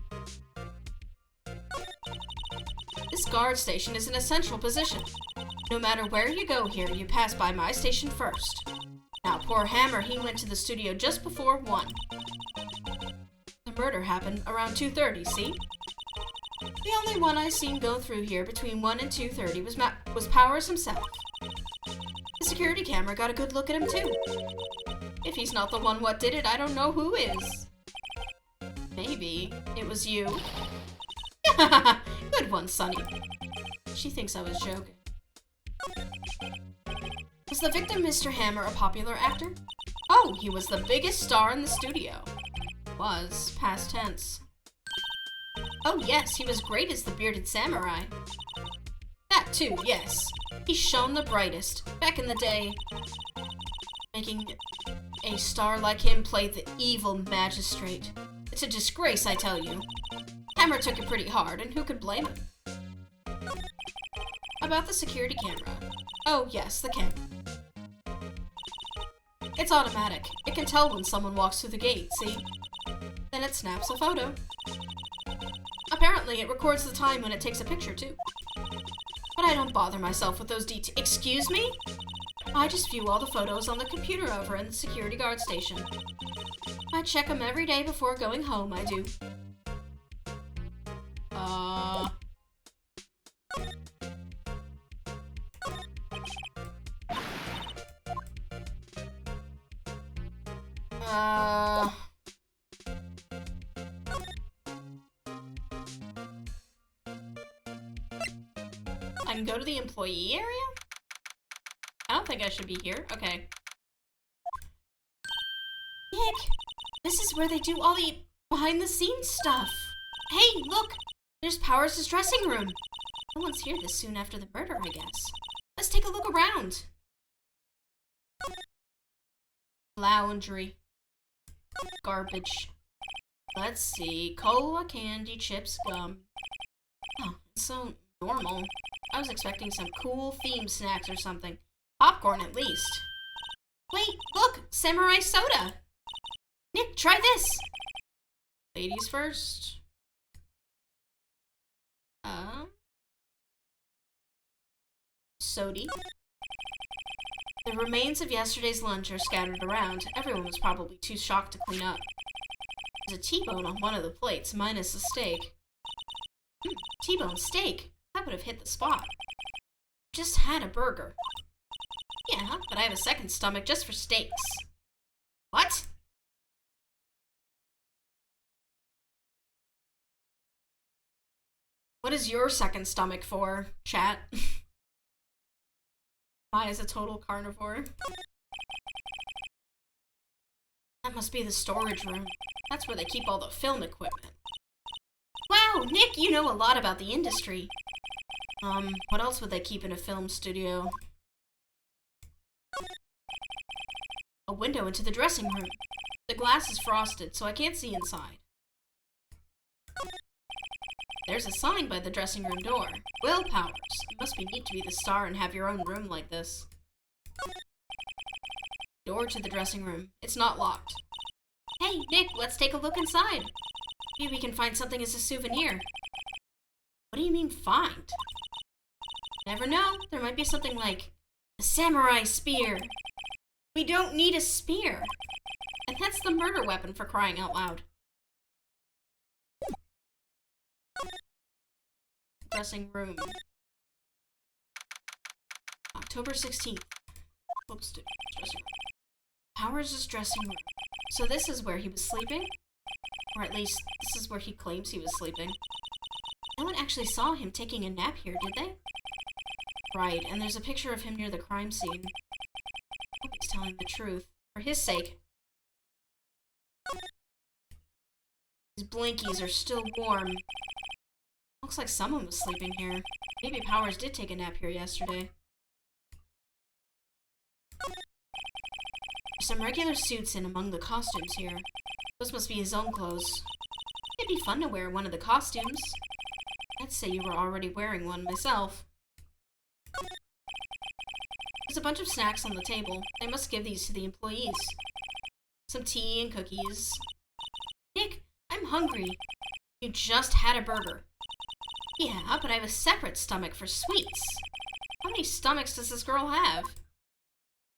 This guard station is an essential position. No matter where you go here, you pass by my station first. Now, poor Hammer, he went to the studio just before 1. The murder happened around 2:30, see? The only one I seen go through here between 1 and 2:30 was Powers himself. The security camera got a good look at him, too. If he's not the one what did it, I don't know who is. Maybe it was you. Good one, Sonny. She thinks I was joking. Was the victim Mr. Hammer a popular actor? Oh, he was the biggest star in the studio. Was, past tense. Oh yes, he was great as the bearded samurai. That too, yes. He shone the brightest. Back in the day, making a star like him play the evil magistrate. It's a disgrace, I tell you. Hammer took it pretty hard, and who could blame him? About the security camera. Oh yes, the camera. It's automatic. It can tell when someone walks through the gate, see? Then it snaps a photo. Apparently, it records the time when it takes a picture, too. But I don't bother myself with those details. Excuse me? I just view all the photos on the computer over in the security guard station. I check them every day before going home, I do. I can go to the employee area? I don't think I should be here. Okay. Nick, this is where they do all the behind-the-scenes stuff. Hey, look! There's Powers' dressing room. No one's here this soon after the murder, I guess. Let's take a look around. Laundry. Garbage. Let's see. Cola, candy, chips, gum. Oh, it's so normal. I was expecting some cool theme snacks or something. Popcorn, at least. Wait, look! Samurai soda! Nick, try this! Ladies first. Sody. The remains of yesterday's lunch are scattered around. Everyone was probably too shocked to clean up. There's a T-bone on one of the plates, minus the steak. T-bone steak? That would have hit the spot. Just had a burger. Yeah, but I have a second stomach just for steaks. What? What is your second stomach for, chat? Maya's a total carnivore. That must be the storage room. That's where they keep all the film equipment. Wow, Nick, you know a lot about the industry. What else would they keep in a film studio? A window into the dressing room. The glass is frosted, so I can't see inside. There's a sign by the dressing room door. Will Powers, it must be neat to be the star and have your own room like this. Door to the dressing room. It's not locked. Hey, Nick, let's take a look inside. Maybe we can find something as a souvenir. What do you mean, find? Never know. There might be something like a samurai spear. We don't need a spear. And that's the murder weapon, for crying out loud. Dressing room. October 16th. Oops, dressing room. Powers' dressing room. So this is where he was sleeping? Or at least, this is where he claims he was sleeping. No one actually saw him taking a nap here, did they? Right, and there's a picture of him near the crime scene. I hope he's telling the truth. For his sake. His blinkies are still warm. Looks like someone was sleeping here. Maybe Powers did take a nap here yesterday. There's some regular suits in among the costumes here. Those must be his own clothes. It'd be fun to wear one of the costumes. I'd say you were already wearing one myself. There's a bunch of snacks on the table. They must give these to the employees. Some tea and cookies. Nick, I'm hungry. You just had a burger. Yeah, but I have a separate stomach for sweets. How many stomachs does this girl have?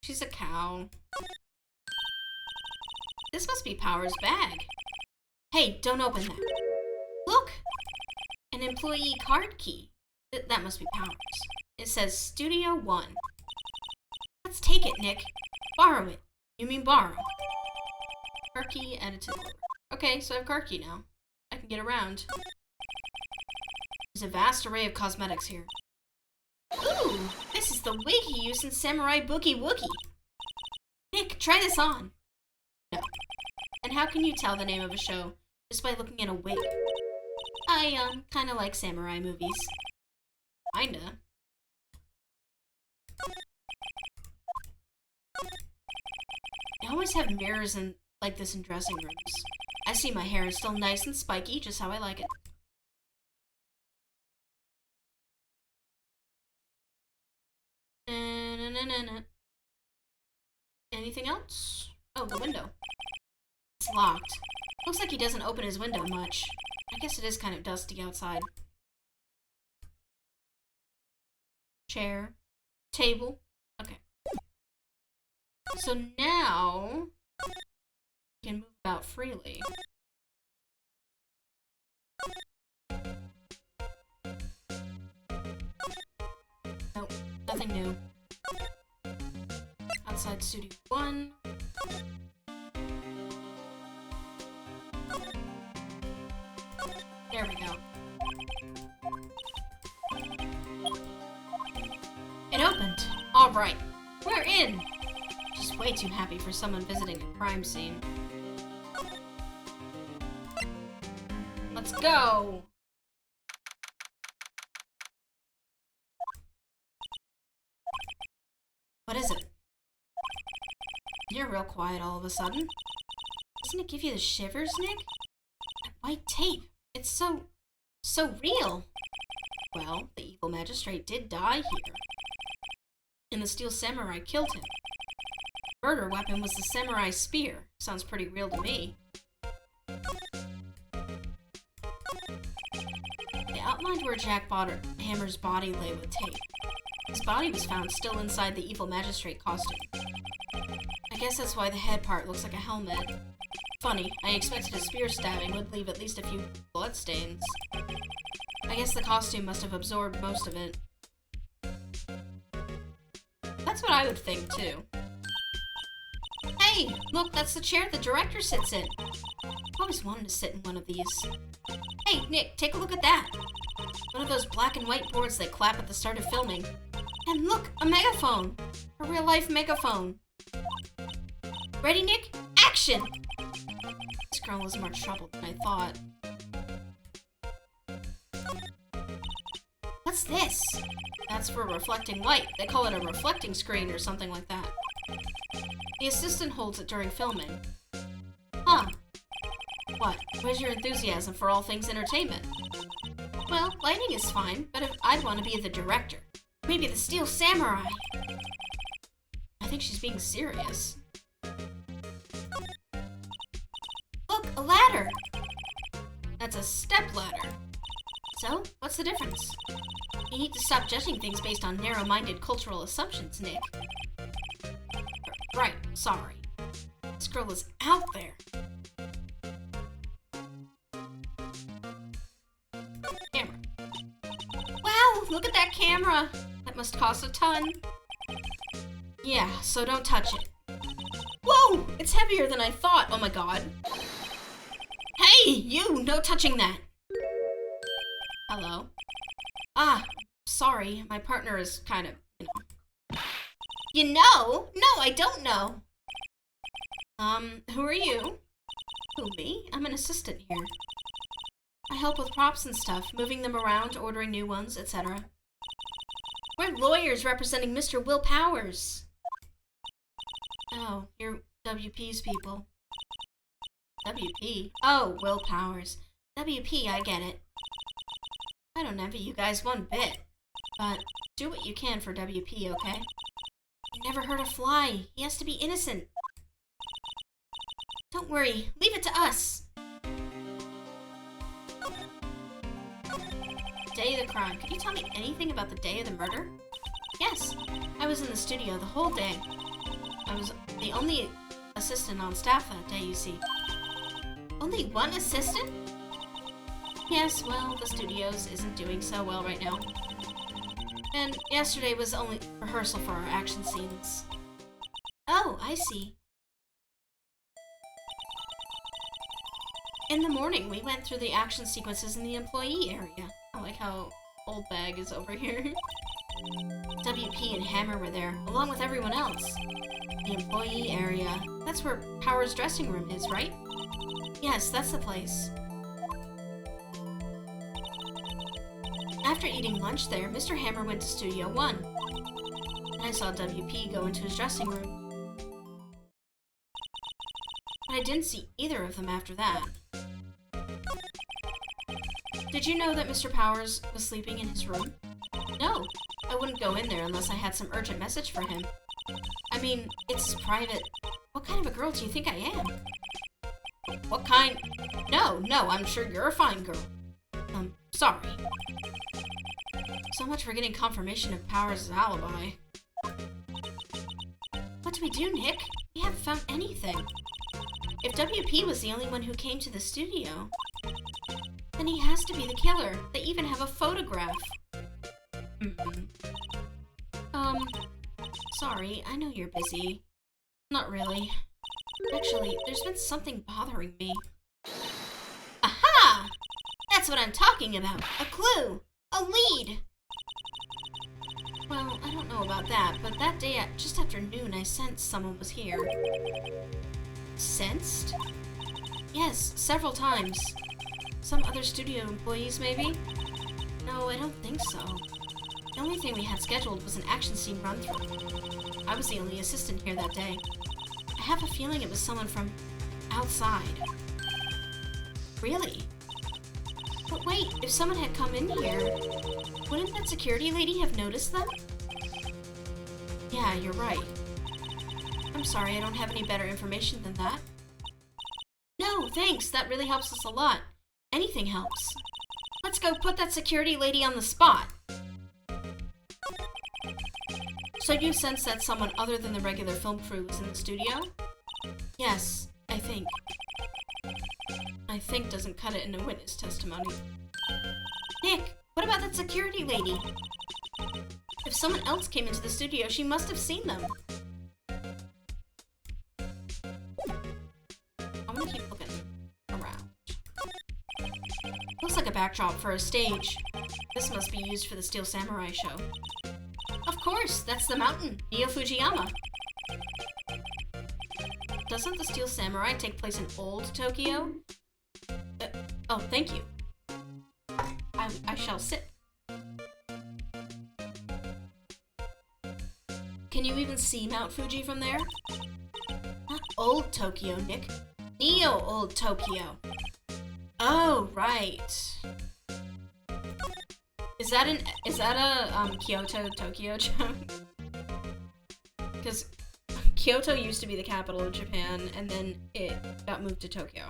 She's a cow. This must be Powers' bag. Hey, don't open that. Look! An employee card key. That must be Powers. It says Studio 1. Let's take it, Nick. Borrow it. You mean borrow. Card key added to the order. Okay, so I have card key now. I can get around. There's a vast array of cosmetics here. Ooh! This is the wig he used in Samurai Boogie Woogie. Nick, try this on. No. And how can you tell the name of a show just by looking at a wig? I, kinda like samurai movies. Kinda. They always have mirrors like this in dressing rooms. I see my hair is still nice and spiky, just how I like it. Na-na-na-na-na. Anything else? Oh, the window. It's locked. Looks like he doesn't open his window much. I guess it is kind of dusty outside. Chair. Table. Okay. So now we can move about freely. Nope, nothing new. Outside Studio 1. There we go. It opened! Alright, we're in! Just way too happy for someone visiting a crime scene. Let's go! What is it? You're real quiet all of a sudden. Doesn't it give you the shivers, Nick? That white tape. It's so real. Well, the evil magistrate did die here. And the steel samurai killed him. The murder weapon was the samurai spear. Sounds pretty real to me. They outlined where Jack Hammer's body lay with tape. His body was found still inside the evil magistrate costume. I guess that's why the head part looks like a helmet. Funny, I expected a spear stabbing would leave at least a few bloodstains. I guess the costume must have absorbed most of it. That's what I would think, too. Hey, look, that's the chair the director sits in. I've always wanted to sit in one of these. Hey, Nick, take a look at that. One of those black and white boards they clap at the start of filming. And look, a megaphone! A real-life megaphone. Ready, Nick? Action! This girl was more trouble than I thought. What's this? That's for reflecting light. They call it a reflecting screen or something like that. The assistant holds it during filming. Huh. What? Where's your enthusiasm for all things entertainment? Well, lighting is fine, but if I'd want to be the director. Maybe the Steel Samurai. I think she's being serious. Look, a ladder! That's a step ladder. So, what's the difference? You need to stop judging things based on narrow-minded cultural assumptions, Nick. Right, sorry. This girl is out there. Camera. Wow, look at that camera! That must cost a ton. Yeah, so don't touch it. Whoa! It's heavier than I thought. Oh my god. Hey, you! No touching that! Hello? Ah, sorry. My partner is kind of, You know? No, I don't know. Who are you? Who, me? I'm an assistant here. I help with props and stuff, moving them around, ordering new ones, etc. We're lawyers representing Mr. Will Powers. Oh, you're WP's people. WP? Oh, Will Powers. WP, I get it. I don't envy you guys one bit. But do what you can for WP, okay? He never hurt a fly. He has to be innocent. Don't worry. Leave it to us. Day of the crime. Could you tell me anything about the day of the murder? Yes. I was in the studio the whole day. I was the only assistant on staff that day, you see. Only one assistant? Yes, well, the studios isn't doing so well right now. And yesterday was only rehearsal for our action scenes. Oh, I see. In the morning, we went through the action sequences in the employee area. I like how Old Bag is over here. WP and Hammer were there, along with everyone else. The employee area. That's where Power's dressing room is, right? Yes, that's the place. After eating lunch there, Mr. Hammer went to Studio 1. And I saw WP go into his dressing room. But I didn't see either of them after that. Did you know that Mr. Powers was sleeping in his room? No, I wouldn't go in there unless I had some urgent message for him. I mean, it's private. What kind of a girl do you think I am? What kind? No, I'm sure you're a fine girl. Sorry. So much for getting confirmation of Powers' alibi. What do we do, Nick? We haven't found anything. If WP was the only one who came to the studio, then he has to be the killer. They even have a photograph. Sorry, I know you're busy. Not really. Actually, there's been something bothering me. Aha! That's what I'm talking about. A clue. A lead. Well, I don't know about that, but that day just after noon, I sensed someone was here. Sensed? Yes, several times. Some other studio employees, maybe? No, I don't think so. The only thing we had scheduled was an action scene run-through. I was the only assistant here that day. I have a feeling it was someone from outside. Really? But wait, if someone had come in here, wouldn't that security lady have noticed them? Yeah, you're right. I'm sorry, I don't have any better information than that. No, thanks, that really helps us a lot. Anything helps. Let's go put that security lady on the spot. So you sense that someone other than the regular film crew was in the studio? Yes, I think. I think doesn't cut it in a witness testimony. Nick, what about that security lady? If someone else came into the studio, she must have seen them. I'm gonna keep looking around. Looks like a backdrop for a stage. This must be used for the Steel Samurai show. Of Of course, that's the mountain, Neo Fujiyama. Doesn't the Steel Samurai take place in old Tokyo? Oh, thank you. I shall sit. Can you even see Mount Fuji from there? Not old Tokyo, Nick. Neo old Tokyo. Oh, right. Is that a Kyoto Tokyo joke? Because Kyoto used to be the capital of Japan, and then it got moved to Tokyo.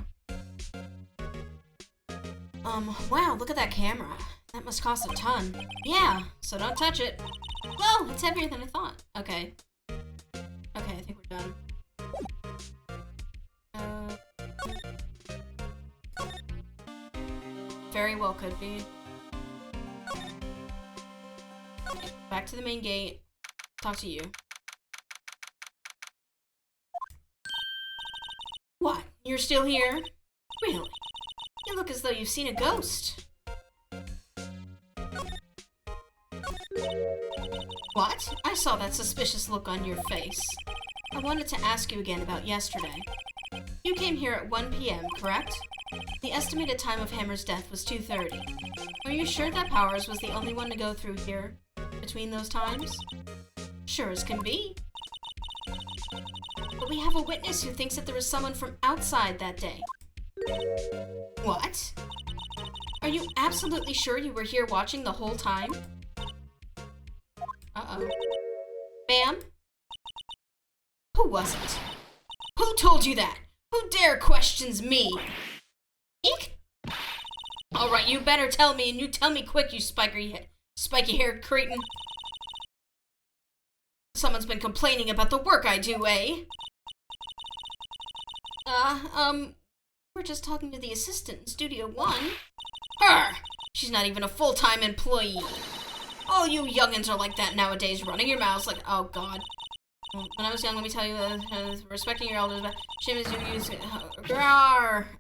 Wow, look at that camera. That must cost a ton. Yeah, so don't touch it. Whoa, it's heavier than I thought. Okay. Okay, I think we're done. Very well could be. Back to the main gate. Talk to you. What? You're still here? Really? You look as though you've seen a ghost. What? I saw that suspicious look on your face. I wanted to ask you again about yesterday. You came here at 1 p.m., correct? The estimated time of Hammer's death was 2:30. Are you sure that Powers was the only one to go through here between those times? Sure as can be. But we have a witness who thinks that there was someone from outside that day. What? Are you absolutely sure you were here watching the whole time? Uh-oh. Ma'am? Who was it? Who told you that? Who dare questions me? Eek? Alright, you better tell me, and you tell me quick, you spiky-haired cretin. Someone's been complaining about the work I do, eh? We're just talking to the assistant in Studio 1. Her! She's not even a full-time employee. All you youngins are like that nowadays, running your mouths like, oh god. When I was young, let me tell you, respecting your elders, but shame is you use it.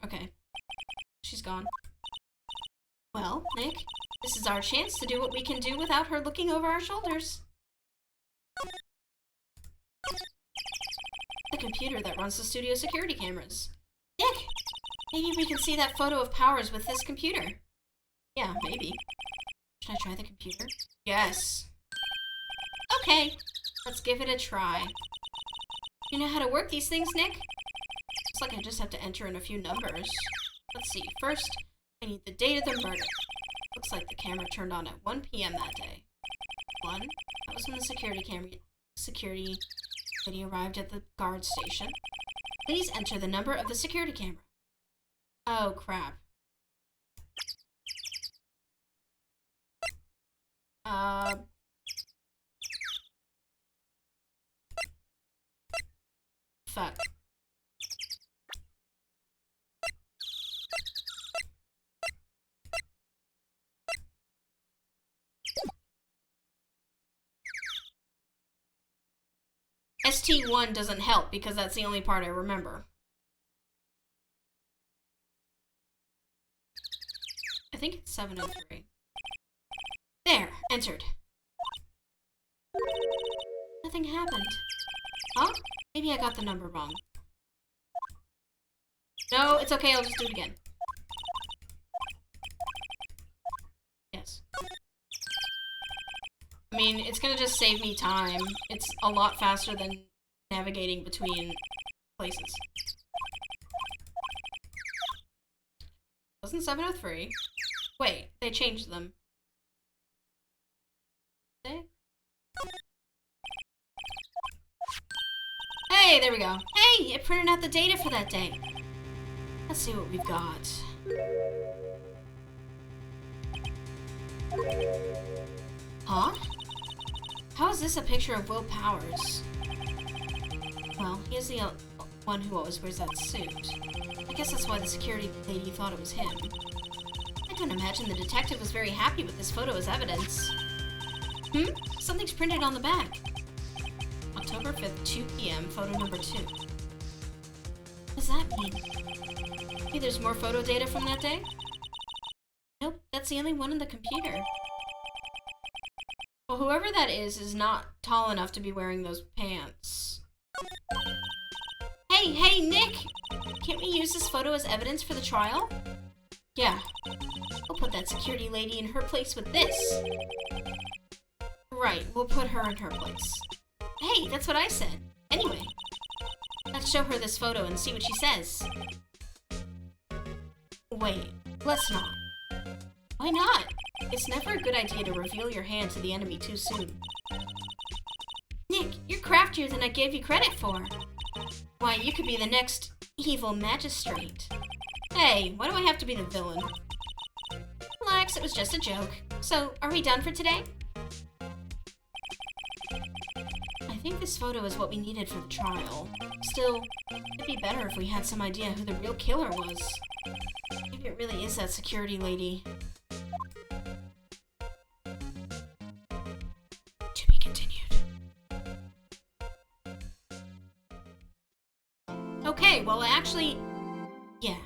Okay. She's gone. Well, Nick, this is our chance to do what we can do without her looking over our shoulders. The computer that runs the studio security cameras. Nick, maybe we can see that photo of Powers with this computer. Yeah, maybe. Should I try the computer? Yes. Okay, let's give it a try. You know how to work these things, Nick? Looks like I just have to enter in a few numbers. Let's see. First, I need the date of the murder. Looks like the camera turned on at 1 p.m. that day. 1. That was when the security lady arrived at the guard station. Please enter the number of the security camera. Oh, crap. Fuck. ST1 doesn't help because that's the only part I remember. I think it's 703. There, entered. Nothing happened. Huh? Maybe I got the number wrong. No, it's okay, I'll just do it again. Yes. I mean, it's gonna just save me time. It's a lot faster than navigating between places. Wasn't 703? Wait, they changed them. Hey, there we go. Hey, it printed out the data for that day. Let's see what we've got. Huh? How is this a picture of Will Powers? Well, he is the one who always wears that suit. I guess that's why the security lady thought it was him. I don't imagine the detective was very happy with this photo as evidence. Something's printed on the back. October 5th, 2 p.m., photo number 2. What does that mean? Maybe there's more photo data from that day? Nope, that's the only one in the computer. Well, whoever that is not tall enough to be wearing those pants. Hey, Nick! Can't we use this photo as evidence for the trial? Yeah. We'll put that security lady in her place with this. Right, we'll put her in her place. Hey, that's what I said. Anyway, let's show her this photo and see what she says. Wait, let's not. Why not? It's never a good idea to reveal your hand to the enemy too soon. Nick, you're craftier than I gave you credit for. Why, you could be the next evil magistrate. Hey, why do I have to be the villain? Relax, it was just a joke. So, are we done for today? I think this photo is what we needed for the trial. Still, it'd be better if we had some idea who the real killer was. Maybe it really is that security lady. To be continued. Okay, well actually, yeah.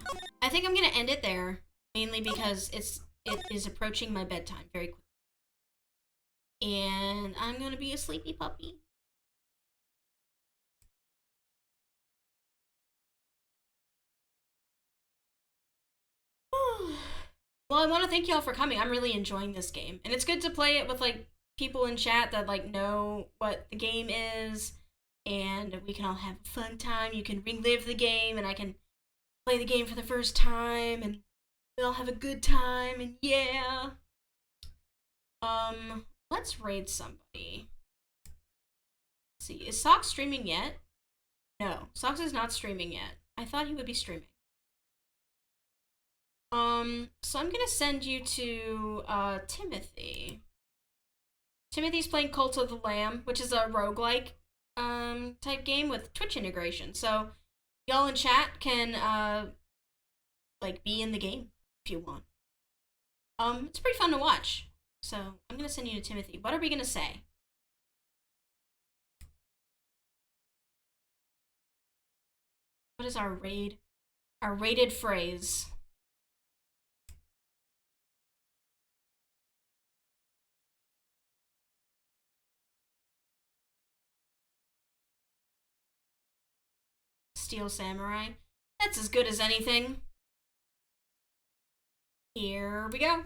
I think I'm gonna end it there. Mainly because it is approaching my bedtime very quickly. And I'm gonna be a sleepy puppy. Well, I want to thank y'all for coming. I'm really enjoying this game. And it's good to play it with, like, people in chat that, like, know what the game is. And we can all have a fun time. You can relive the game, and I can play the game for the first time. And we all have a good time, and yeah. Let's raid somebody. Let's see, is Sox streaming yet? No, Sox is not streaming yet. I thought he would be streaming. So I'm gonna send you to, Timothy. Timothy's playing Cult of the Lamb, which is a roguelike, type game with Twitch integration. So, y'all in chat can, like, be in the game if you want. It's pretty fun to watch. So, I'm gonna send you to Timothy. What are we gonna say? What is our rated phrase? Steel Samurai. That's as good as anything. Here we go.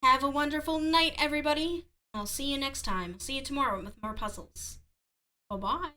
Have a wonderful night, everybody. I'll see you next time. See you tomorrow with more puzzles. Bye-bye.